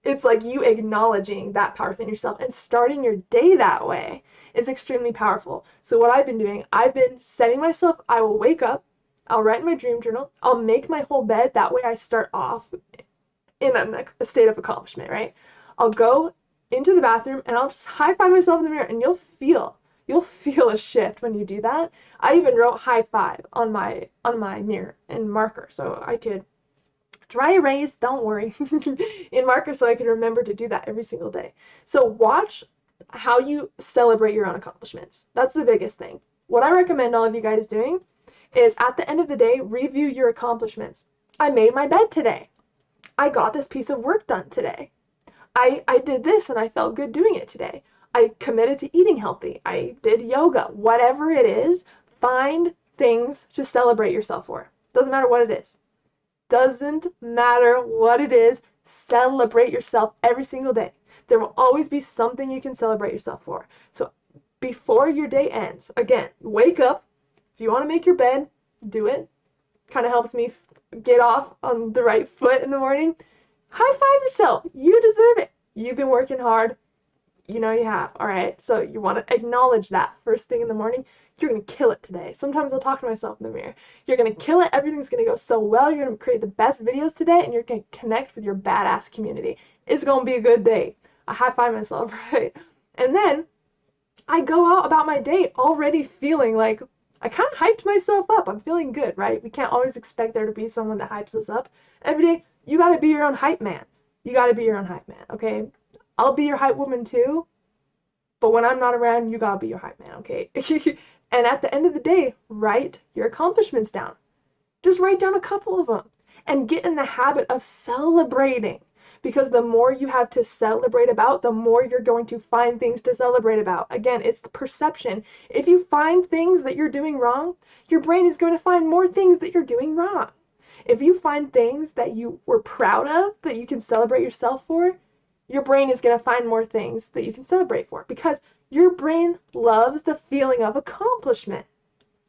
it's like you acknowledging that power within yourself, and starting your day that way is extremely powerful. So what I've been doing, I've been setting myself, I will wake up, I'll write in my dream journal. I'll make my whole bed. That way I start off in a state of accomplishment, right? I'll go into the bathroom and I'll just high five myself in the mirror, and you'll feel a shift when you do that. I even wrote high five on my mirror in marker, so I could dry erase, don't worry, in marker, so I could remember to do that every single day. So watch how you celebrate your own accomplishments. That's the biggest thing. What I recommend all of you guys doing is at the end of the day, review your accomplishments. I made my bed today. I got this piece of work done today. I did this and I felt good doing it today. I committed to eating healthy. I did yoga. Whatever it is, find things to celebrate yourself for. Doesn't matter what it is. Doesn't matter what it is. Celebrate yourself every single day. There will always be something you can celebrate yourself for. So before your day ends, again, wake up. If you want to make your bed, do it. Kind of helps me get off on the right foot in the morning. High five yourself. You deserve it. You've been working hard. You know you have. All right. So you want to acknowledge that first thing in the morning. You're going to kill it today. Sometimes I'll talk to myself in the mirror. You're going to kill it. Everything's going to go so well. You're going to create the best videos today, and you're going to connect with your badass community. It's going to be a good day. I high five myself, right? And then I go out about my day already feeling like I kind of hyped myself up. I'm feeling good, right? We can't always expect there to be someone that hypes us up. Every day, you got to be your own hype man. You got to be your own hype man, okay? I'll be your hype woman too, but when I'm not around, you got to be your hype man, okay? And at the end of the day, write your accomplishments down. Just write down a couple of them and get in the habit of celebrating. Because the more you have to celebrate about, the more you're going to find things to celebrate about. Again, it's the perception. If you find things that you're doing wrong, your brain is going to find more things that you're doing wrong. If you find things that you were proud of, that you can celebrate yourself for, your brain is going to find more things that you can celebrate for. Because your brain loves the feeling of accomplishment.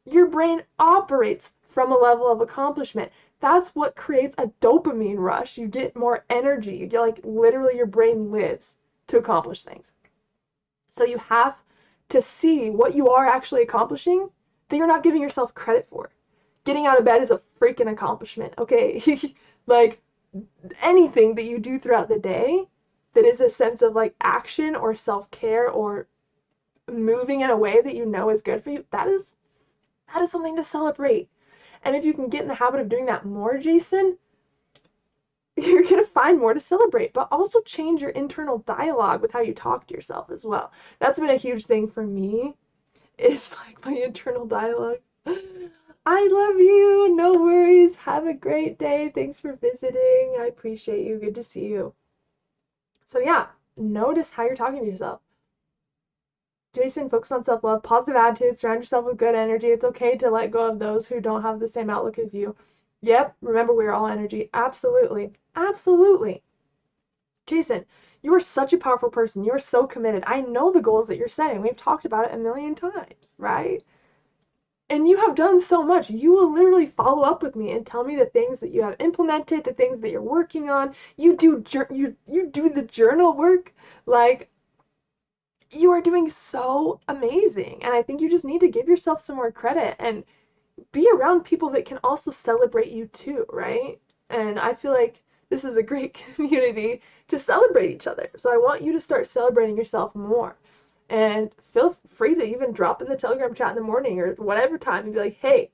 Your brain operates from a level of accomplishment. That's what creates a dopamine rush. You get more energy. You're like, literally, your brain lives to accomplish things. So you have to see what you are actually accomplishing that you're not giving yourself credit for. Getting out of bed is a freaking accomplishment, okay? Like, anything that you do throughout the day that is a sense of like action or self-care or moving in a way that you know is good for you, that is something to celebrate. And if you can get in the habit of doing that more, Jason, you're going to find more to celebrate. But also change your internal dialogue with how you talk to yourself as well. That's been a huge thing for me, is like my internal dialogue. I love you. No worries. Have a great day. Thanks for visiting. I appreciate you. Good to see you. So yeah, notice how you're talking to yourself. Jason, focus on self-love, positive attitude, surround yourself with good energy. It's okay to let go of those who don't have the same outlook as you. Yep, remember we're all energy. Absolutely. Absolutely. Jason, you are such a powerful person. You are so committed. I know the goals that you're setting. We've talked about it a million times, right? And you have done so much. You will literally follow up with me and tell me the things that you have implemented, the things that you're working on. You do the journal work. Like, you are doing so amazing. And I think you just need to give yourself some more credit and be around people that can also celebrate you too, right? And I feel like this is a great community to celebrate each other. So I want you to start celebrating yourself more. And feel free to even drop in the Telegram chat in the morning or whatever time and be like, hey,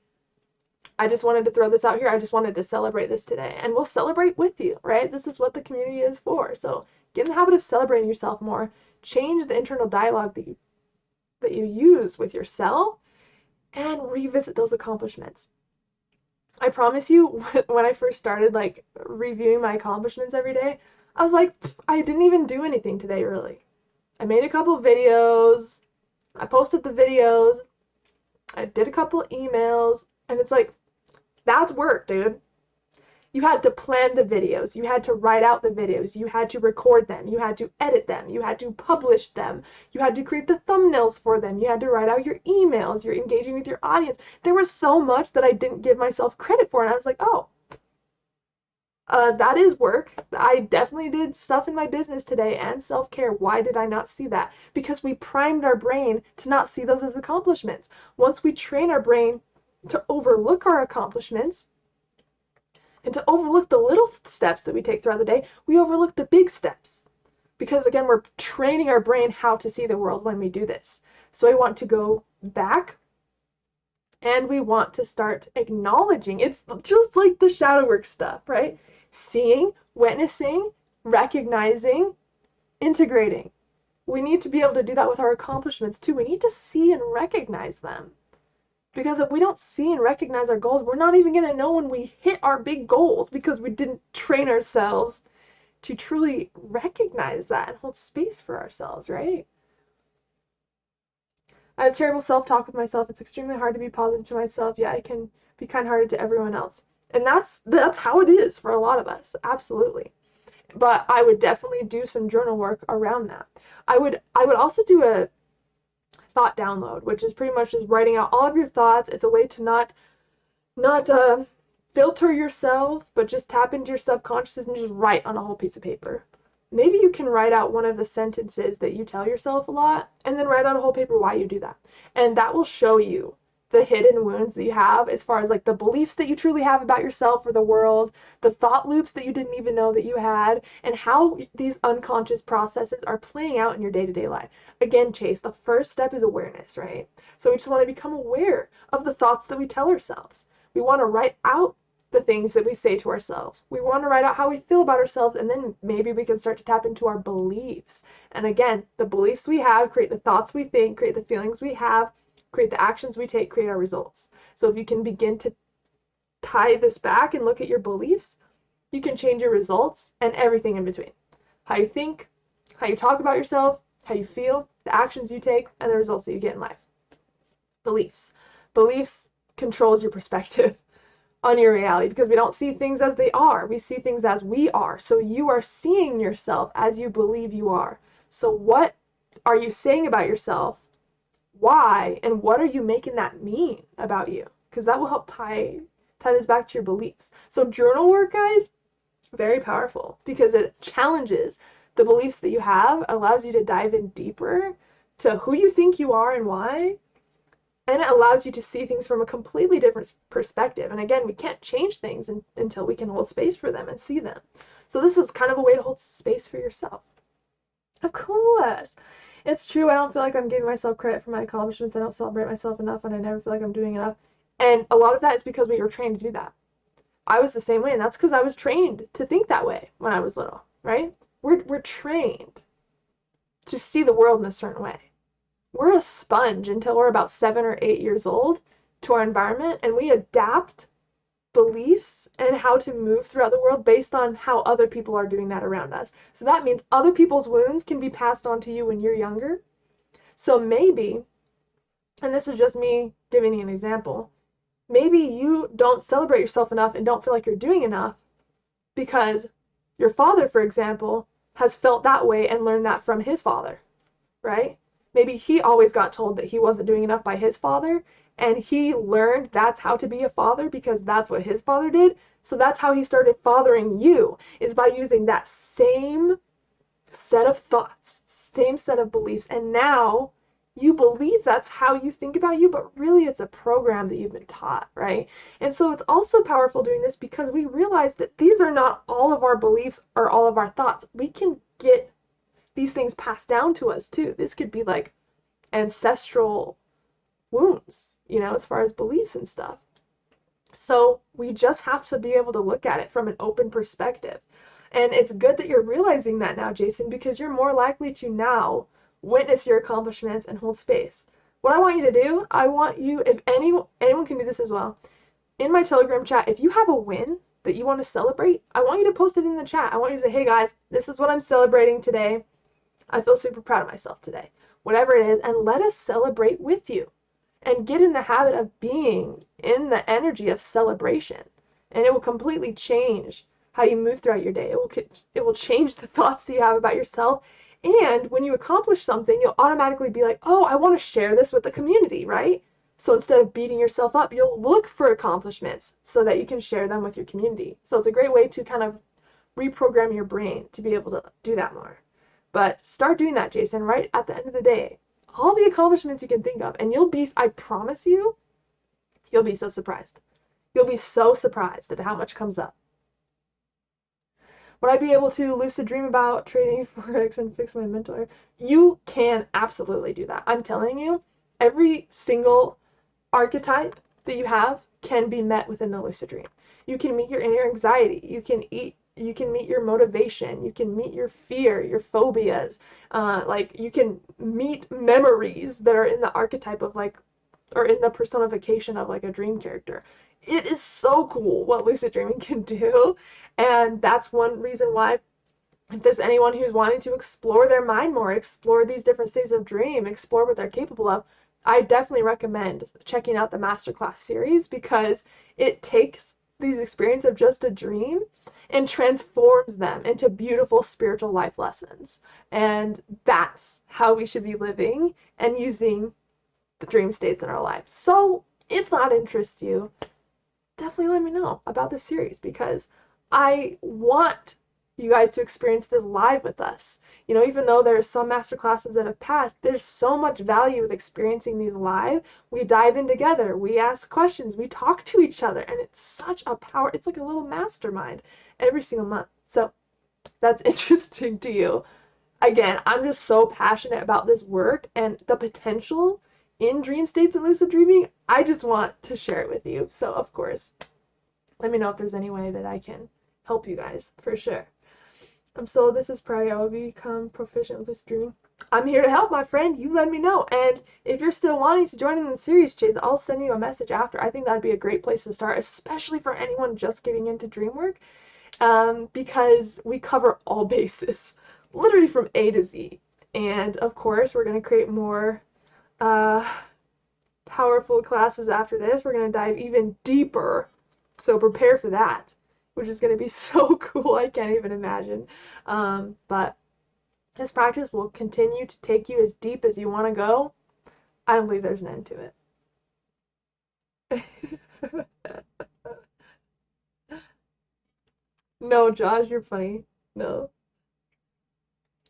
I just wanted to throw this out here. I just wanted to celebrate this today. And we'll celebrate with you, right? This is what the community is for. So get in the habit of celebrating yourself more. Change the internal dialogue that you use with yourself and revisit those accomplishments. I promise you, when I first started like reviewing my accomplishments every day, I was like, I didn't even do anything today, really. I made a couple videos, I posted the videos, I did a couple emails, and it's like, that's work, dude. You had to plan the videos, you had to write out the videos, you had to record them, you had to edit them, you had to publish them, you had to create the thumbnails for them, you had to write out your emails, you're engaging with your audience. There was so much that I didn't give myself credit for, and I was like, oh, that is work. I definitely did stuff in my business today and self-care. Why did I not see that? Because we primed our brain to not see those as accomplishments. Once we train our brain to overlook our accomplishments and to overlook the little steps that we take throughout the day. We overlook the big steps because, again, we're training our brain how to see the world when we do this. So I want to go back and we want to start acknowledging. It's just like the shadow work stuff, right? Seeing, witnessing, recognizing, integrating. We need to be able to do that with our accomplishments too. We need to see and recognize them. Because if we don't see and recognize our goals, we're not even going to know when we hit our big goals because we didn't train ourselves to truly recognize that and hold space for ourselves, right? I have terrible self-talk with myself. It's extremely hard to be positive to myself, yet I can be kind-hearted to everyone else. And that's how it is for a lot of us, absolutely. But I would definitely do some journal work around that. I would also do a thought download, which is pretty much just writing out all of your thoughts. It's a way to not filter yourself, but just tap into your subconscious and just write on a whole piece of paper. Maybe you can write out one of the sentences that you tell yourself a lot, and then write on a whole paper why you do that. And that will show you the hidden wounds that you have as far as like the beliefs that you truly have about yourself or the world, the thought loops that you didn't even know that you had, and how these unconscious processes are playing out in your day-to-day life. Again, Chase, the first step is awareness, right? So we just want to become aware of the thoughts that we tell ourselves. We want to write out the things that we say to ourselves. We want to write out how we feel about ourselves, and then maybe we can start to tap into our beliefs. And again, the beliefs we have create the thoughts we think, create the feelings we have, create the actions we take, create our results. So if you can begin to tie this back and look at your beliefs, you can change your results and everything in between. How you think, how you talk about yourself, how you feel, the actions you take, and the results that you get in life. Beliefs. Beliefs controls your perspective on your reality because we don't see things as they are. We see things as we are. So you are seeing yourself as you believe you are. So what are you saying about yourself? Why? And what are you making that mean about you? Because that will help tie this back to your beliefs. So journal work, guys, very powerful because it challenges the beliefs that you have, allows you to dive in deeper to who you think you are and why, and it allows you to see things from a completely different perspective. And again, we can't change things until we can hold space for them and see them. So this is kind of a way to hold space for yourself. Of course. It's true, I don't feel like I'm giving myself credit for my accomplishments. I don't celebrate myself enough, and I never feel like I'm doing enough. And a lot of that is because we were trained to do that. I was the same way, and that's because I was trained to think that way when I was little, right? We're trained to see the world in a certain way. We're a sponge until we're about 7 or 8 years old to our environment, and we adapt beliefs and how to move throughout the world based on how other people are doing that around us. So that means other people's wounds can be passed on to you when you're younger. So maybe, and this is just me giving you an example, maybe you don't celebrate yourself enough and don't feel like you're doing enough because your father, for example, has felt that way and learned that from his father, right? Maybe he always got told that he wasn't doing enough by his father, and he learned that's how to be a father because that's what his father did. So that's how he started fathering you, is by using that same set of thoughts, same set of beliefs. And now you believe that's how you think about you, but really it's a program that you've been taught, right? And so it's also powerful doing this because we realize that these are not all of our beliefs or all of our thoughts. We can get these things passed down to us too. This could be like ancestral wounds, you know, as far as beliefs and stuff. So we just have to be able to look at it from an open perspective. And it's good that you're realizing that now, Jason, because you're more likely to now witness your accomplishments and hold space. What I want you to do, I want you, if anyone can do this as well, in my Telegram chat, if you have a win that you want to celebrate, I want you to post it in the chat. I want you to say, hey guys, this is what I'm celebrating today. I feel super proud of myself today. Whatever it is, and let us celebrate with you. And get in the habit of being in the energy of celebration. And it will completely change how you move throughout your day. It will change the thoughts that you have about yourself. And when you accomplish something, you'll automatically be like, oh, I want to share this with the community, right? So instead of beating yourself up, you'll look for accomplishments so that you can share them with your community. So it's a great way to kind of reprogram your brain to be able to do that more. But start doing that, Jason, right at the end of the day. All the accomplishments you can think of, and you'll be, I promise you, You'll be so surprised. You'll be so surprised at how much comes up. Would I be able to lucid dream about trading forex and fix my mental? You can absolutely do that. I'm telling you, every single archetype that you have can be met within the lucid dream. You can meet your inner anxiety. You can meet your motivation. You can meet your fear, your phobias. Like you can meet memories that are in the archetype of like, or in the personification of like a dream character. It is so cool what lucid dreaming can do. And that's one reason why, if there's anyone who's wanting to explore their mind more, explore these different states of dream, explore what they're capable of, I definitely recommend checking out the Masterclass series, because it takes these experiences of just a dream and transforms them into beautiful spiritual life lessons. And that's how we should be living and using the dream states in our life. So if that interests you, definitely let me know about this series, because I want you guys to experience this live with us. You know, even though there's some master classes that have passed, there's so much value with experiencing these live. We dive in together, we ask questions, we talk to each other, and it's such a power. It's like a little mastermind every single month. So that's interesting to you. Again, I'm just so passionate about this work and the potential in dream states and lucid dreaming. I just want to share it with you. So of course, let me know if there's any way that I can help you guys, for sure. So this is Pride. I will become proficient with lucid dreaming. I'm here to help, my friend. You let me know. And if you're still wanting to join in the series, Chase, I'll send you a message after. I think that'd be a great place to start, especially for anyone just getting into dream work, because we cover all bases, literally from A to Z. And of course, we're going to create more powerful classes after this. We're going to dive even deeper, so prepare for that, which is going to be so cool. I can't even imagine. But this practice will continue to take you as deep as you want to go. I don't believe there's an end to it. No, Josh, you're funny. No.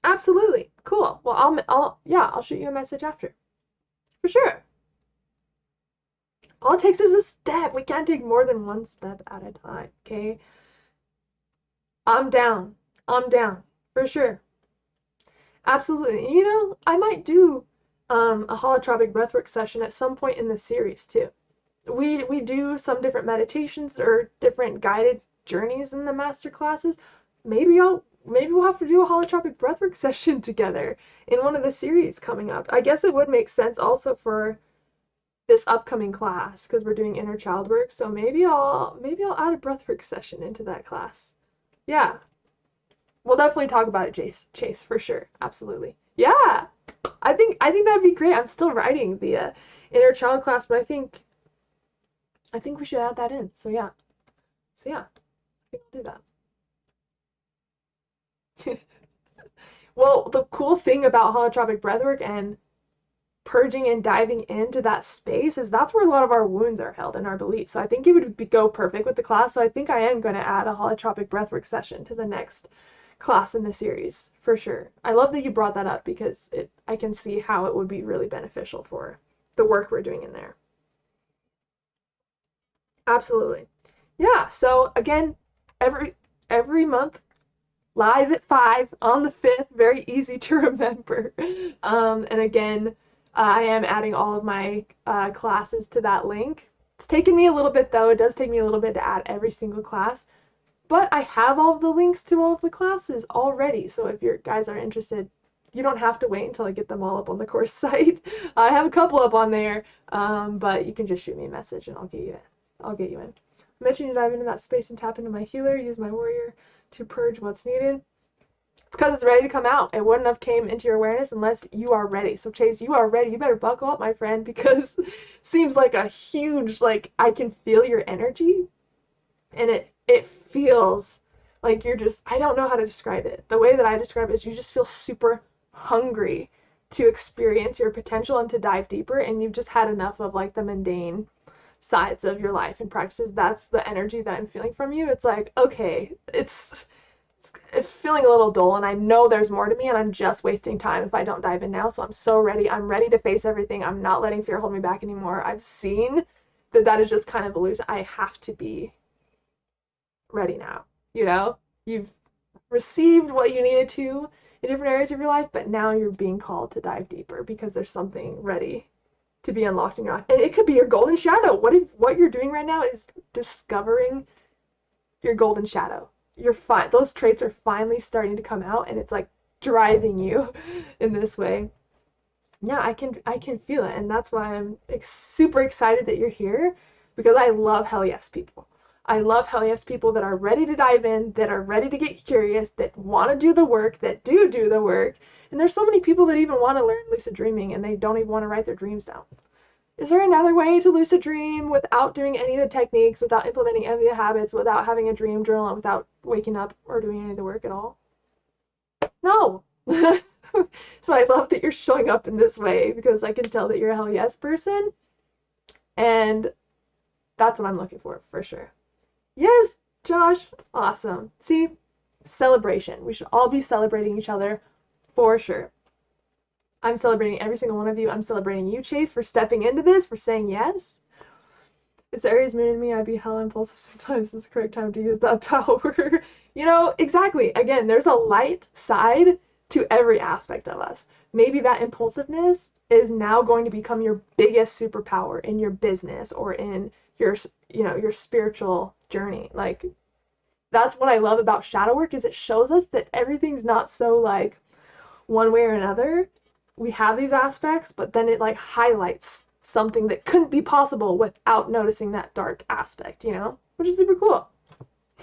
Absolutely. Cool. Well, I'll shoot you a message after. For sure. All it takes is a step. We can't take more than one step at a time, okay? I'm down. I'm down. For sure. Absolutely. You know, I might do a holotropic breathwork session at some point in the series, too. We do some different meditations or different guided journeys in the master classes. Maybe we'll have to do a holotropic breathwork session together in one of the series coming up. I guess it would make sense also for this upcoming class, because we're doing inner child work. So maybe I'll add a breathwork session into that class. Yeah. We'll definitely talk about it, Chase, for sure. Absolutely. Yeah. I think that'd be great. I'm still writing the inner child class, but I think we should add that in. So yeah. I think I'll do that. Well, the cool thing about holotropic breathwork and purging and diving into that space is that's where a lot of our wounds are held and our beliefs. So I think it would go perfect with the class. So I think I am going to add a holotropic breathwork session to the next class in the series, for sure. I love that you brought that up, because I can see how it would be really beneficial for the work we're doing in there. Absolutely. Yeah, so again, every month, live at 5 on the 5th, very easy to remember. And again, I am adding all of my classes to that link. It's taken me a little bit, though. It does take me a little bit to add every single class. But I have all of the links to all of the classes already. So if you guys are interested, you don't have to wait until I get them all up on the course site. I have a couple up on there, but you can just shoot me a message and I'll get you in. I mentioned you dive into that space and tap into my healer, use my warrior to purge what's needed. It's because it's ready to come out. It wouldn't have came into your awareness unless you are ready. So Chase, you are ready. You better buckle up, my friend, because it seems like a huge, like, I can feel your energy, and it feels like you're just, I don't know how to describe it. The way that I describe it is you just feel super hungry to experience your potential and to dive deeper, and you've just had enough of like the mundane sides of your life and practices. That's the energy that I'm feeling from you. It's like, okay, it's feeling a little dull, and I know there's more to me, and I'm just wasting time if I don't dive in now. So I'm so ready. I'm ready to face everything. I'm not letting fear hold me back anymore. I've seen that is just kind of elusive. I have to be ready now, you know? You've received what you needed to in different areas of your life, but now you're being called to dive deeper because there's something ready to be unlocked in your life. And it could be your golden shadow. What you're doing right now is discovering your golden shadow. Those traits are finally starting to come out, and it's like driving you in this way. Yeah, I can feel it, and that's why I'm super excited that you're here, because I love hell yes people. I love hell yes people that are ready to dive in, that are ready to get curious, that want to do the work, that do the work. And there's so many people that even want to learn lucid dreaming and they don't even want to write their dreams down. Is there another way to lucid dream without doing any of the techniques, without implementing any of the habits, without having a dream journal, and without waking up or doing any of the work at all? No. So I love that you're showing up in this way, because I can tell that you're a hell yes person. And that's what I'm looking for sure. Yes, Josh. Awesome. See? Celebration. We should all be celebrating each other for sure. I'm celebrating every single one of you. I'm celebrating you, Chase, for stepping into this, for saying yes. If the Aries moon in me, I'd be hella impulsive sometimes. It's the correct time to use that power. You know, exactly. Again, there's a light side to every aspect of us. Maybe that impulsiveness is now going to become your biggest superpower in your business or in your, your spiritual journey. Like, that's what I love about shadow work, is it shows us that everything's not so like one way or another. We have these aspects, but then it like highlights something that couldn't be possible without noticing that dark aspect, which is super cool.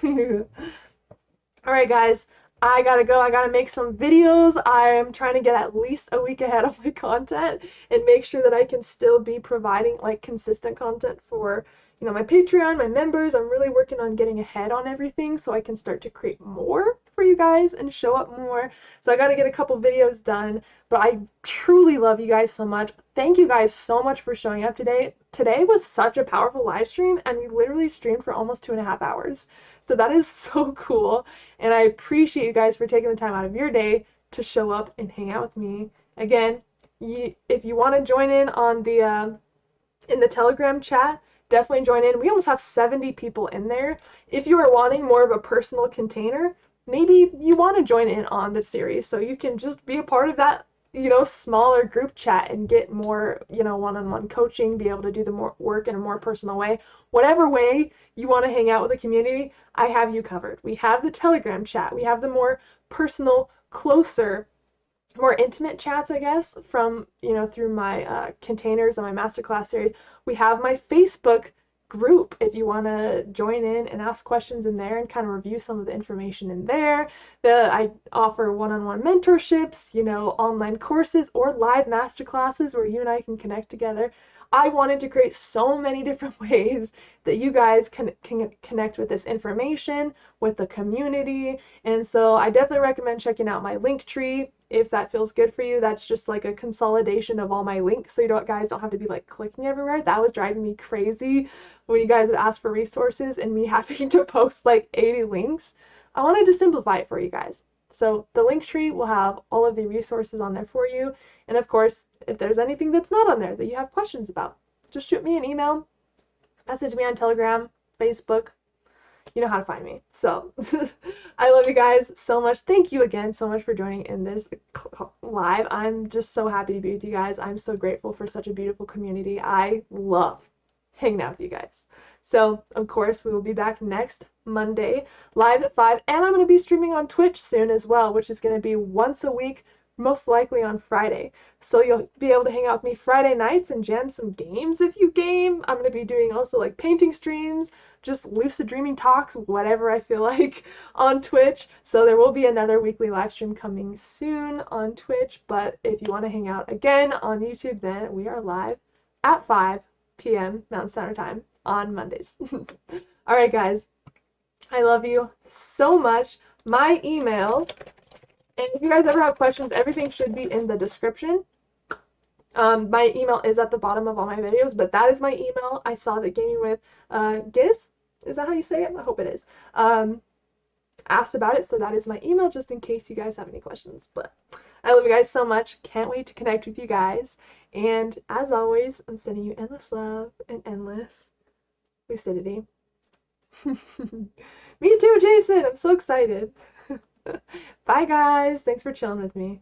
All right, guys, I gotta go. I gotta make some videos. I'm trying to get at least a week ahead of my content and make sure that I can still be providing like consistent content for my Patreon, my members. I'm really working on getting ahead on everything so I can start to create more for you guys and show up more. So I got to get a couple videos done, but I truly love you guys so much. Thank you guys so much for showing up today. Today was such a powerful live stream, and we literally streamed for almost 2.5 hours. So that is so cool, and I appreciate you guys for taking the time out of your day to show up and hang out with me. Again, if you want to join in on the in the Telegram chat, definitely join in. We almost have 70 people in there. If you are wanting more of a personal container, maybe you want to join in on the series so you can just be a part of that, smaller group chat and get more, one-on-one coaching, be able to do the more work in a more personal way. Whatever way you want to hang out with the community, I have you covered. We have the Telegram chat. We have the more personal, closer, more intimate chats, I guess, from, through my containers and my Masterclass series. We have my Facebook group if you want to join in and ask questions in there and kind of review some of the information in there. I offer one-on-one mentorships, online courses, or live masterclasses where you and I can connect together. I wanted to create so many different ways that you guys can connect with this information, with the community, and so I definitely recommend checking out my Linktree if that feels good for you. That's just like a consolidation of all my links, so guys don't have to be like clicking everywhere. That was driving me crazy when you guys would ask for resources and me having to post like 80 links. I wanted to simplify it for you guys. So the Linktree will have all of the resources on there for you. And of course, if there's anything that's not on there that you have questions about, just shoot me an email, message me on Telegram, Facebook. You know how to find me. So I love you guys so much. Thank you again so much for joining in this live. I'm just so happy to be with you guys. I'm so grateful for such a beautiful community. I love hanging out with you guys. So, of course, we will be back next Monday, live at 5, and I'm going to be streaming on Twitch soon as well, which is going to be once a week, most likely on Friday. So you'll be able to hang out with me Friday nights and jam some games if you game. I'm going to be doing also like painting streams, just lucid dreaming talks, whatever I feel like on Twitch. So there will be another weekly live stream coming soon on Twitch, but if you want to hang out again on YouTube, then we are live at 5 p.m. Mountain Standard Time on Mondays. All right, guys, I love you so much. My email, and if you guys ever have questions, everything should be in the description. My email is at the bottom of all my videos, but that is my email. I saw that Gaming with Giz, is that how you say it? I hope it is. Asked about it, so that is my email, just in case you guys have any questions. But I love you guys so much. Can't wait to connect with you guys. And as always, I'm sending you endless love and endless Lucidity. Me too, Jason. I'm so excited. Bye, guys. Thanks for chilling with me.